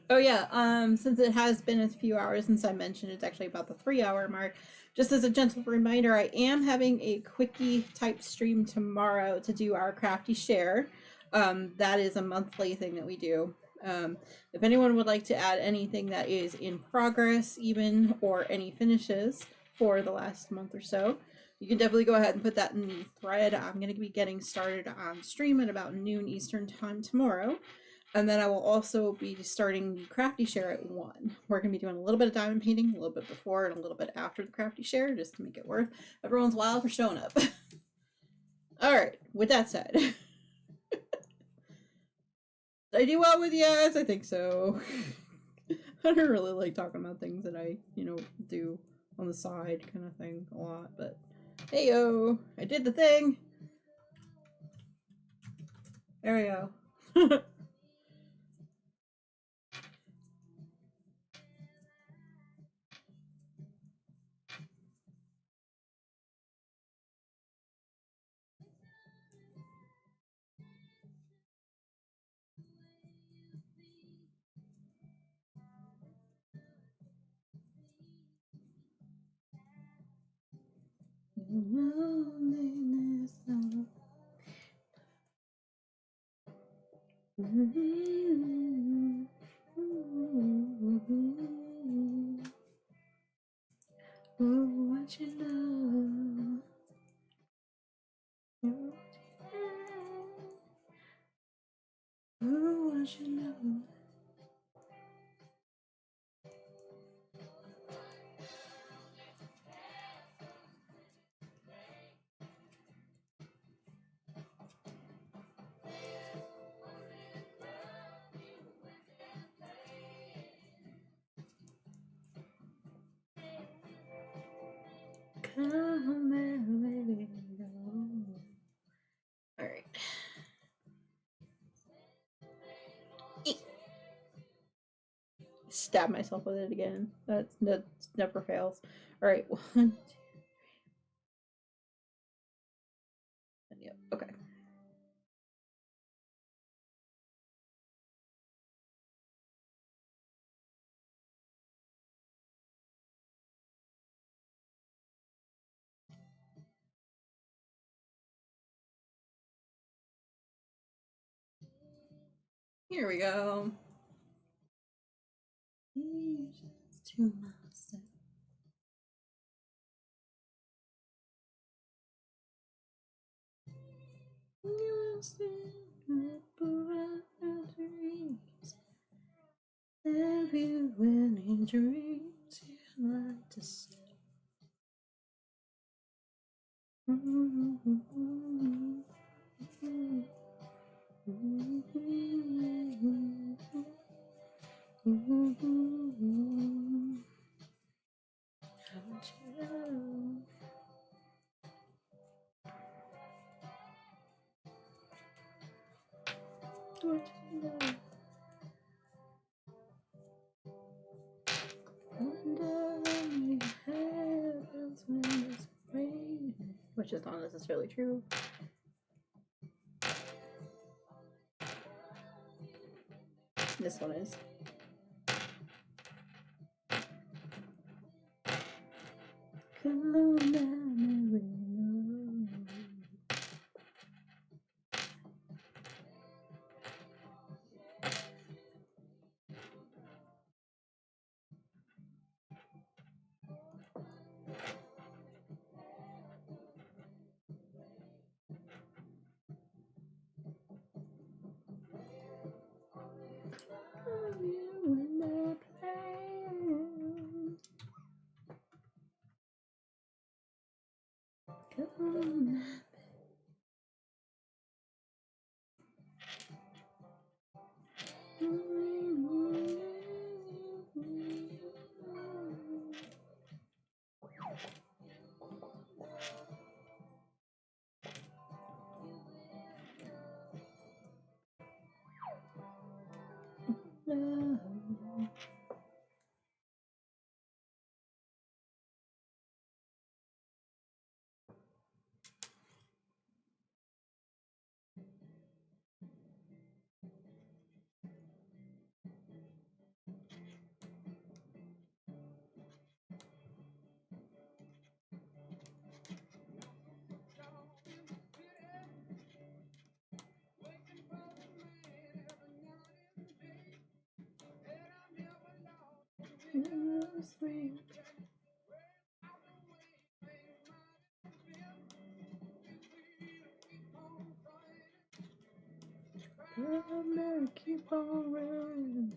Oh yeah, since it has been a few hours since I mentioned it's actually about the 3 hour mark. Just as a gentle reminder, I am having a quickie type stream tomorrow to do our crafty share. That is a monthly thing that we do. If anyone would like to add anything that is in progress, even or any finishes for the last month or so, you can definitely go ahead and put that in the thread. I'm going to be getting started on stream at about noon Eastern time tomorrow. And then I will also be starting the crafty share at 1. We're going to be doing a little bit of diamond painting, a little bit before and a little bit after the crafty share, just to make it worth everyone's while for showing up. All right, with that said, Did I do well with yes? I think so. I don't really like talking about things that I, do on the side kind of thing a lot, but hey yo, I did the thing. There we go. Oh, what you know? Oh, what you know? Come and let it go. All right. Stab myself with it again. That never fails. All right, 1, 2. Yep. Okay. Here we go. To myself. You stand up around my dreams. Have you any dreams you'd like to say? Which is not necessarily true. This one is. Come on, keep on running.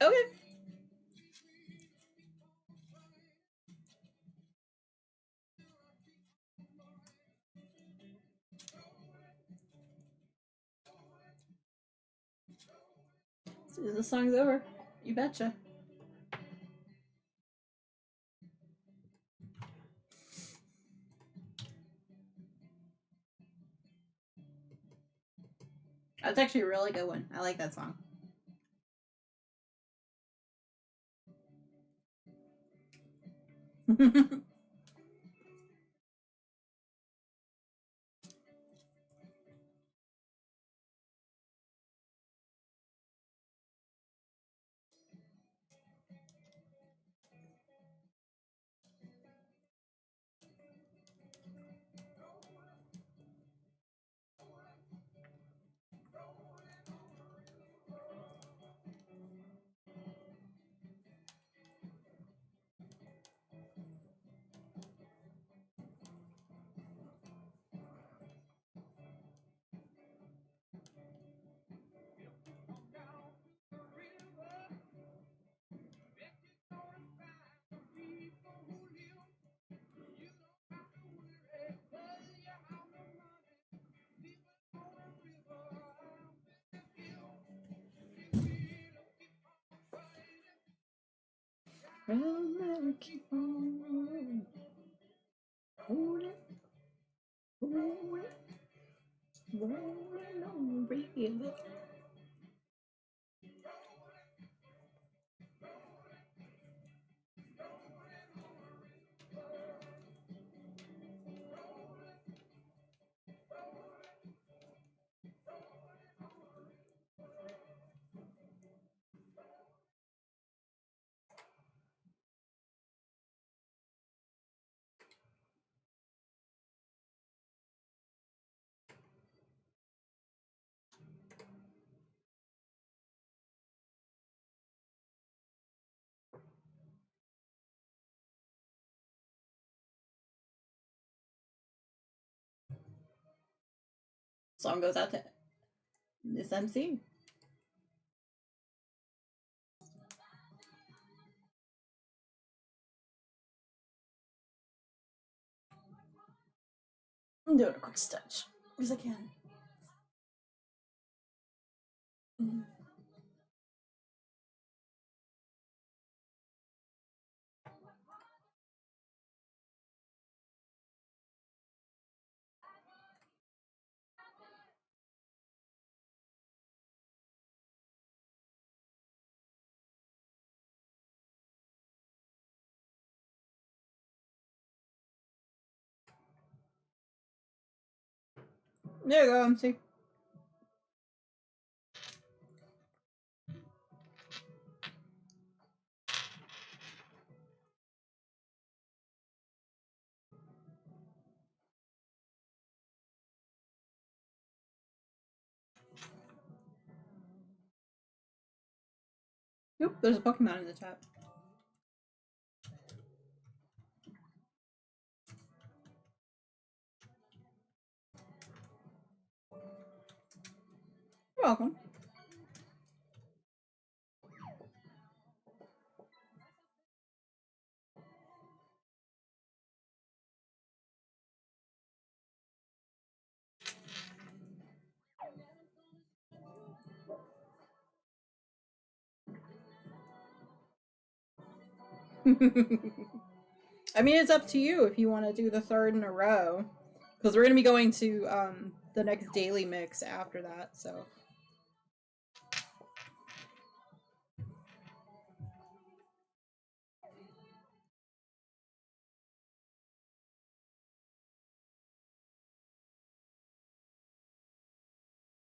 Okay. As soon as the song's over, you betcha. That's actually a really good one. I like that song. We'll never keep on rolling, rolling, rolling on the river. Song goes out to Miss MC. I'm doing a quick stretch because I can. There you go, MC. Oop, there's a Pokemon in the chat. You're welcome. I mean, it's up to you if you want to do the third in a row. Because we're going to be going to the next daily mix after that, so.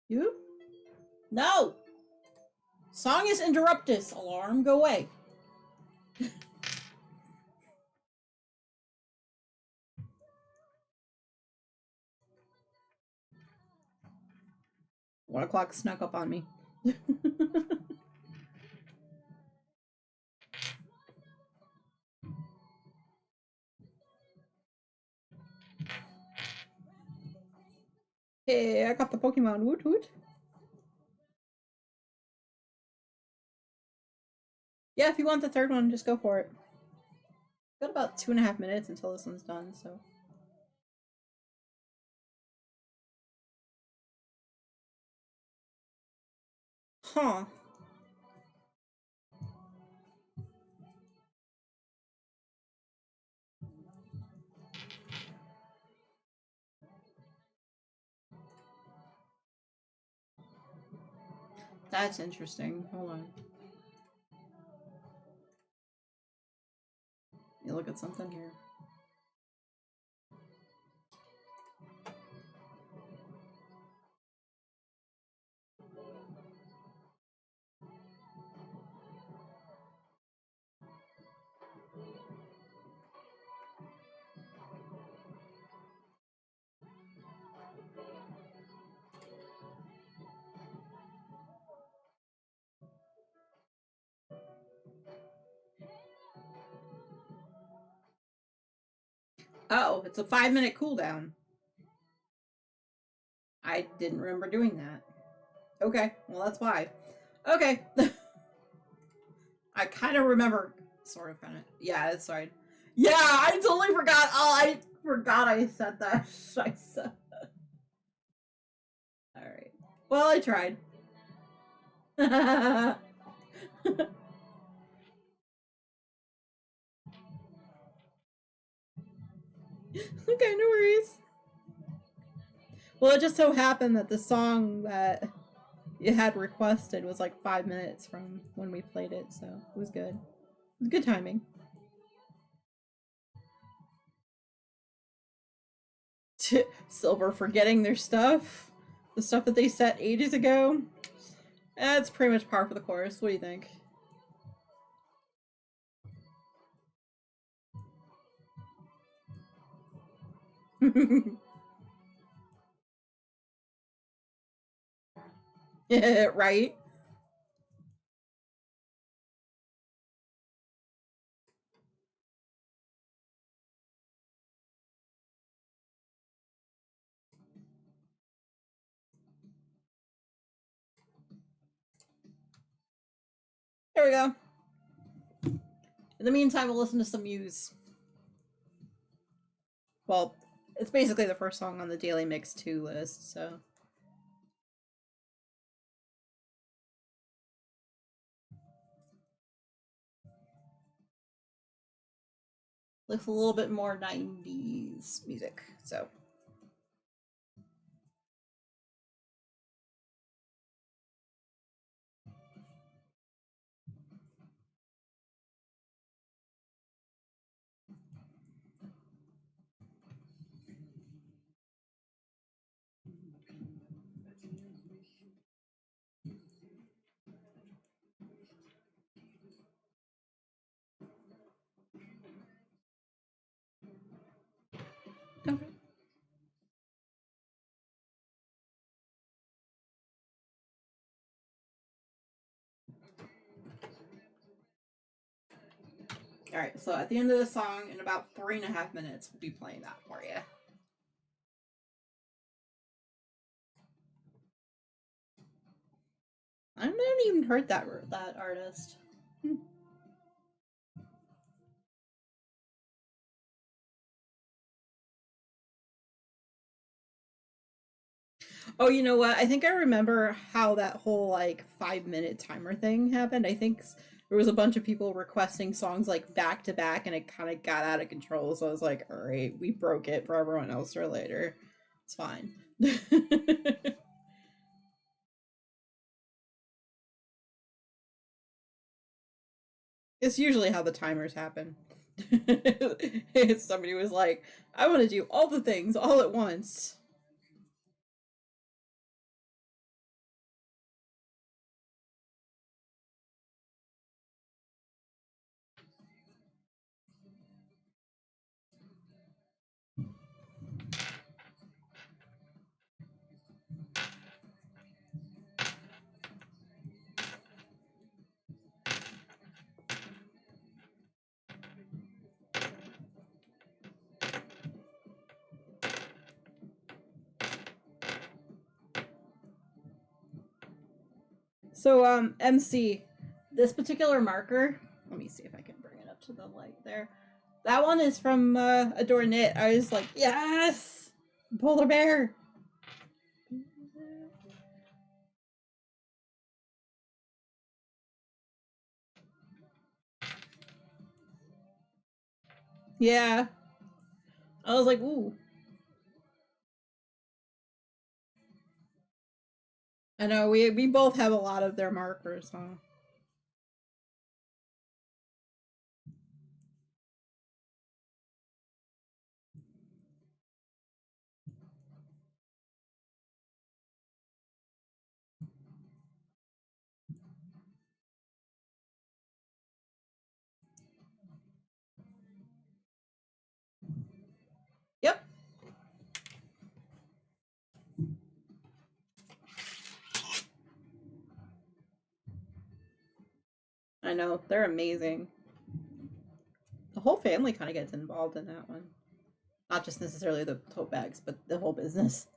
You? No! Song is interruptus. Alarm, go away. One o'clock snuck up on me. Hey, I got the Pokemon. Woot woot. Yeah, if you want the third one, just go for it. Got about 2.5 minutes until this one's done, so. Huh. That's interesting. Hold on. You look at something here. Oh, it's a 5-minute cooldown. I didn't remember doing that. Okay, well that's why. Okay. I kind of remember, sort of, kind of. Yeah, it's fine. Yeah, I totally forgot. Oh, I forgot I said that. Scheiße. Alright. Well, I tried. Okay, no worries. Well, it just so happened that the song that you had requested was like 5 minutes from when we played it, so it was good. It was good timing. Silver forgetting their stuff. The stuff that they set ages ago. That's pretty much par for the course. What do you think? Right? There we go. In the meantime, we'll listen to some Muse. Well, it's basically the first song on the Daily Mix 2 list, so. Looks a little bit more 90s music, so. Okay. Alright, so at the end of the song, in about 3.5 minutes, we'll be playing that for you. I haven't even heard that artist. Oh, you know what? I think I remember how that whole like 5-minute timer thing happened. I think there was a bunch of people requesting songs like back to back, and it kind of got out of control. So I was like, all right, we broke it for everyone else for later. It's fine. It's usually how the timers happen. Somebody was like, I want to do all the things all at once. So, MC, this particular marker, let me see if I can bring it up to the light there. That one is from Adore Knit. I was like, yes! Polar bear! Yeah. I was like, ooh. I know, we both have a lot of their markers, huh? Yep. I know, they're amazing. The whole family kind of gets involved in that one. Not just necessarily the tote bags, but the whole business.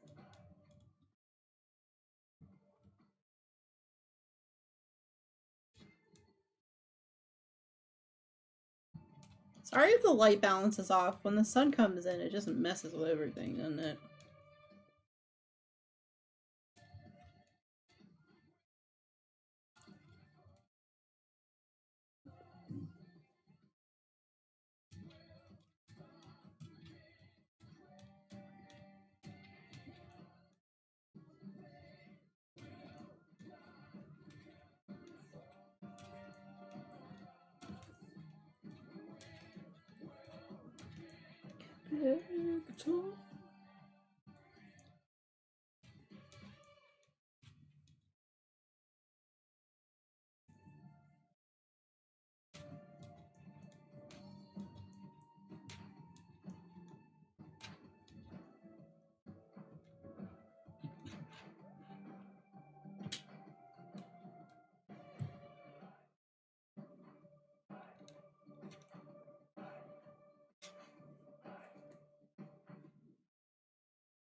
Sorry if the light balance is off. When the sun comes in, it just messes with everything, doesn't it?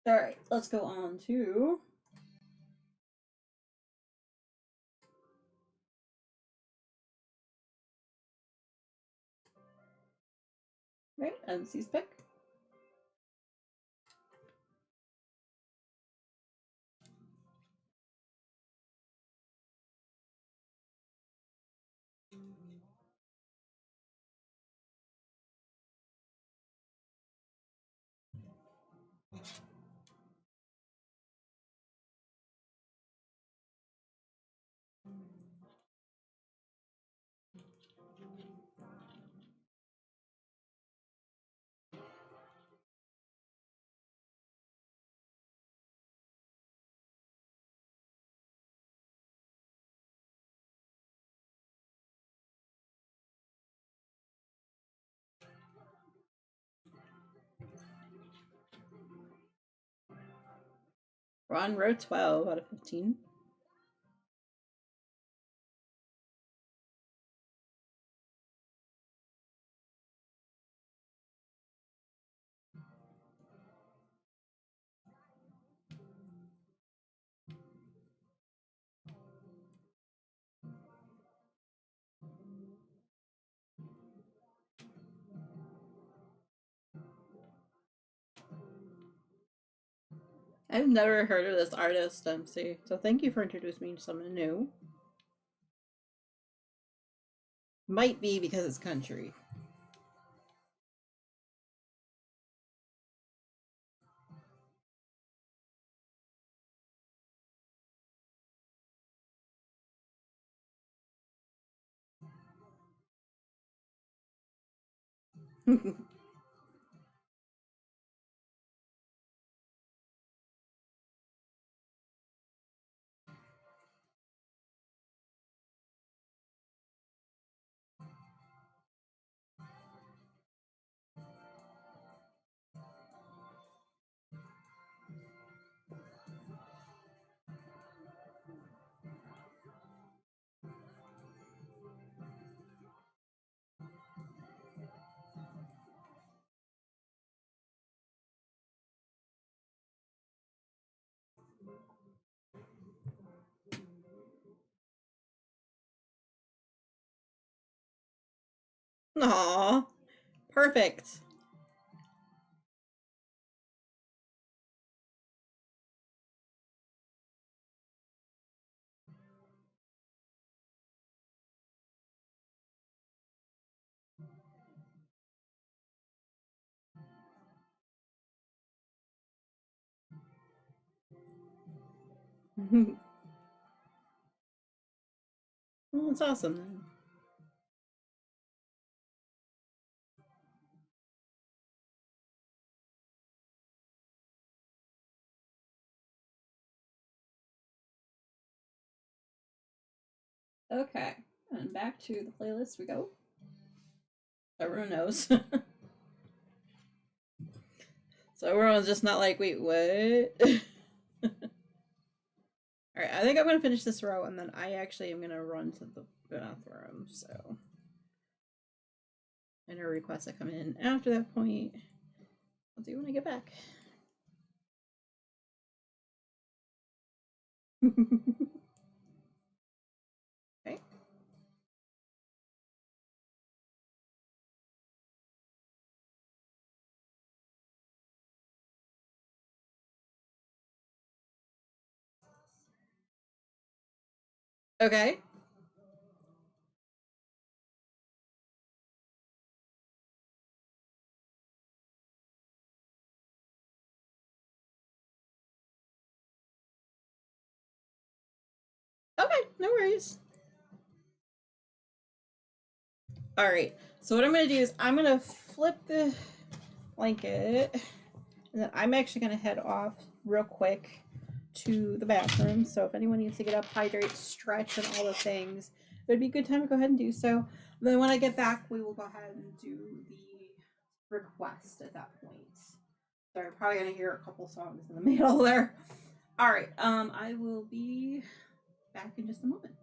Alright, let's go on to right, MC's pick. We're on row 12 out of 15. I've never heard of this artist, MC, so thank you for introducing me to someone new. Might be because it's country. Aw. Perfect. Well, that's awesome then. Okay, and back to the playlist we go. Everyone knows. So everyone's just not like, wait, what? Alright, I think I'm gonna finish this row and then I actually am gonna run to the bathroom, so. Any requests that come in after that point, I'll do when I get back. Okay. Okay. Okay, no worries. Alright, so what I'm gonna do is I'm gonna flip the blanket, and then I'm actually gonna head off real quick to the bathroom. So if anyone needs to get up, hydrate, stretch, and all the things, it would be a good time to go ahead and do so. And then when I get back, we will go ahead and do the request at that point. So you're probably gonna hear a couple songs in the middle there. Alright, I will be back in just a moment.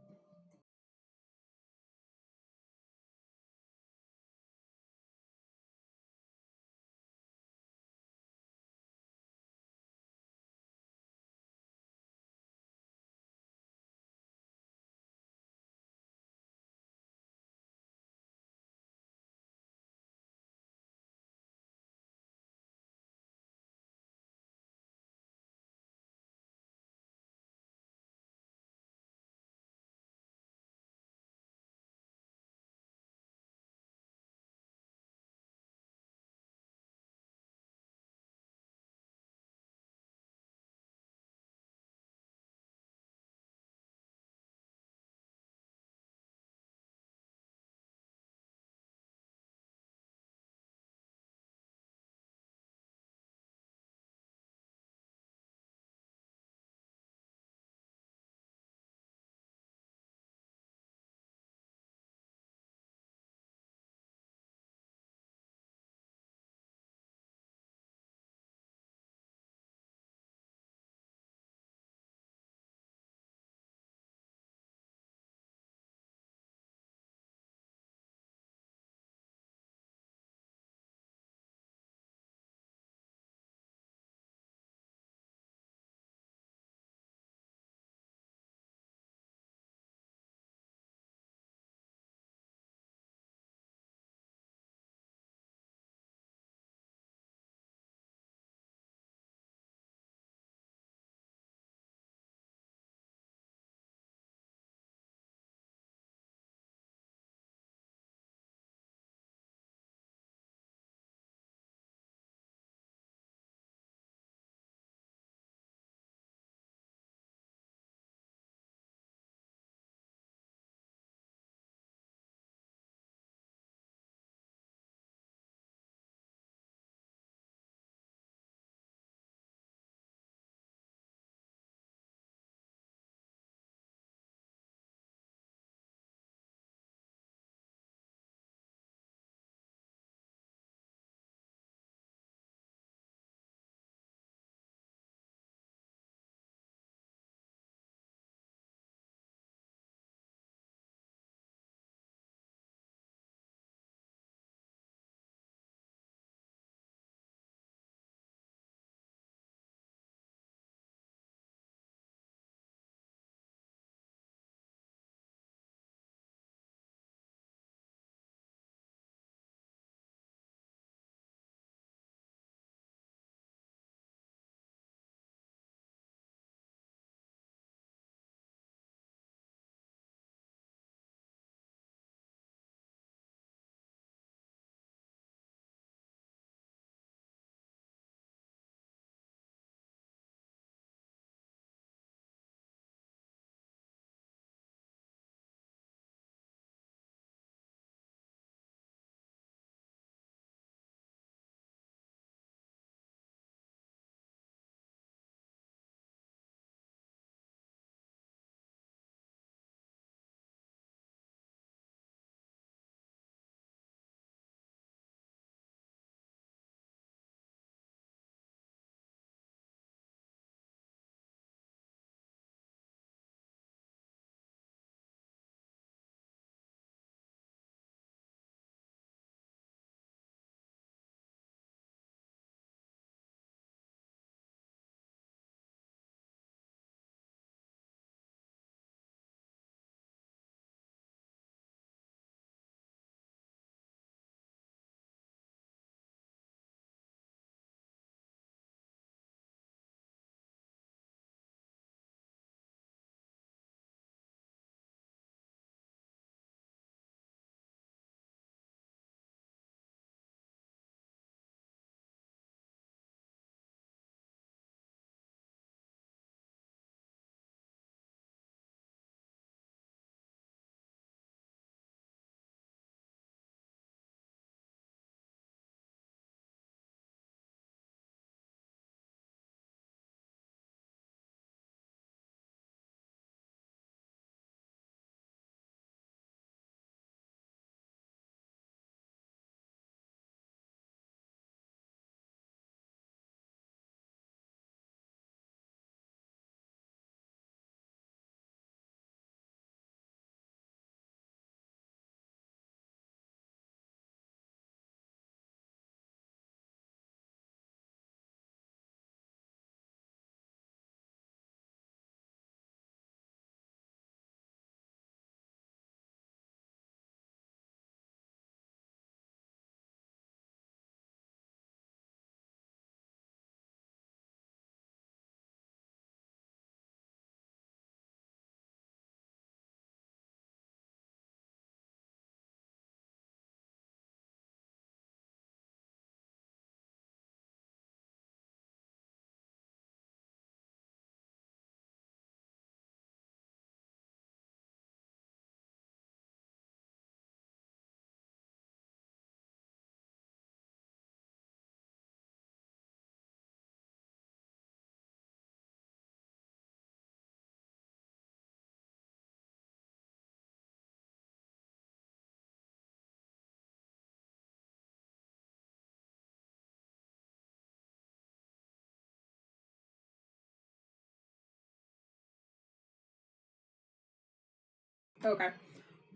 Okay.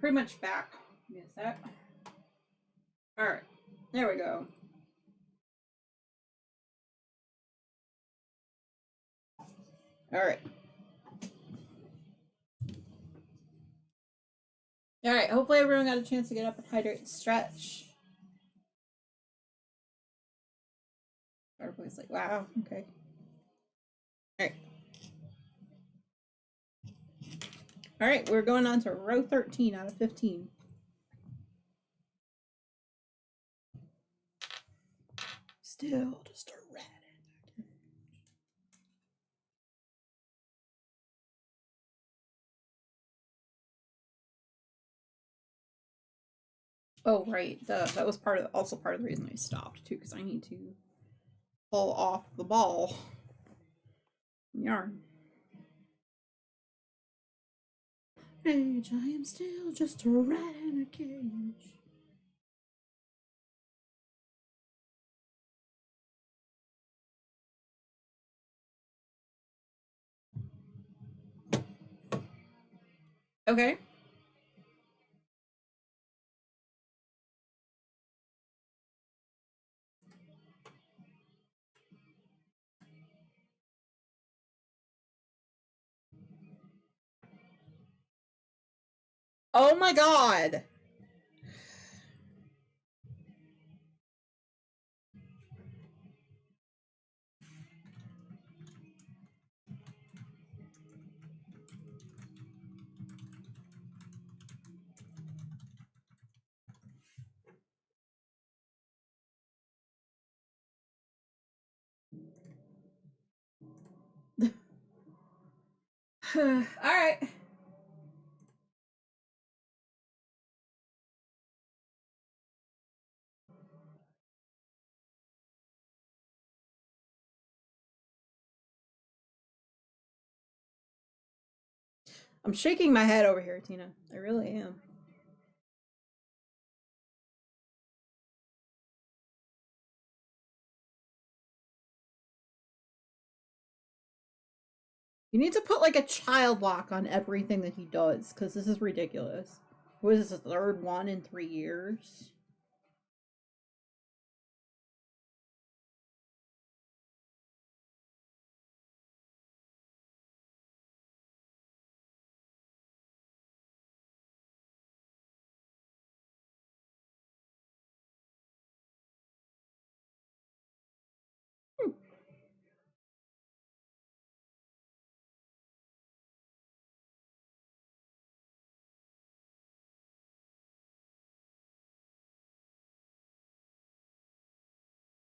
Pretty much back. Give me a sec. Alright. There we go. Alright. Alright, hopefully everyone got a chance to get up and hydrate and stretch. Everybody's like, wow, okay. Alright. Alright, we're going on to row 13 out of 15. Still just a rat. Oh right, that was also part of the reason I stopped too, because I need to pull off the ball yarn. Age, I am still just a rat in a cage. Okay. Oh my god! Alright. I'm shaking my head over here, Tina. I really am. You need to put like a child lock on everything that he does, because this is ridiculous. What is this, the third one in 3 years?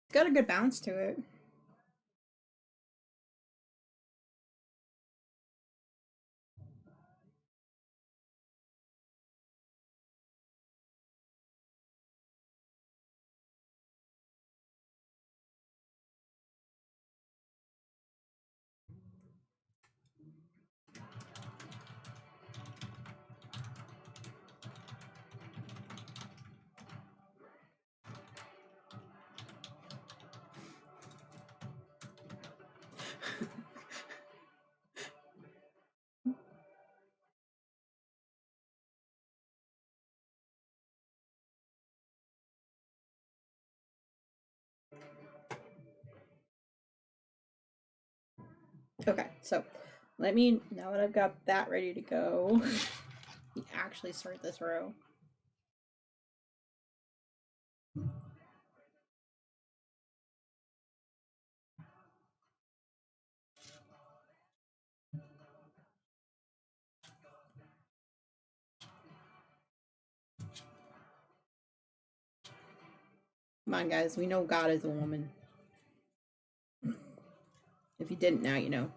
It's got a good bounce to it. Okay, so let me, now that I've got that ready to go, actually start this row. Come on, guys, we know God is a woman. If you didn't, now you know.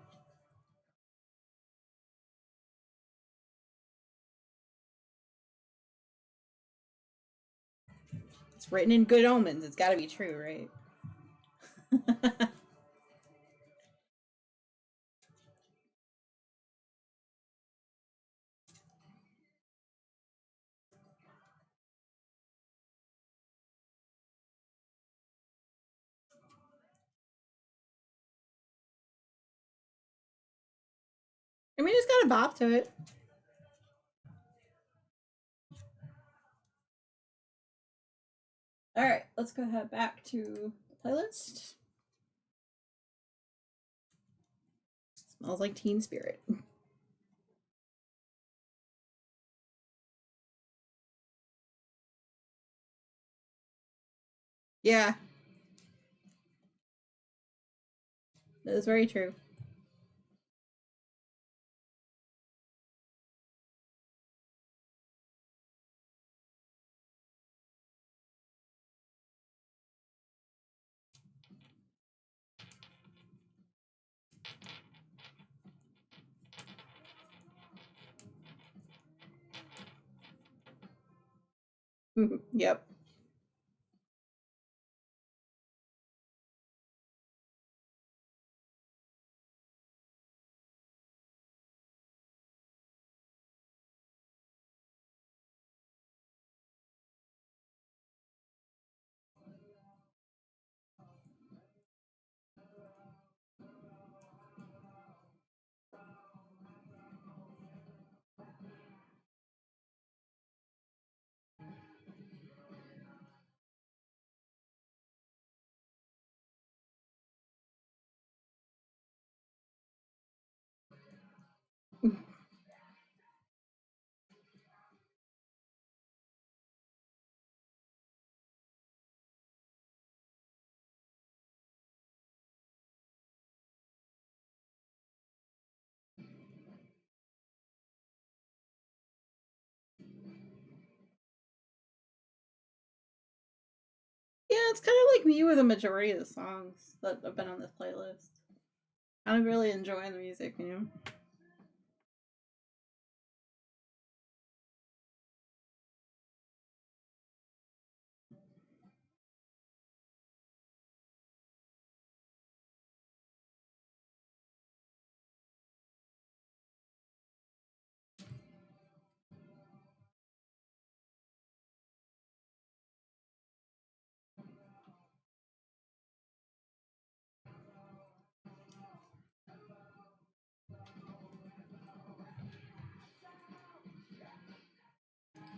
It's written in good omens. It's got to be true, right? I mean, it's got a bop to it. Alright, let's go ahead back to the playlist. Smells like Teen Spirit. Yeah. That is very true. Yep. Yeah, it's kind of like me with a majority of the songs that have been on this playlist. I'm really enjoying the music, you know?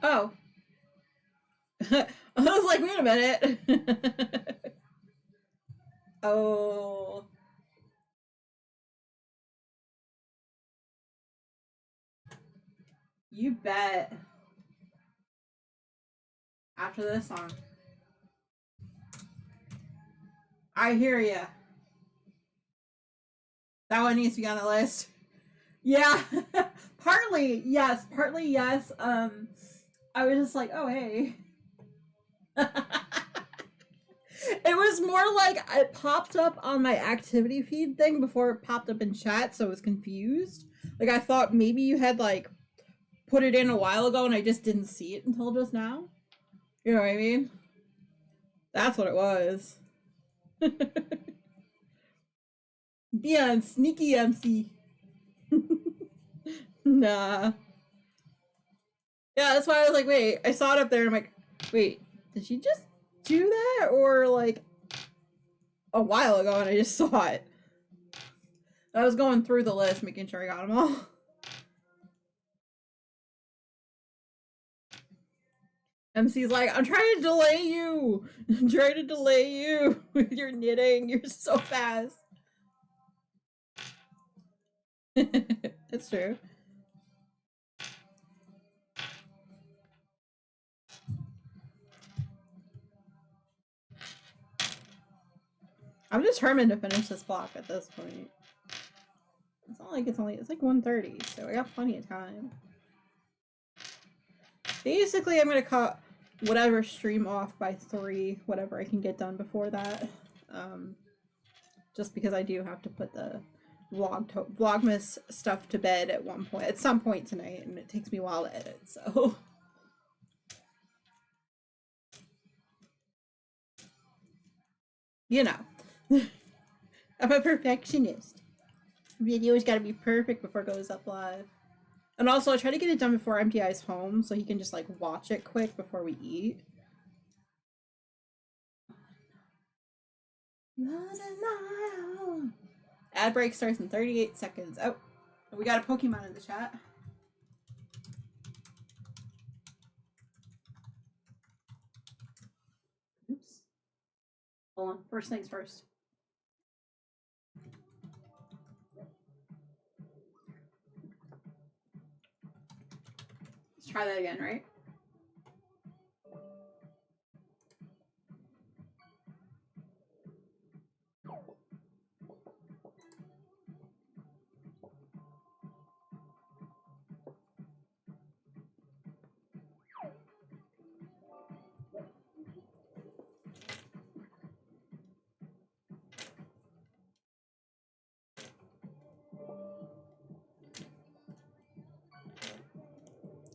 Oh. I was like, wait a minute. Oh. You bet. After this song. I hear ya. That one needs to be on the list. Yeah. Partly yes, partly yes. I was just like, oh hey. It was more like it popped up on my activity feed thing before it popped up in chat, so I was confused. Like I thought maybe you had like put it in a while ago and I just didn't see it until just now. You know what I mean? That's what it was. Yeah, sneaky MC. Nah. Yeah, that's why I was like, wait, I saw it up there and I'm like, wait, did she just do that? Or like a while ago and I just saw it. I was going through the list, making sure I got them all. MC's like, I'm trying to delay you. I'm trying to delay you with your knitting. You're so fast. It's true. I'm determined to finish this block at this point. It's not like it's like 1:30, so I got plenty of time. Basically, I'm gonna cut whatever stream off by 3, whatever I can get done before that. Just because I do have to put the Vlogmas stuff to bed at some point tonight, and it takes me a while to edit, so. You know. I'm a perfectionist. Video's gotta be perfect before it goes up live. And also, I try to get it done before MTI's home so he can just like watch it quick before we eat. Ad break starts in 38 seconds. Oh, we got a Pokemon in the chat. Hold on. First things first. Let's try that again, right?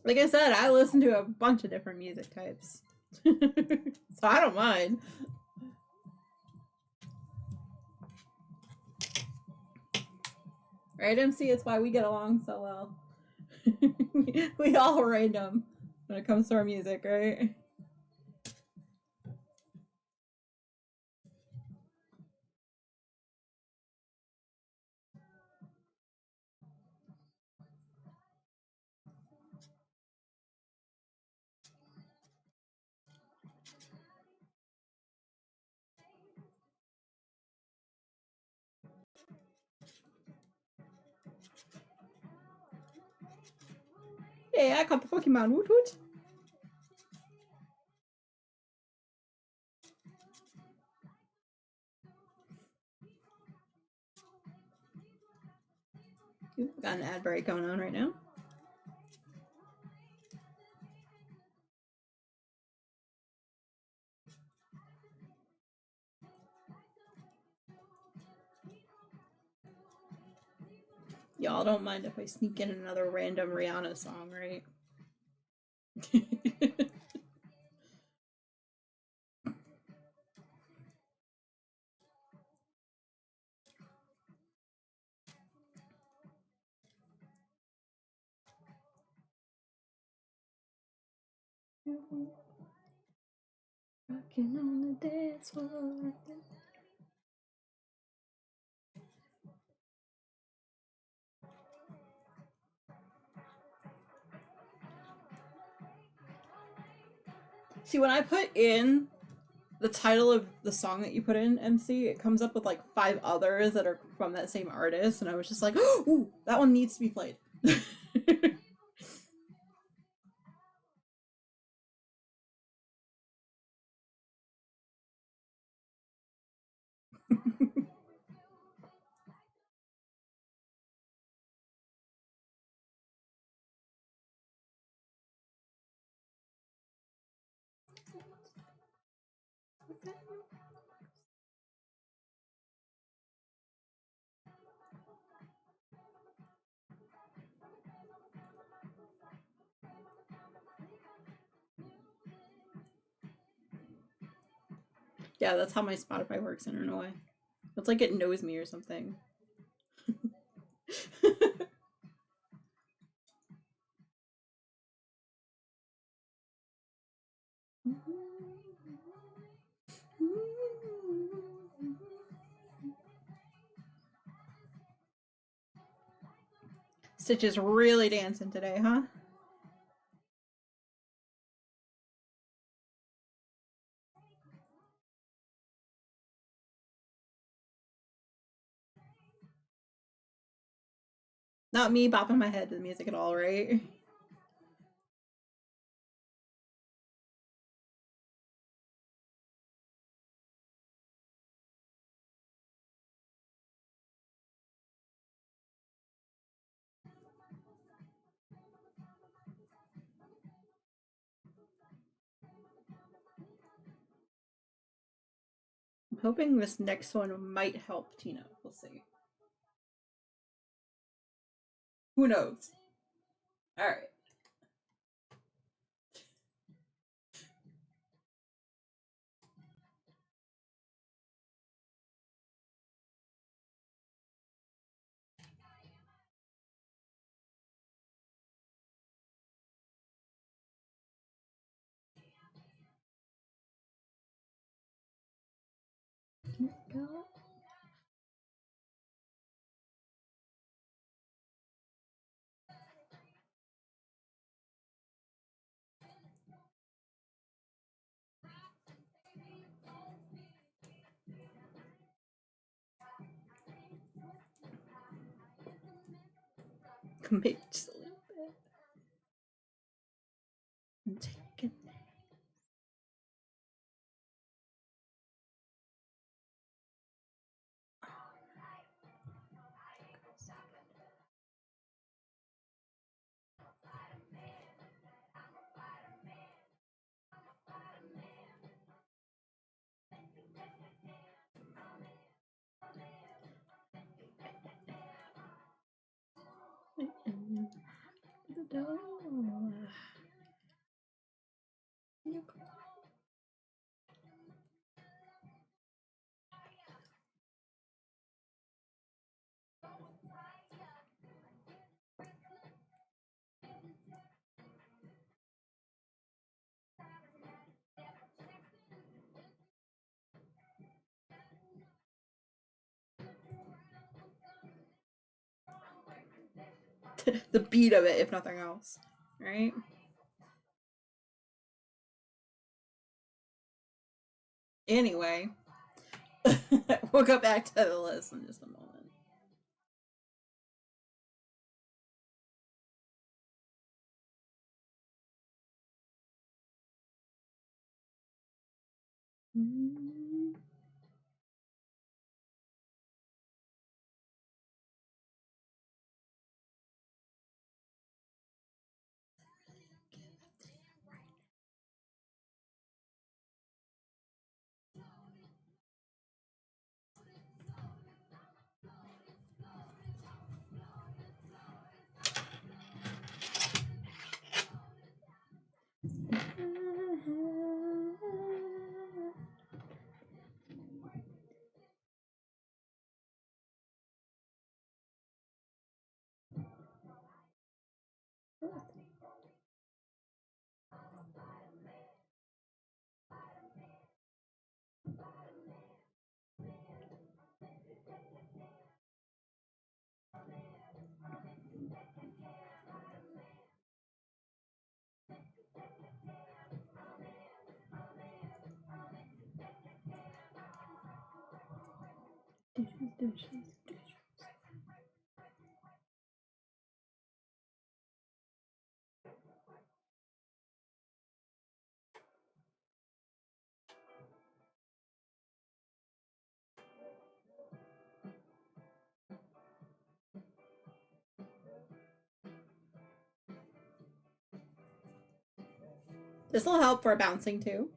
Like I said, I listen to a bunch of different music types. So I don't mind. Right, MC? It's why we get along so well. We all random when it comes to our music, right? Hey, I caught the Pokemon. Woot woot. We've got an ad break going on right now. Y'all don't mind if I sneak in another random Rihanna song, right? Rocking on the dance floor. See, when I put in the title of the song that you put in, MC, it comes up with like 5 others that are from that same artist, and I was just like, ooh, that one needs to be played. Yeah, that's how my Spotify works, I don't know why. It's like it knows me or something. Stitch is really dancing today, huh? Not me bopping my head to the music at all, right? I'm hoping this next one might help Tina. We'll see. Who knows? Alright. Go. Maybe just a little bit. And take it. The door. The beat of it, if nothing else, right? Anyway, we'll go back to the list in just a moment. This will help for bouncing too.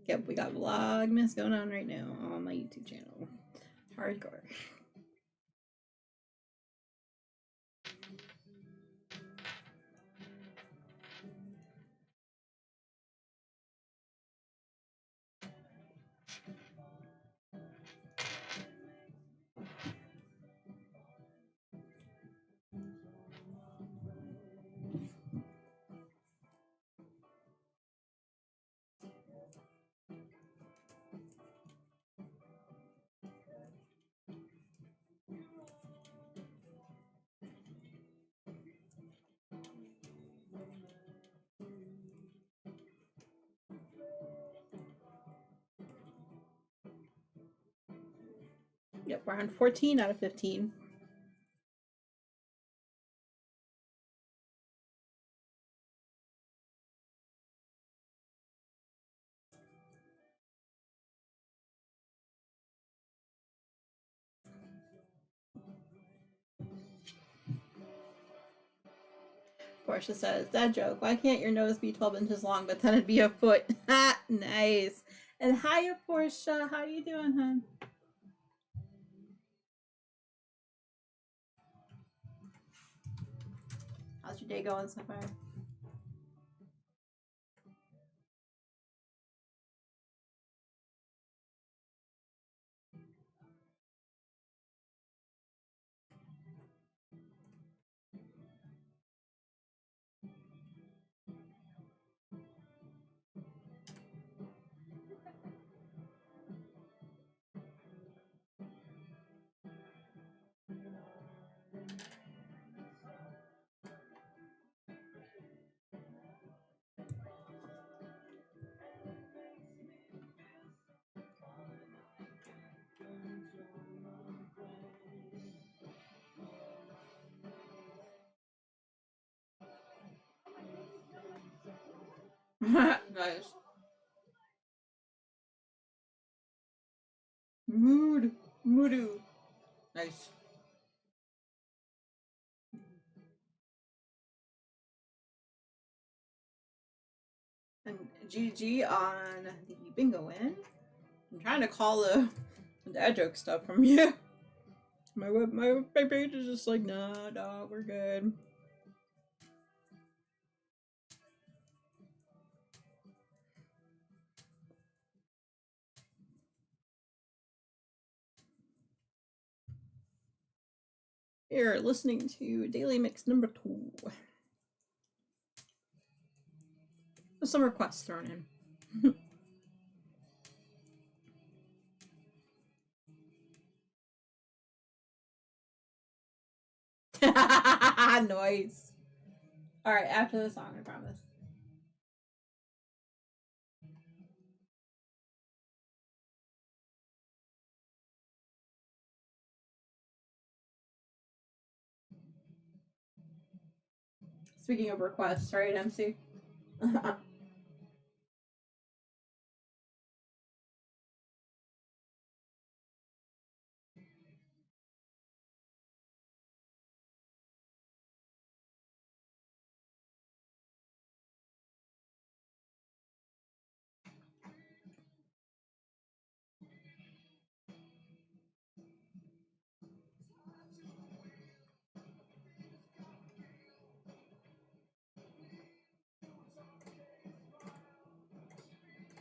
Yep, we got Vlogmas going on right now on my YouTube channel. Hardcore. Yep, we're on 14 out of 15. Portia says, that joke. Why can't your nose be 12 inches long, but then it'd be a foot? Ha! Nice. And hiya, Portia. How you doing, hon? How's your day going so far? Nice. Moodoo. Nice. And GG on the bingo win. I'm trying to call the dad joke stuff from you. My page is just like, nah, dog, we're good. You're listening to Daily Mix number 2. There's some requests thrown in. Nice. Alright, after the song, I promise. Speaking of requests, right, MC?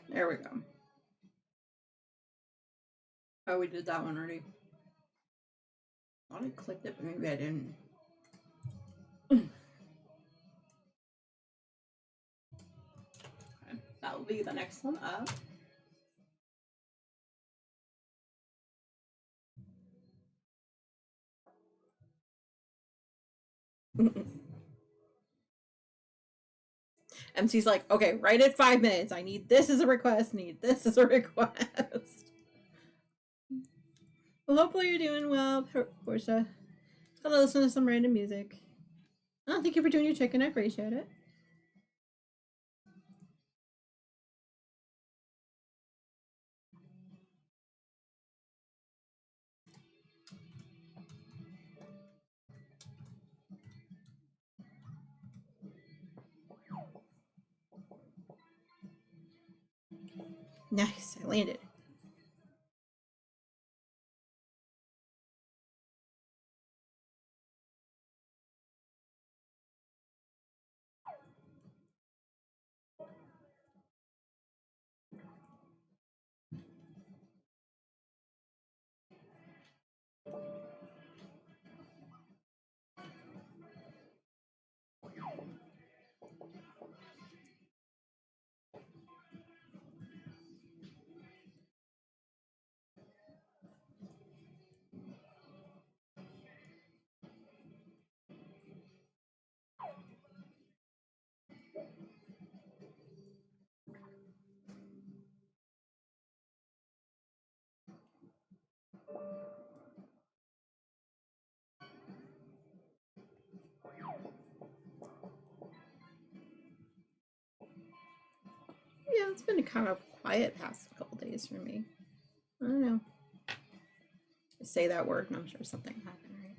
There we go. Oh, we did that one already. I thought I clicked it, but maybe I didn't. Okay, that will be the next one up. MC's like, okay, right at 5 minutes. I need this as a request. Need this as a request. Well, hopefully you're doing well, Portia. Gonna listen to some random music. Oh, thank you for doing your chicken. I appreciate it. Nice, I landed. Yeah, it's been a kind of quiet past couple days for me. I don't know. I say that word and I'm sure something happened, right?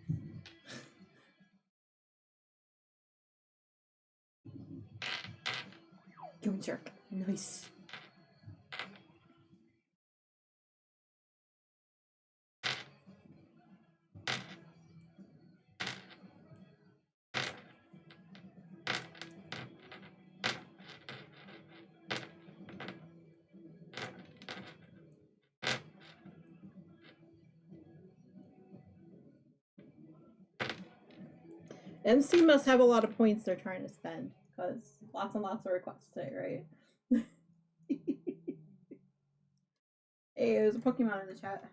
You jerk. Nice. MC must have a lot of points they're trying to spend because lots and lots of requests today, right? Hey, there's a Pokemon in the chat.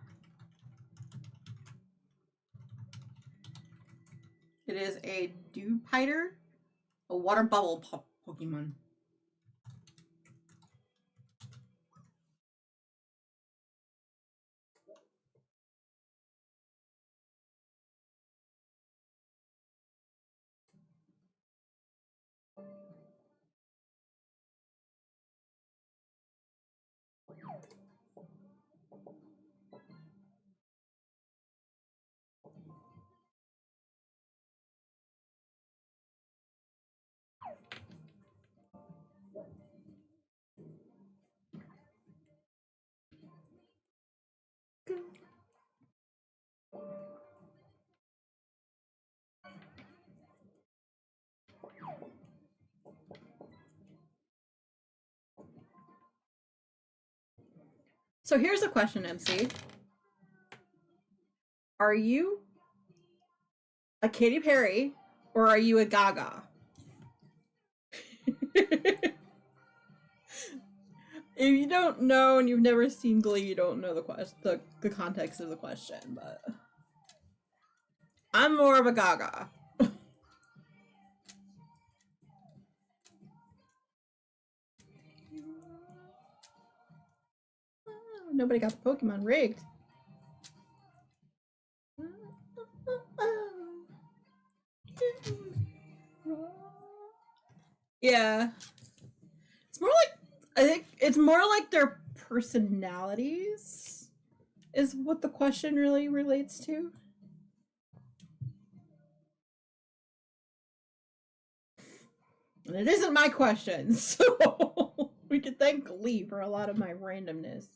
It is a Dewpider, a water bubble Pokemon. So here's a question, MC. Are you a Katy Perry or are you a Gaga? If you don't know and you've never seen Glee, you don't know the context of the question, but I'm more of a Gaga. Nobody got the Pokemon rigged. Yeah. It's more like, I think it's more like their personalities is what the question really relates to. And it isn't my question, so we could thank Glee for a lot of my randomness.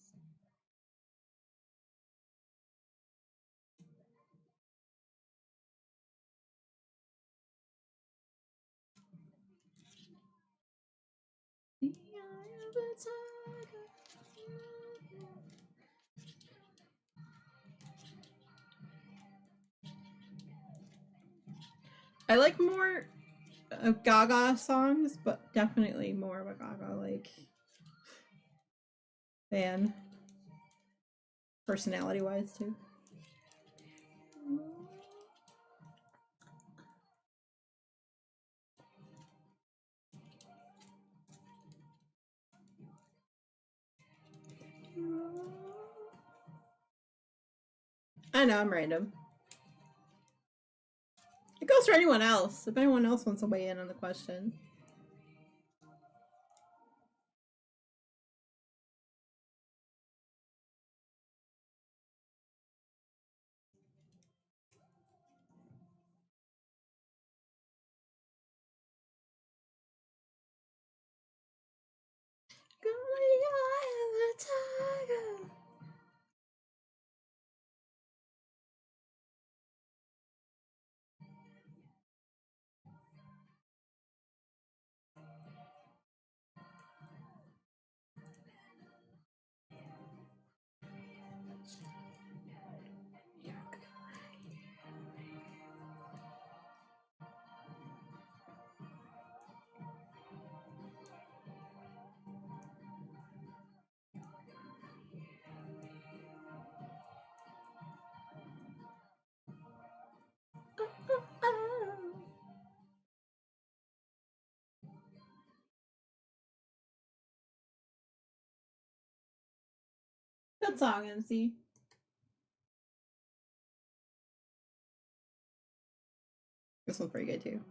I like more of Gaga songs, but definitely more of a Gaga like fan, personality wise too. I know I'm random. It goes for anyone else. If anyone else wants to weigh in on the question. Good song, MC. This one's pretty good too.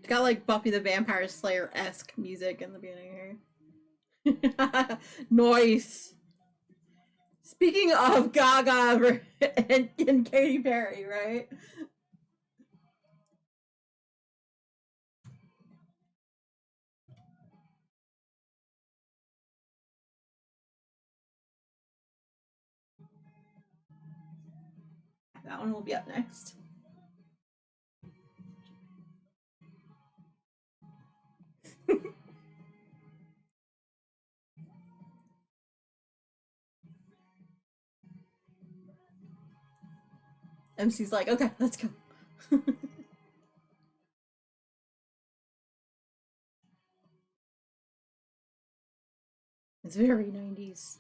It's got like Buffy the Vampire Slayer-esque music in the beginning here. Nice. Speaking of Gaga and Katy Perry, right? That one will be up next. MC's like, okay, let's go. It's very 90s.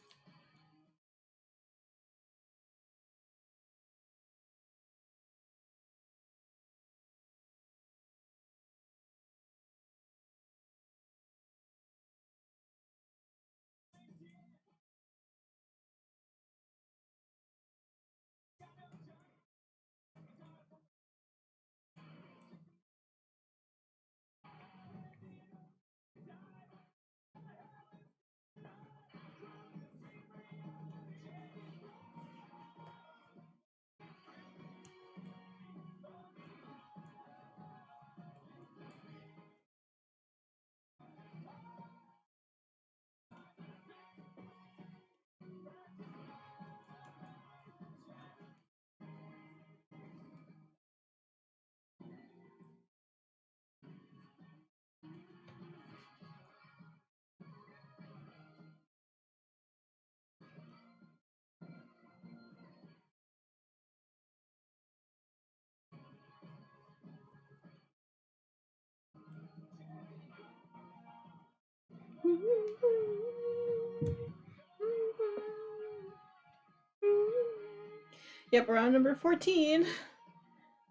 Yep, we're on number 14.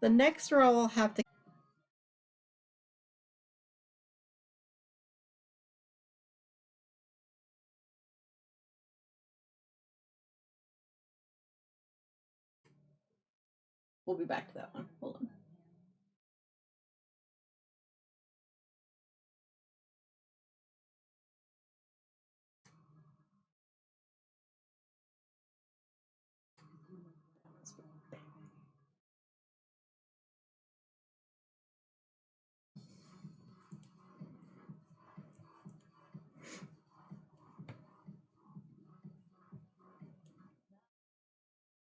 The next row I'll have to. We'll be back to that one. Hold on.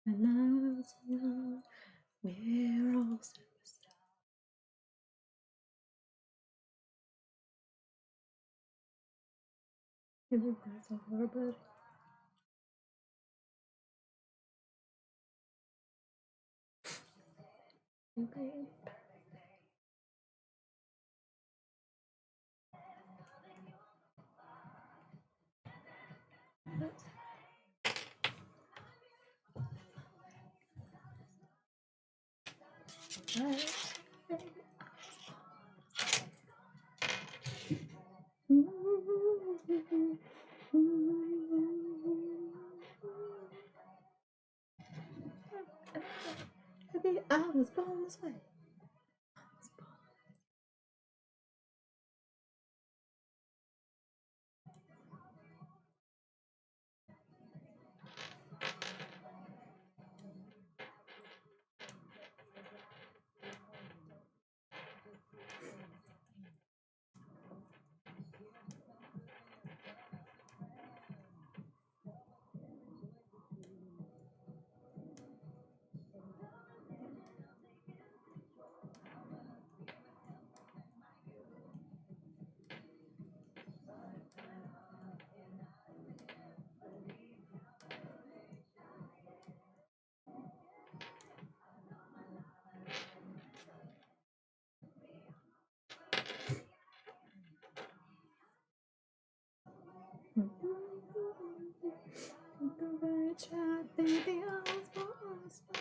When I was young, we're all superstars. That's a horrible. Okay. Maybe I was born this way. Baby, I was born this way.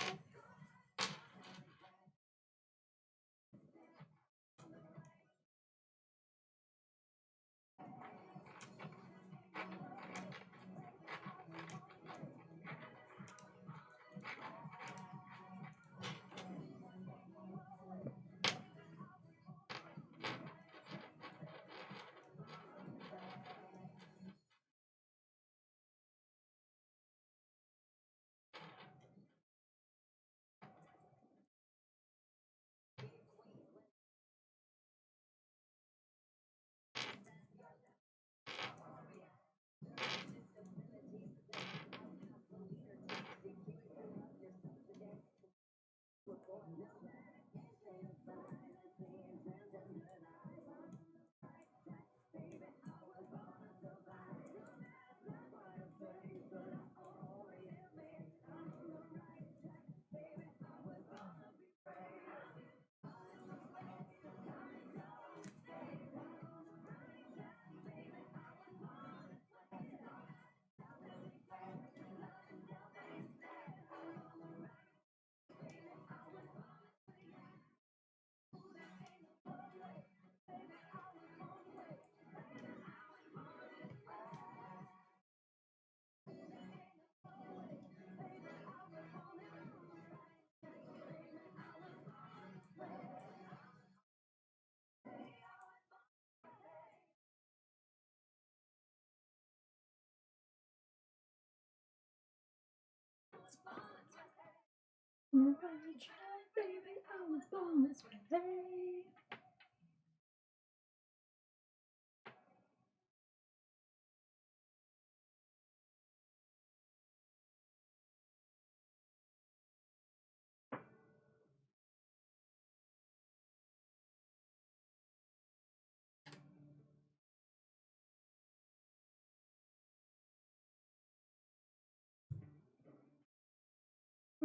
Baby, I was born this way.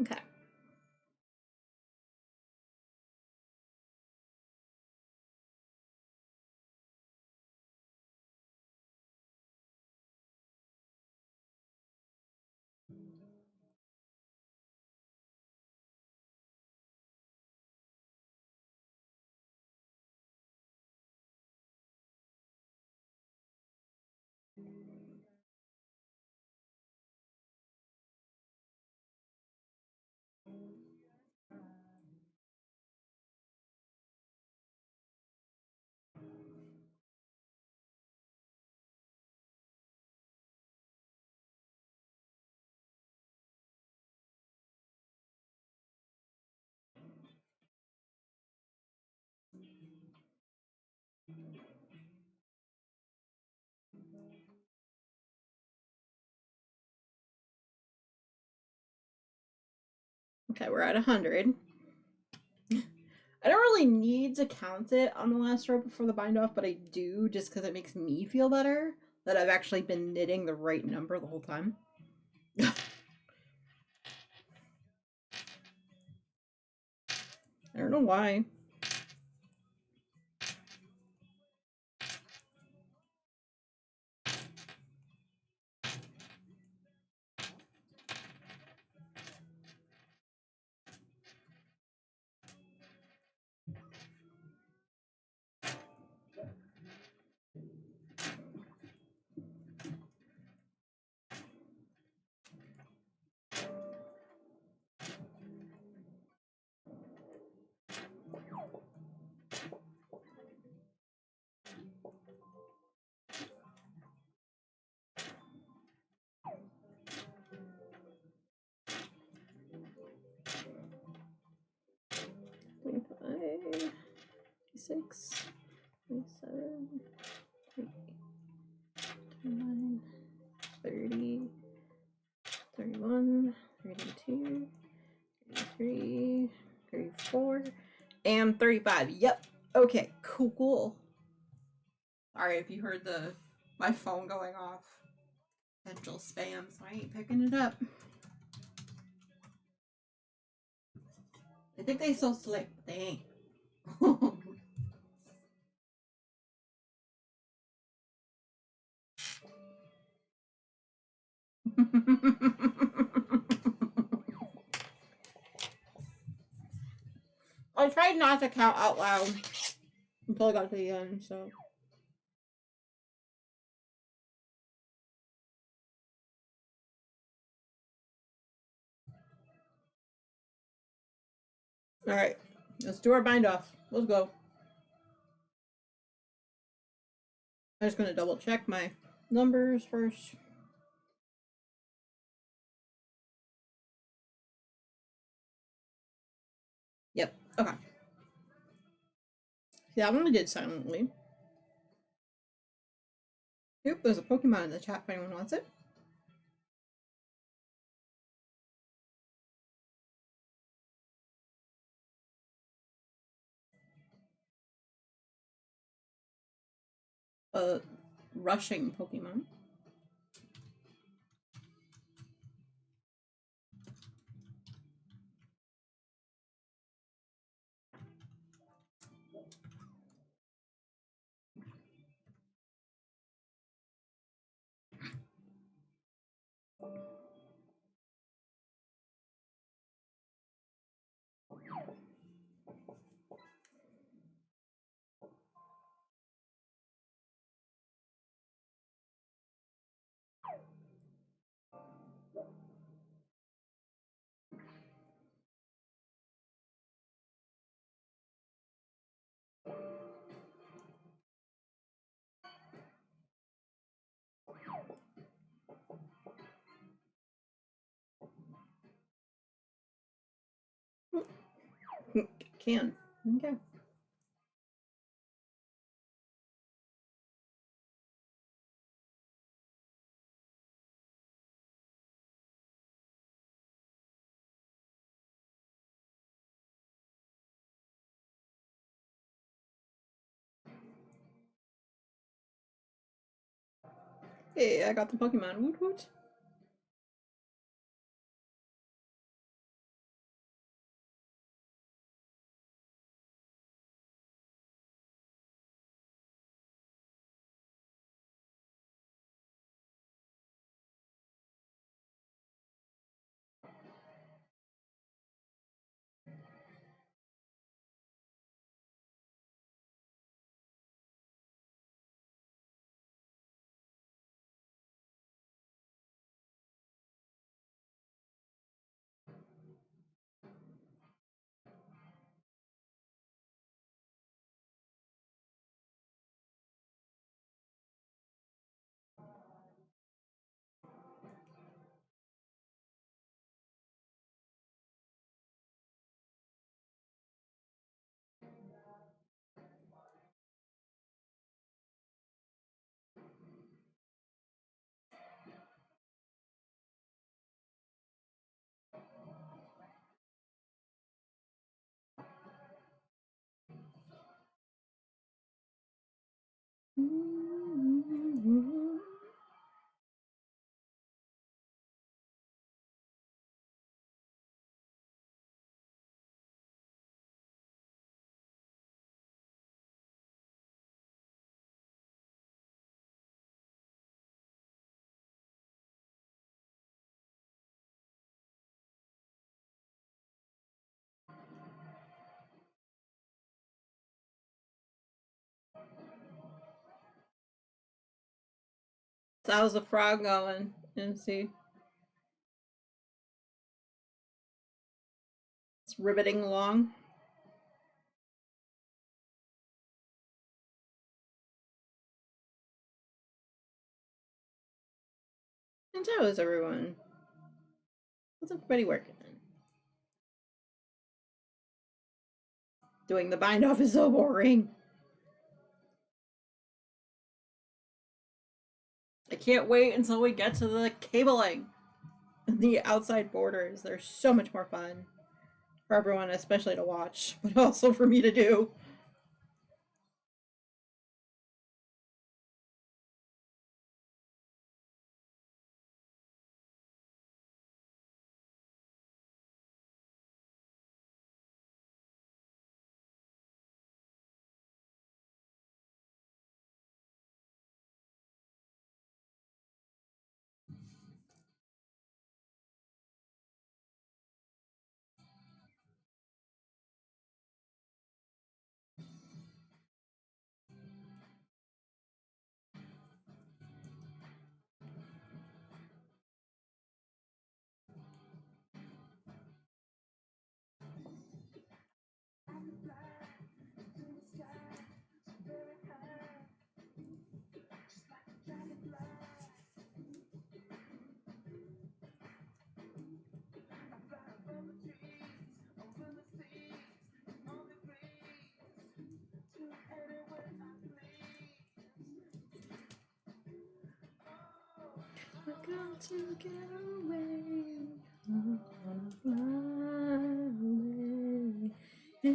Okay. Okay, we're at 100. I don't really need to count it on the last row before the bind off, but I do just because it makes me feel better that I've actually been knitting the right number the whole time. I don't know why. Five, 6, 27, 29, 30, 31, 32, 33, 34, and 35. Yep. Okay, cool. Sorry if you heard my phone going off. Potential spam, so I ain't picking it up. I think they so slick, but they ain't. I tried not to count out loud until I got to the end, so. Alright, let's do our bind off. Let's go. I'm just gonna double check my numbers first. Yep, okay. See, that one I did silently. Yep, there's a Pokemon in the chat if anyone wants it. A rushing Pokemon. Can. Okay. Hey, I got the Pokemon. Woot woot. So how's the frog going? And see. It's riveting along. And how is everyone? How's everybody working? Doing the bind off is so boring. I can't wait until we get to the cabling. The outside borders. They're so much more fun for everyone, especially to watch, but also for me to do. I got to get away. I'm gonna fly away. Yeah.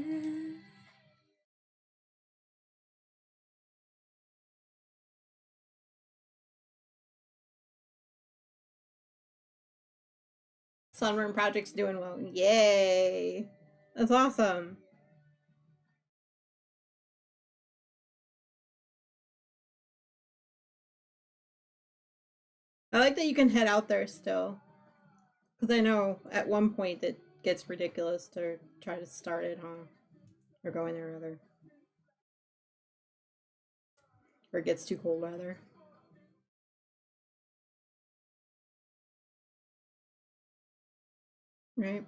Sunroom Project's doing well. Yay! That's awesome. I like that you can head out there still. Because I know at one point it gets ridiculous to try to start it, huh? Or go in there, rather. Or it gets too cold, rather. Right?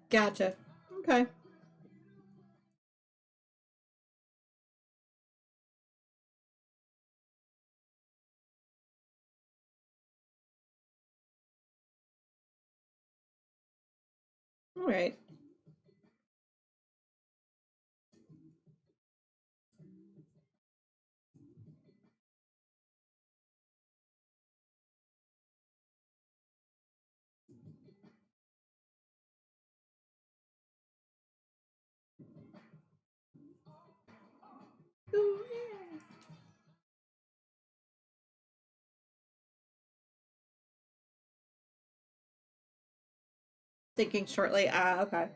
Gotcha. Okay. Alright. Ooh, yeah. Thinking shortly. Ah, okay.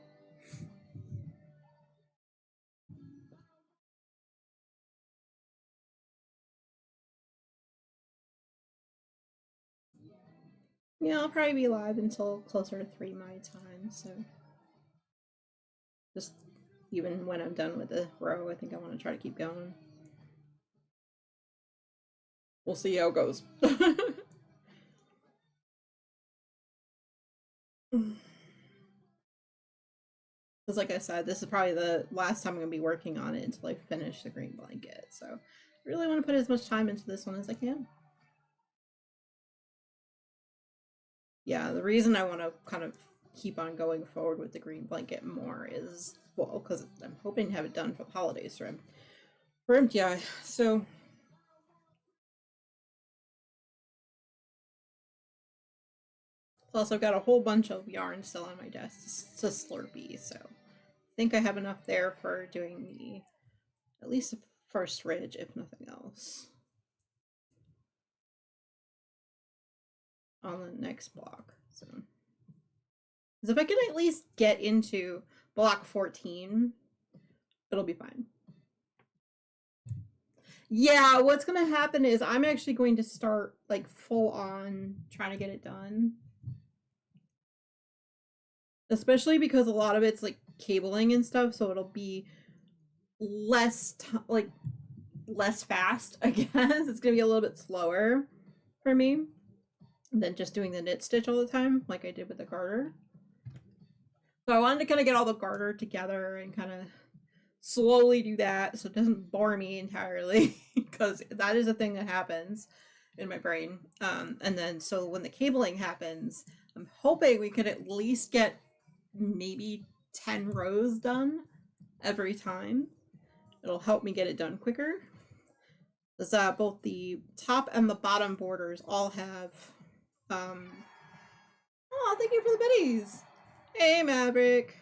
Yeah, I'll probably be live until closer to 3 my time, so just even when I'm done with the row, I think I want to try to keep going. We'll see how it goes. Because, like I said, this is probably the last time I'm going to be working on it until I finish the green blanket. So, I really want to put as much time into this one as I can. Yeah, the reason I want to kind of keep on going forward with the green blanket more is, well, because I'm hoping to have it done for the holidays for MTI. So, plus I've got a whole bunch of yarn still on my desk to Slurpee. So, I think I have enough there for doing the at least the first ridge, if nothing else, on the next block. So, because if I can at least get into block 14, it'll be fine. Yeah, what's gonna happen is I'm actually going to start like full on trying to get it done especially because a lot of it's like cabling and stuff, so it'll be less less fast. I guess it's gonna be a little bit slower for me than just doing the knit stitch all the time like I did with the garter. So I wanted to kind of get all the garter together and kind of slowly do that so it doesn't bore me entirely, because that is a thing that happens in my brain. And then so when the cabling happens, I'm hoping we could at least get maybe 10 rows done every time. It'll help me get it done quicker. Because both the top and the bottom borders all have oh, thank you for the biddies. Hey, Maverick.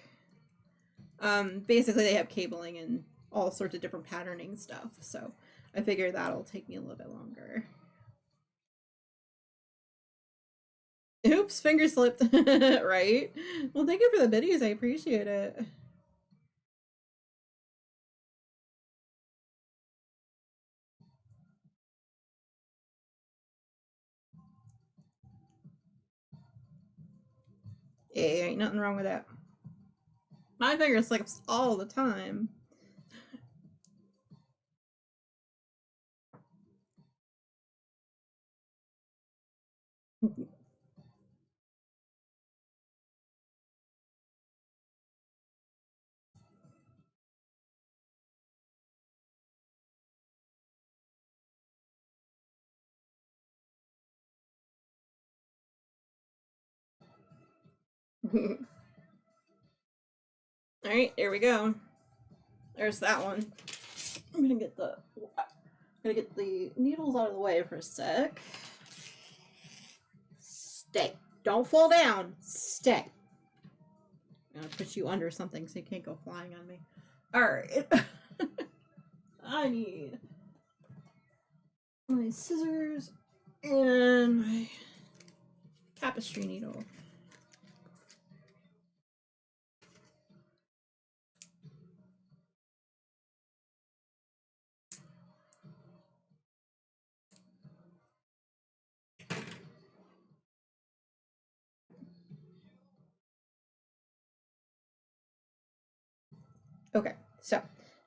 Basically they have cabling and all sorts of different patterning stuff, so I figure that'll take me a little bit longer. Oops, finger slipped. Right? Well, thank you for the biddies. I appreciate it. Hey, ain't nothing wrong with that. My finger slips all the time. Alright, here we go. There's that one. I'm gonna get the needles out of the way for a sec. Stay. Don't fall down. Stay. I'm gonna put you under something so you can't go flying on me. Alright. I need my scissors and my tapestry needle. Okay, so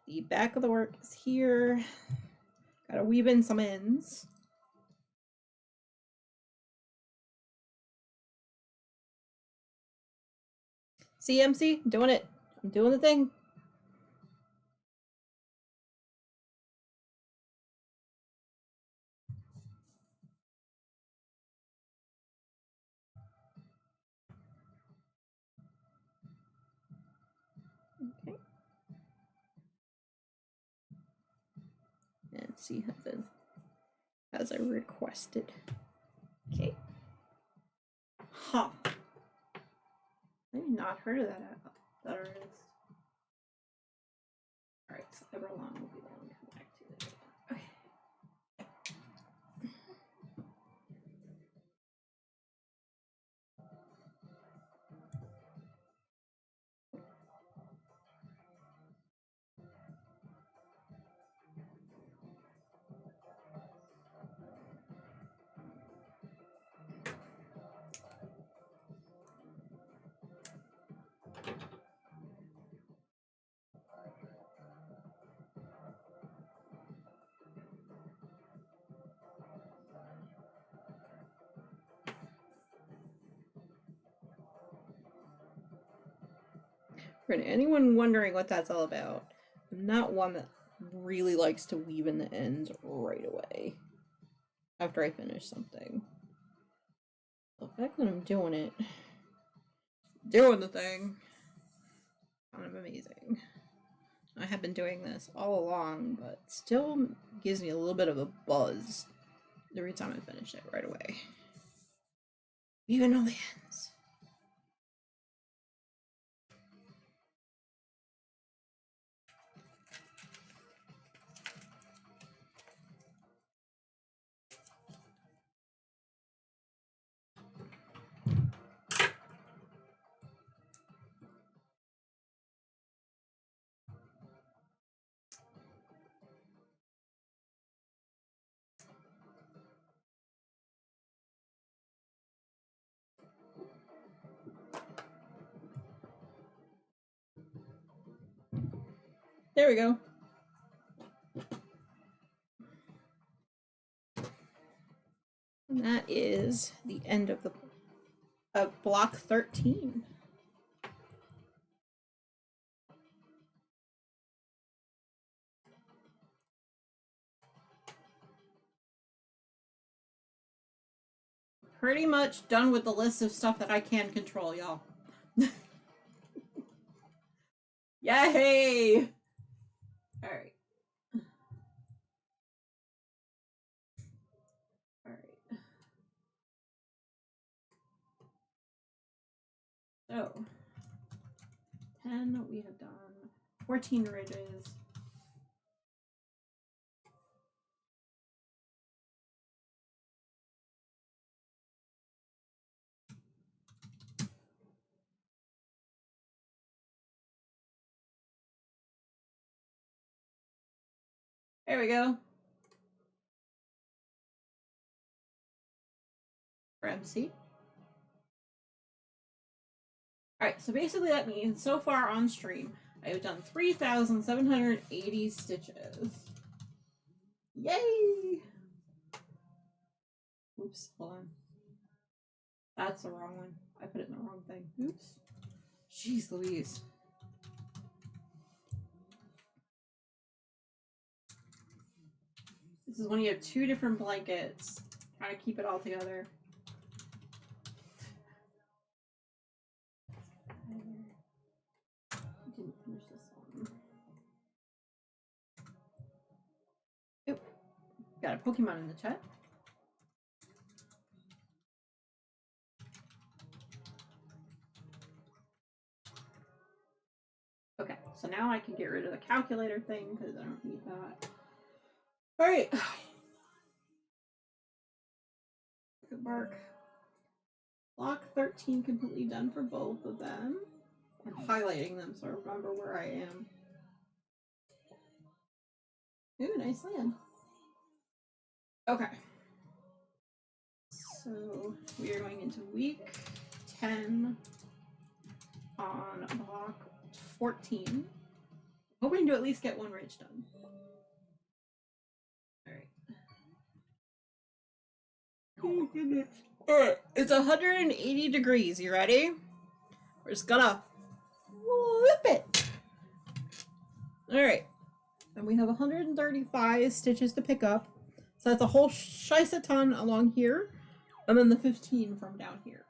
the back of the work is here. Gotta weave in some ends. CMC, doing it. I'm doing the thing. Okay. And see as I requested. Okay. Huh. I've not heard of that artist. Alright, so Everlong will be the one to come back to it. Okay. For anyone wondering what that's all about, I'm not one that really likes to weave in the ends right away after I finish something. The fact that I'm doing it, doing the thing, kind of amazing. I have been doing this all along, but still gives me a little bit of a buzz every time I finish it right away. Even on the ends. There we go. And that is the end of block 13. Pretty much done with the list of stuff that I can control, y'all. Yay! Alright. Alright. So, 10 we have done. 14 ridges. There we go. For MC. Alright, so basically that means so far on stream, I have done 3,780 stitches. Yay! Oops, hold on. That's the wrong one. I put it in the wrong thing. Oops. Jeez Louise. This is when you have two different blankets. Trying to keep it all together. Didn't finish this one. Oop. Got a Pokemon in the chat. Okay, so now I can get rid of the calculator thing because I don't need that. Alright. Good work. Block 13 completely done for both of them. I'm highlighting them so I remember where I am. Ooh, nice land. Okay. So we are going into week 10 on block 14. Hoping to at least get one ridge done. Alright. Oh, goodness. Alright, it's 180 degrees. You ready? We're just gonna whip it. Alright. And we have 135 stitches to pick up. So that's a whole shice ton along here. And then the 15 from down here.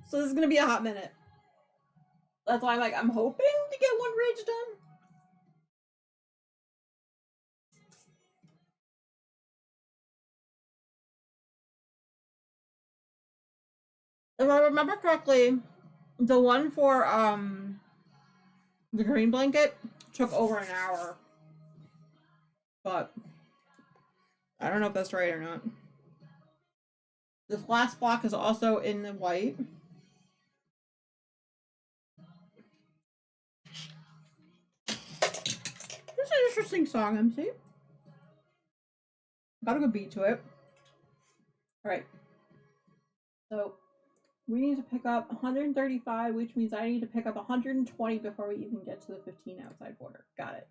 So this is gonna be a hot minute. That's why I'm hoping to get one ridge done. If I remember correctly, the one for the green blanket took over an hour. But I don't know if that's right or not. This last block is also in the white. This is an interesting song, MC. Got a good beat to it. Alright. So we need to pick up 135, which means I need to pick up 120 before we even get to the 15 outside border. Got it.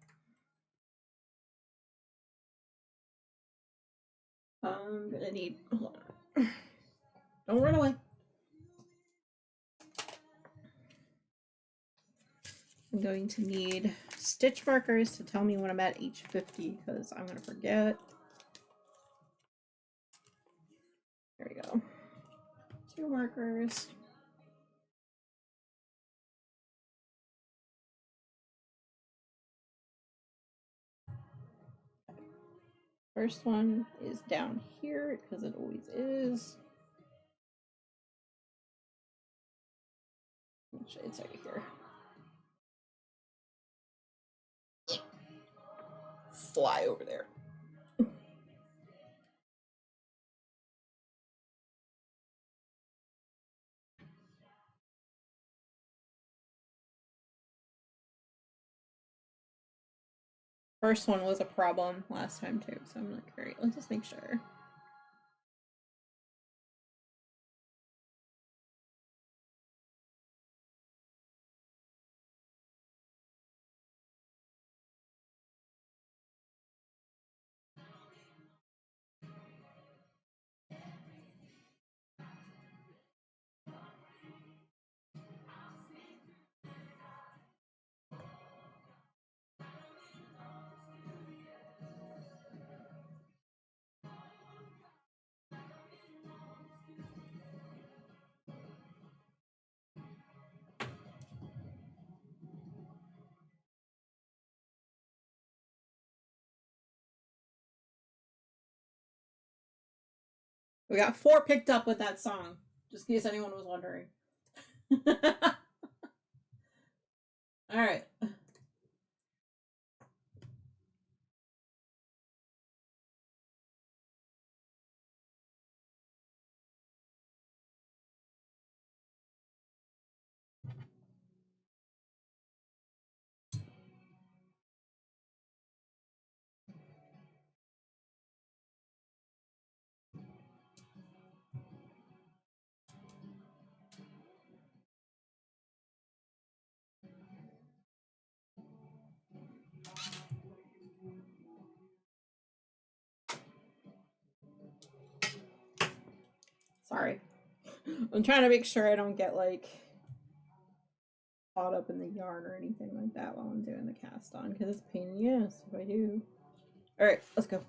I'm gonna need... Hold on. Don't run away. I'm going to need stitch markers to tell me when I'm at each 50 because I'm gonna forget. There we go. 2 markers. First one is down here because it always is. It's right here. Fly over there. First one was a problem last time too, so I'm like, all right, let's just make sure. We got 4 picked up with that song, just in case anyone was wondering. All right. Sorry. I'm trying to make sure I don't get like caught up in the yarn or anything like that while I'm doing the cast on, because it's a pain in the ass if I do. All right, let's go.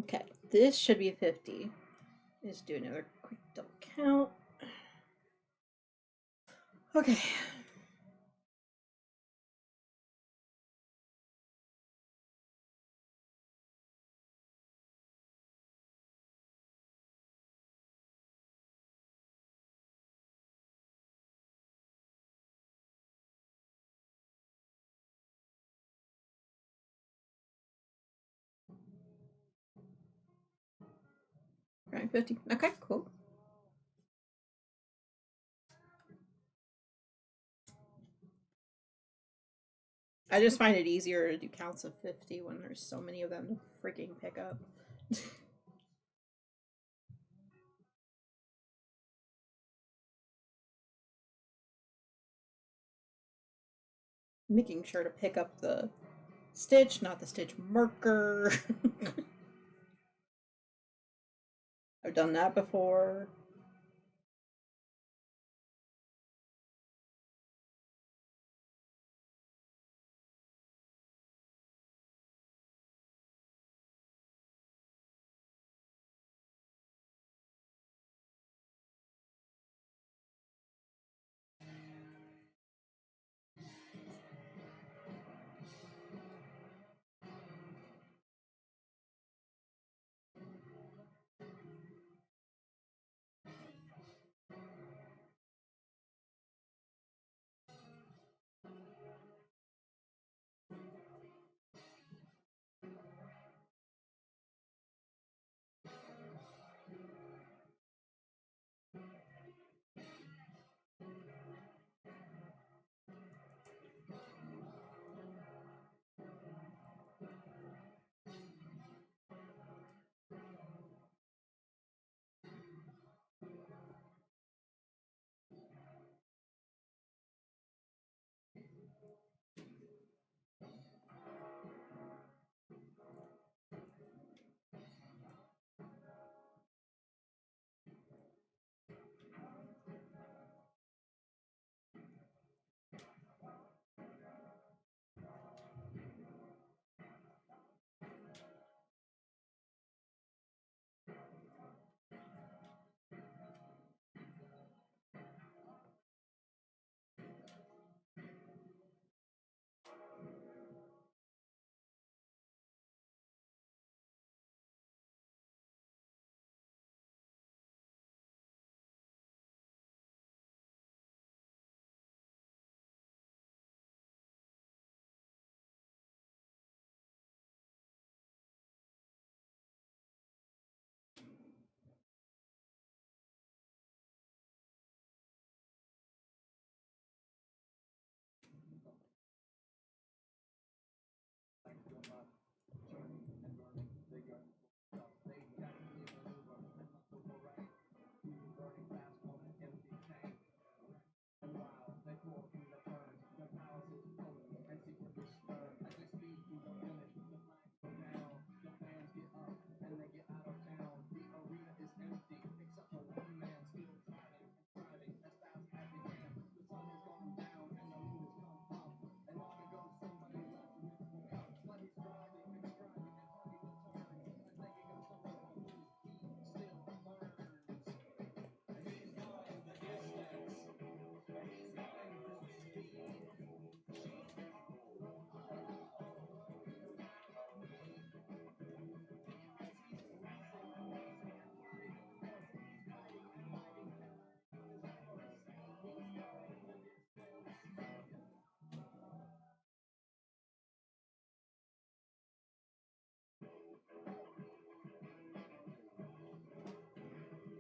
Okay, this should be 50. Let's do another quick double count. Okay. Rank 50. Okay, cool. I just find it easier to do counts of 50 when there's so many of them to freaking pick up. Making sure to pick up the stitch, not the stitch marker. I've done that before.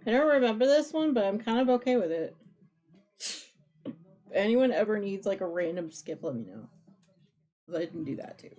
I don't remember this one, but I'm kind of okay with it. If anyone ever needs like a random skip, let me know. I can do that too.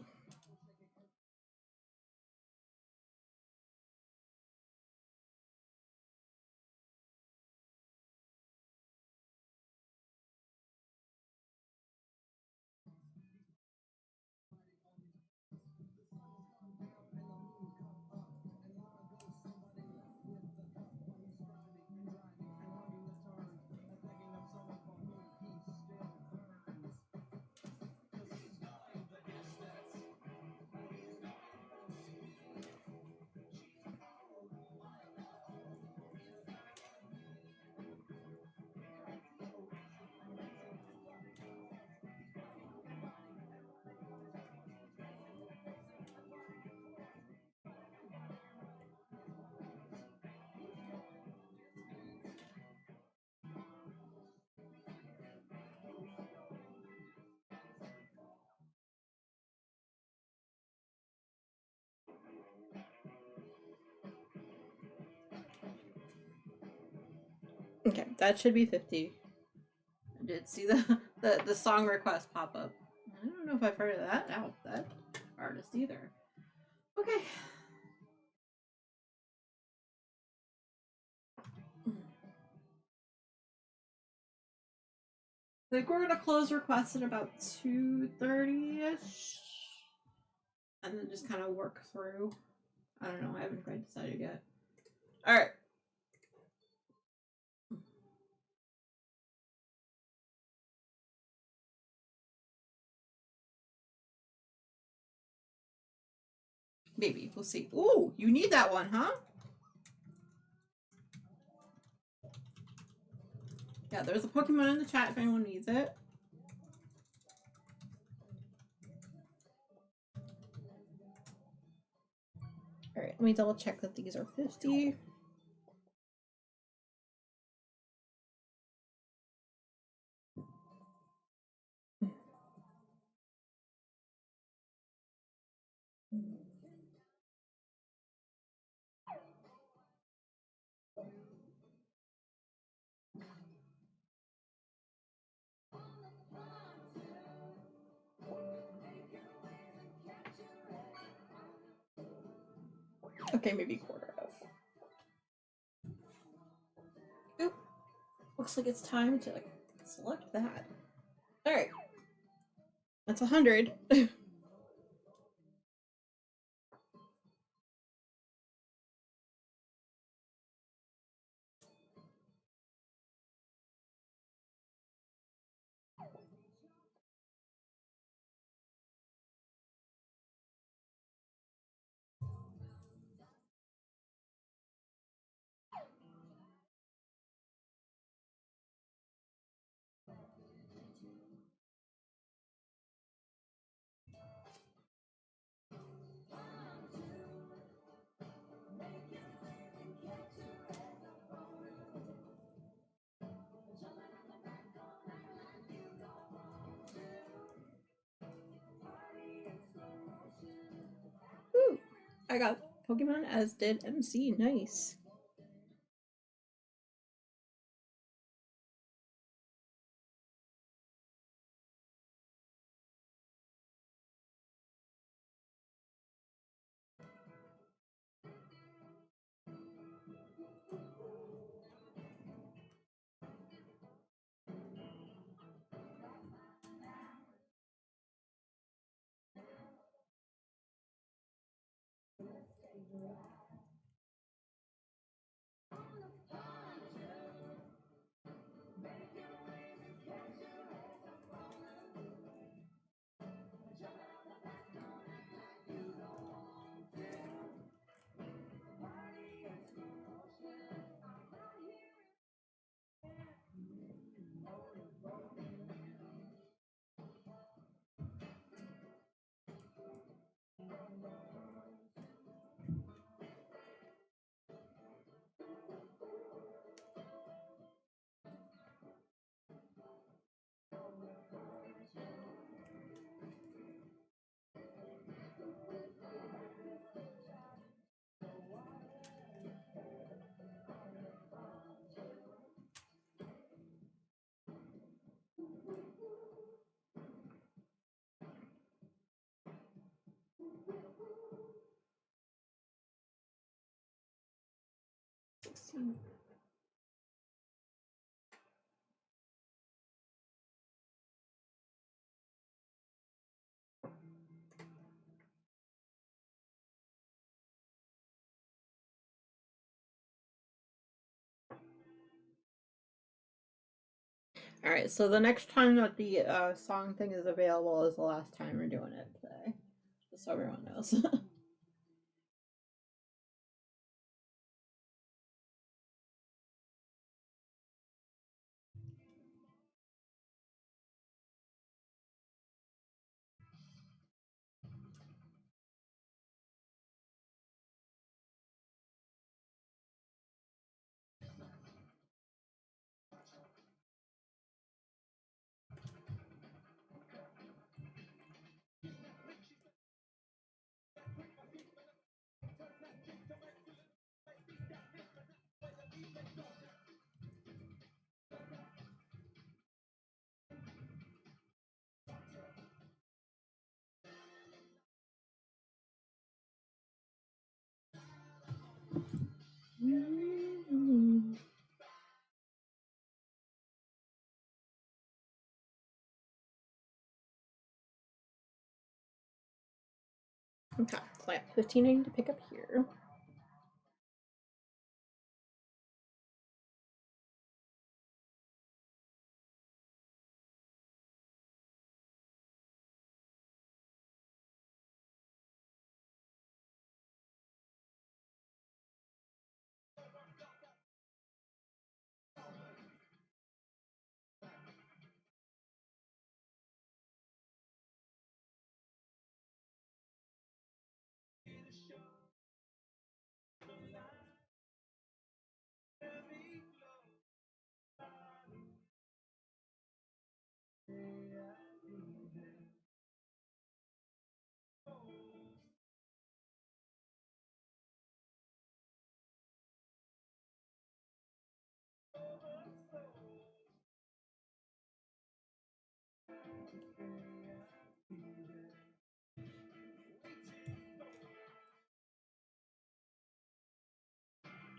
Okay, that should be 50. I did see the song request pop up. I don't know if I've heard of that artist either. Okay. I think we're gonna close requests at about 2:30ish, and then just kind of work through. I don't know. I haven't quite decided yet. All right. Maybe we'll see. Ooh, you need that one, huh? Yeah, there's a Pokemon in the chat if anyone needs it. All right, let me double check that these are 50. Okay, maybe quarter of. Oop. Looks like it's time to select that. All right. That's 100. Woo! I got Pokemon, as did MC. Nice. All right, so the next time that the song thing is available is the last time we're doing it today, just so everyone knows. Okay, so I have 15 I need to pick up here.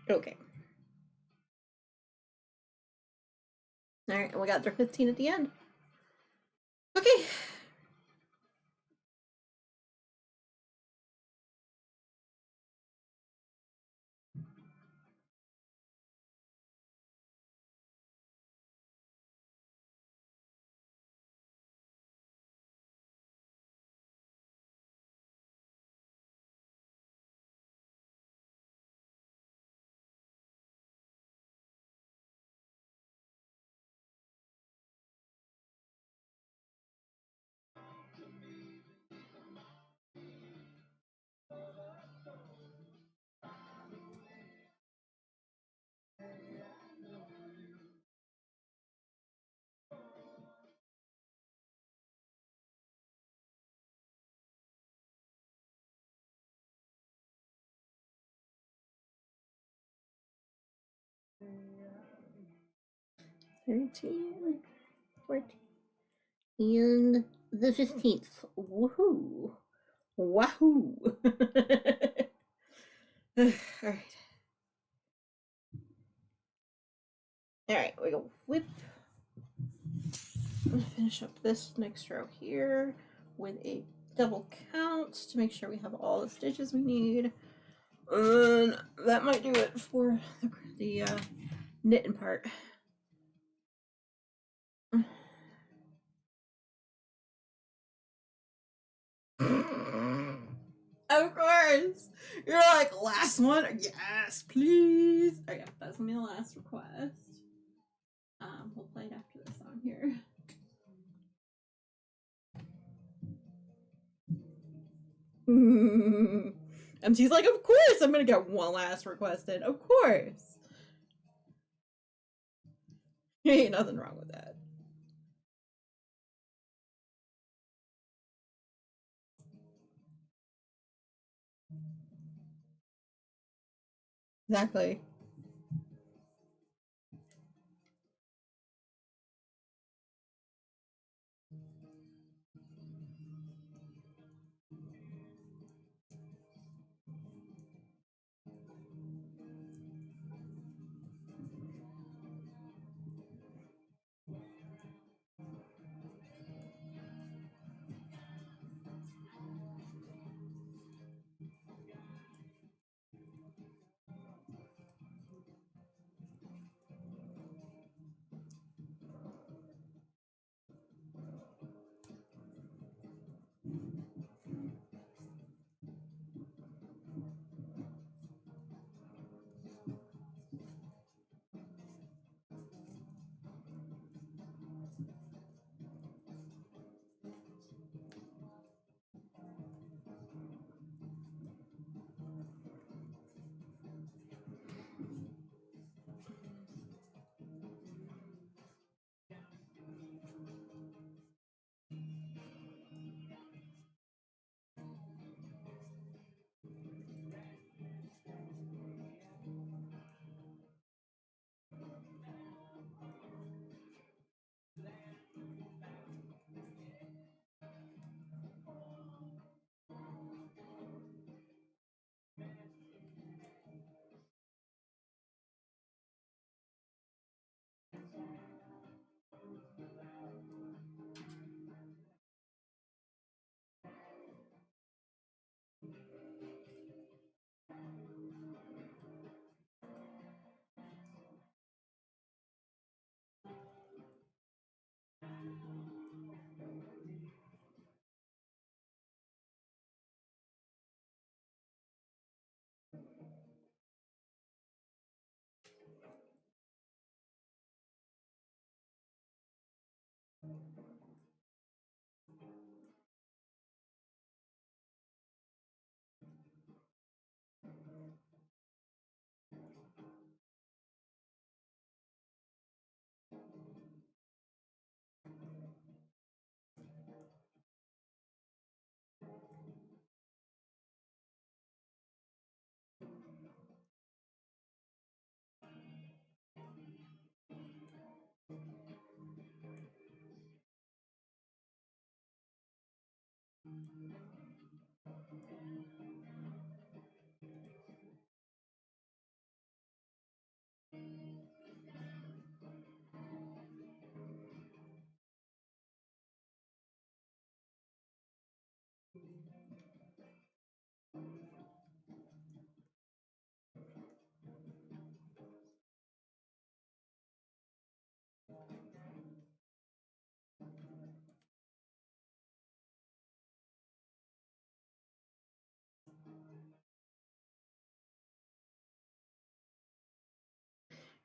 Okay. Alright, and we got their 15 at the end. Okay. $13, $14, and the 15th. Woohoo! Wahoo! Alright. Alright, we go whip. I'm gonna finish up this next row here with a double count to make sure we have all the stitches we need. And that might do it for the knitting part. Of course! You're like, last one? Yes, please! Okay, that's gonna be the last request. We'll play it after this song here. MT's like, of course I'm gonna get one last request in. Of course. Ain't nothing wrong with that. Exactly.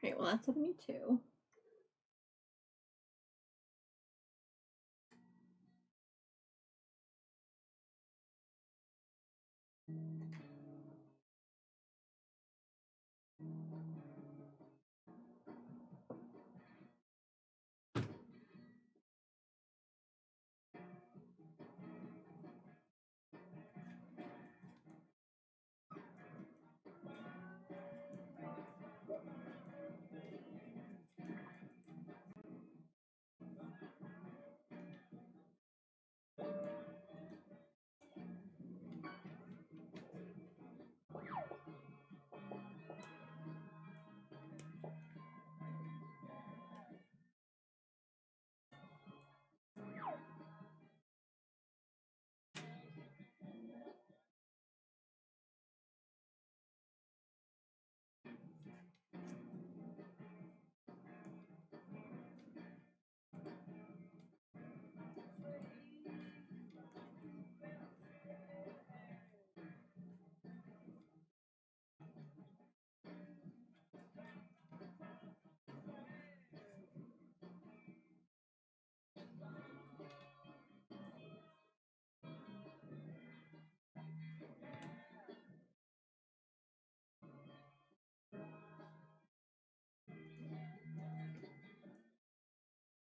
Right, well that's of me too.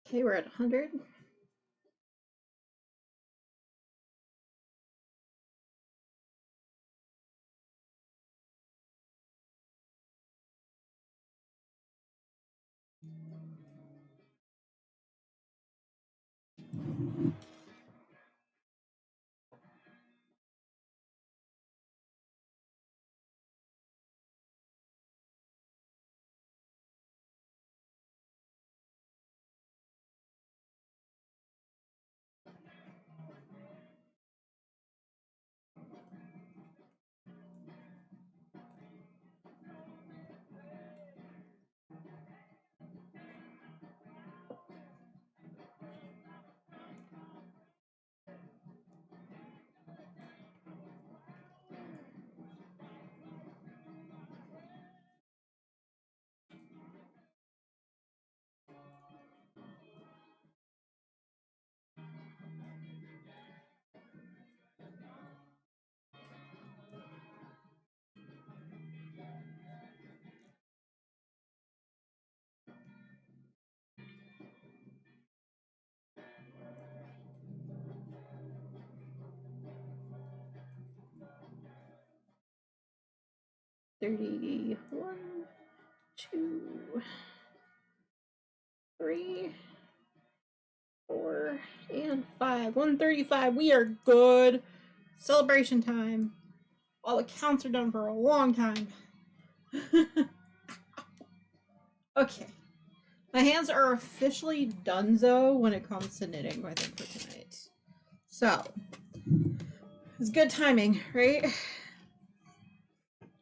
Okay, we're at 100. One, 2, 3, 4, and 5. 135. We are good. Celebration time. All the counts are done for a long time. Okay. My hands are officially donezo when it comes to knitting, I think, for tonight. So, it's good timing, right?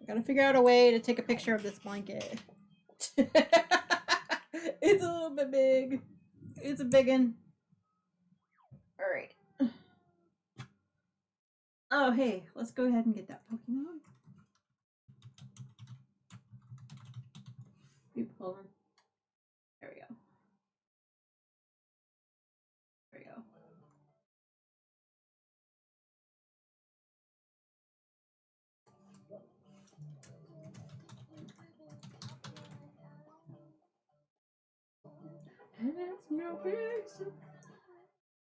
I gotta figure out a way to take a picture of this blanket. It's a little bit big. It's a big one. Alright. Oh, hey, let's go ahead and get that Pokemon. Hold on. There we go. There we go. And it's no big surprise.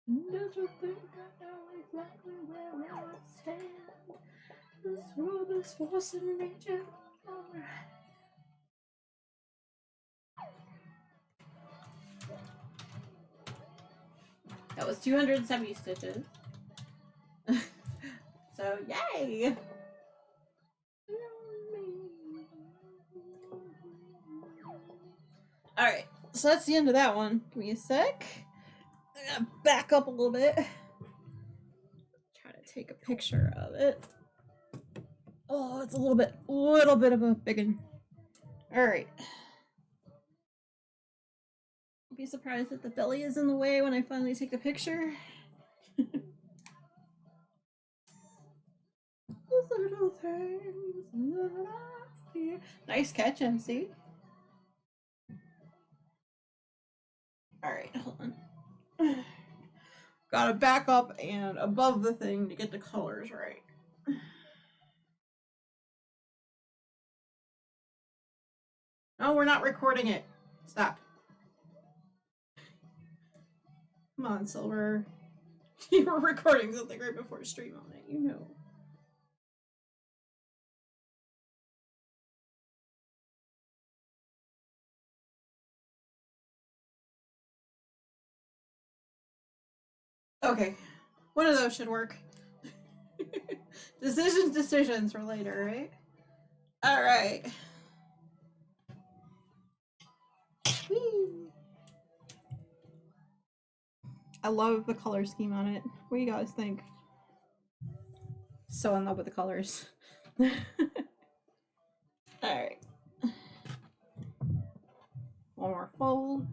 Don't you think I know exactly where I stand? This world is forcing me to. That was 270 stitches. So, yay! Alright, so that's the end of that one. Give me a sec. I'm gonna back up a little bit. Try to take a picture of it. Oh, it's a little bit of a big one. Alright. Be surprised if the belly is in the way when I finally take the picture. Little things. Nice catch, MC. Alright, hold on. Gotta back up and above the thing to get the colors right. No, we're not recording it. Stop. Come on, Silver. You were recording something right before stream on it, you know. Okay. One of those should work. Decisions for later, right? Alright. I love the color scheme on it. What do you guys think? So in love with the colors. Alright. One more fold.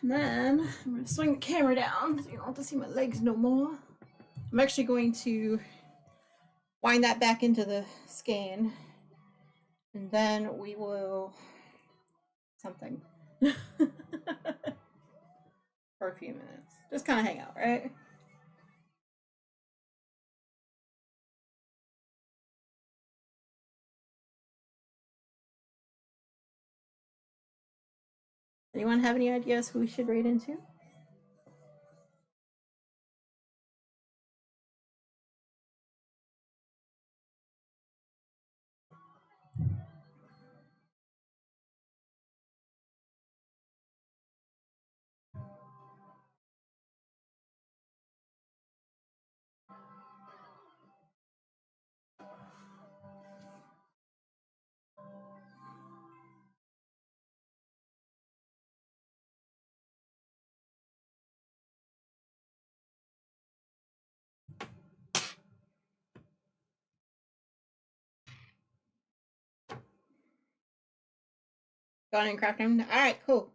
And then I'm going to swing the camera down so you don't have to see my legs no more. I'm actually going to wind that back into the skein. And then we will something for a few minutes. Just kind of hang out, right? Anyone have any ideas who we should raid into? Going and crafting? Alright, cool.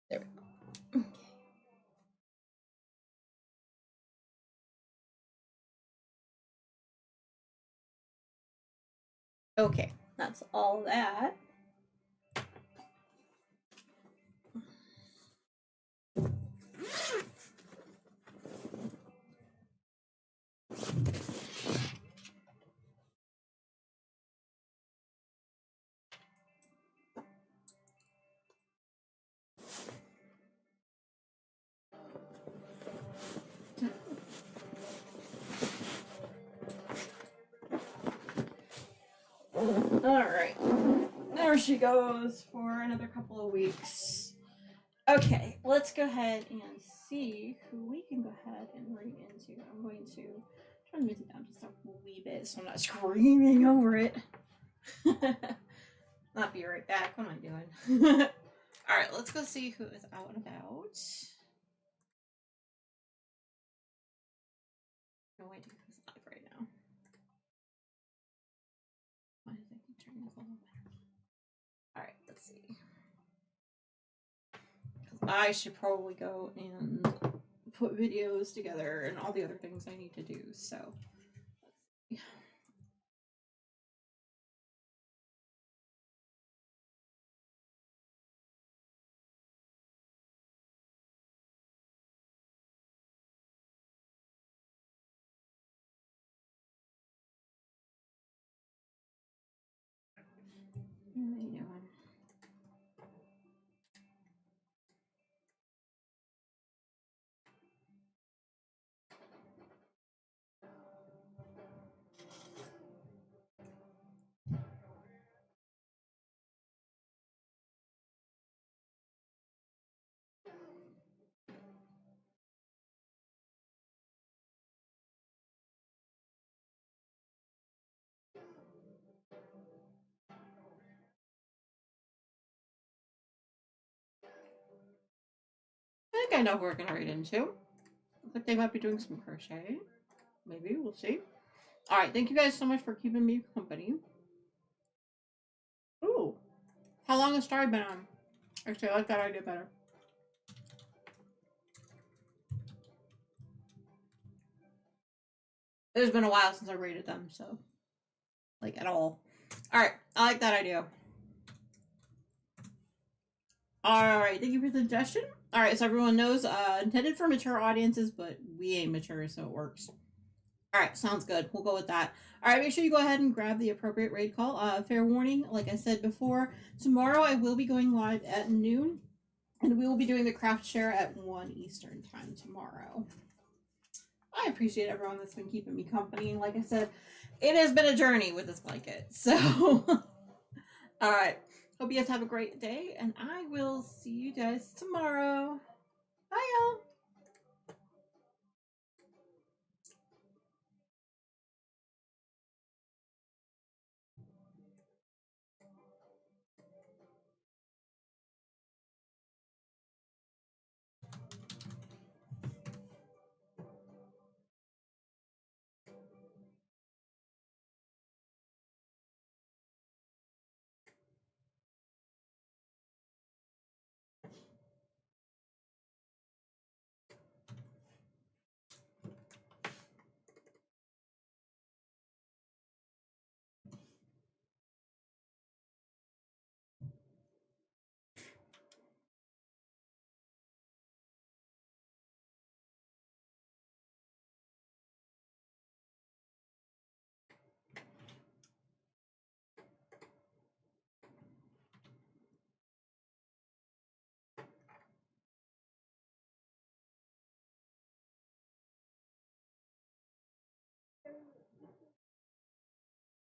There we go. Okay, that's all that. Alright. There she goes for another couple of weeks. Okay, let's go ahead and see who we can go ahead and raid into. I'm going to turn the music down just a wee bit so I'm not screaming over it. I'll be right back. What am I doing? Alright, let's go see who is out and about. No idea who's live right now. Why did I keep turning this all over? Alright, let's see. I should probably go and put videos together and all the other things I need to do, so let's see. What are they doing? I think I know who we're gonna raid into. Looks like they might be doing some crochet. Maybe, we'll see. Alright, thank you guys so much for keeping me company. Ooh. How long has Starry been on? Actually, I like that idea better. It's been a while since I rated them, so like at all. All right, I like that idea. All right, thank you for the suggestion. All right, so everyone knows, intended for mature audiences, but we ain't mature, so it works. All right, sounds good. We'll go with that. All right, make sure you go ahead and grab the appropriate raid call. Fair warning, like I said before, tomorrow I will be going live at noon, and we will be doing the craft share at 1 Eastern time tomorrow. I appreciate everyone that's been keeping me company. And like I said, it has been a journey with this blanket. So, all right. Hope you guys have a great day, and I will see you guys tomorrow. Bye, y'all.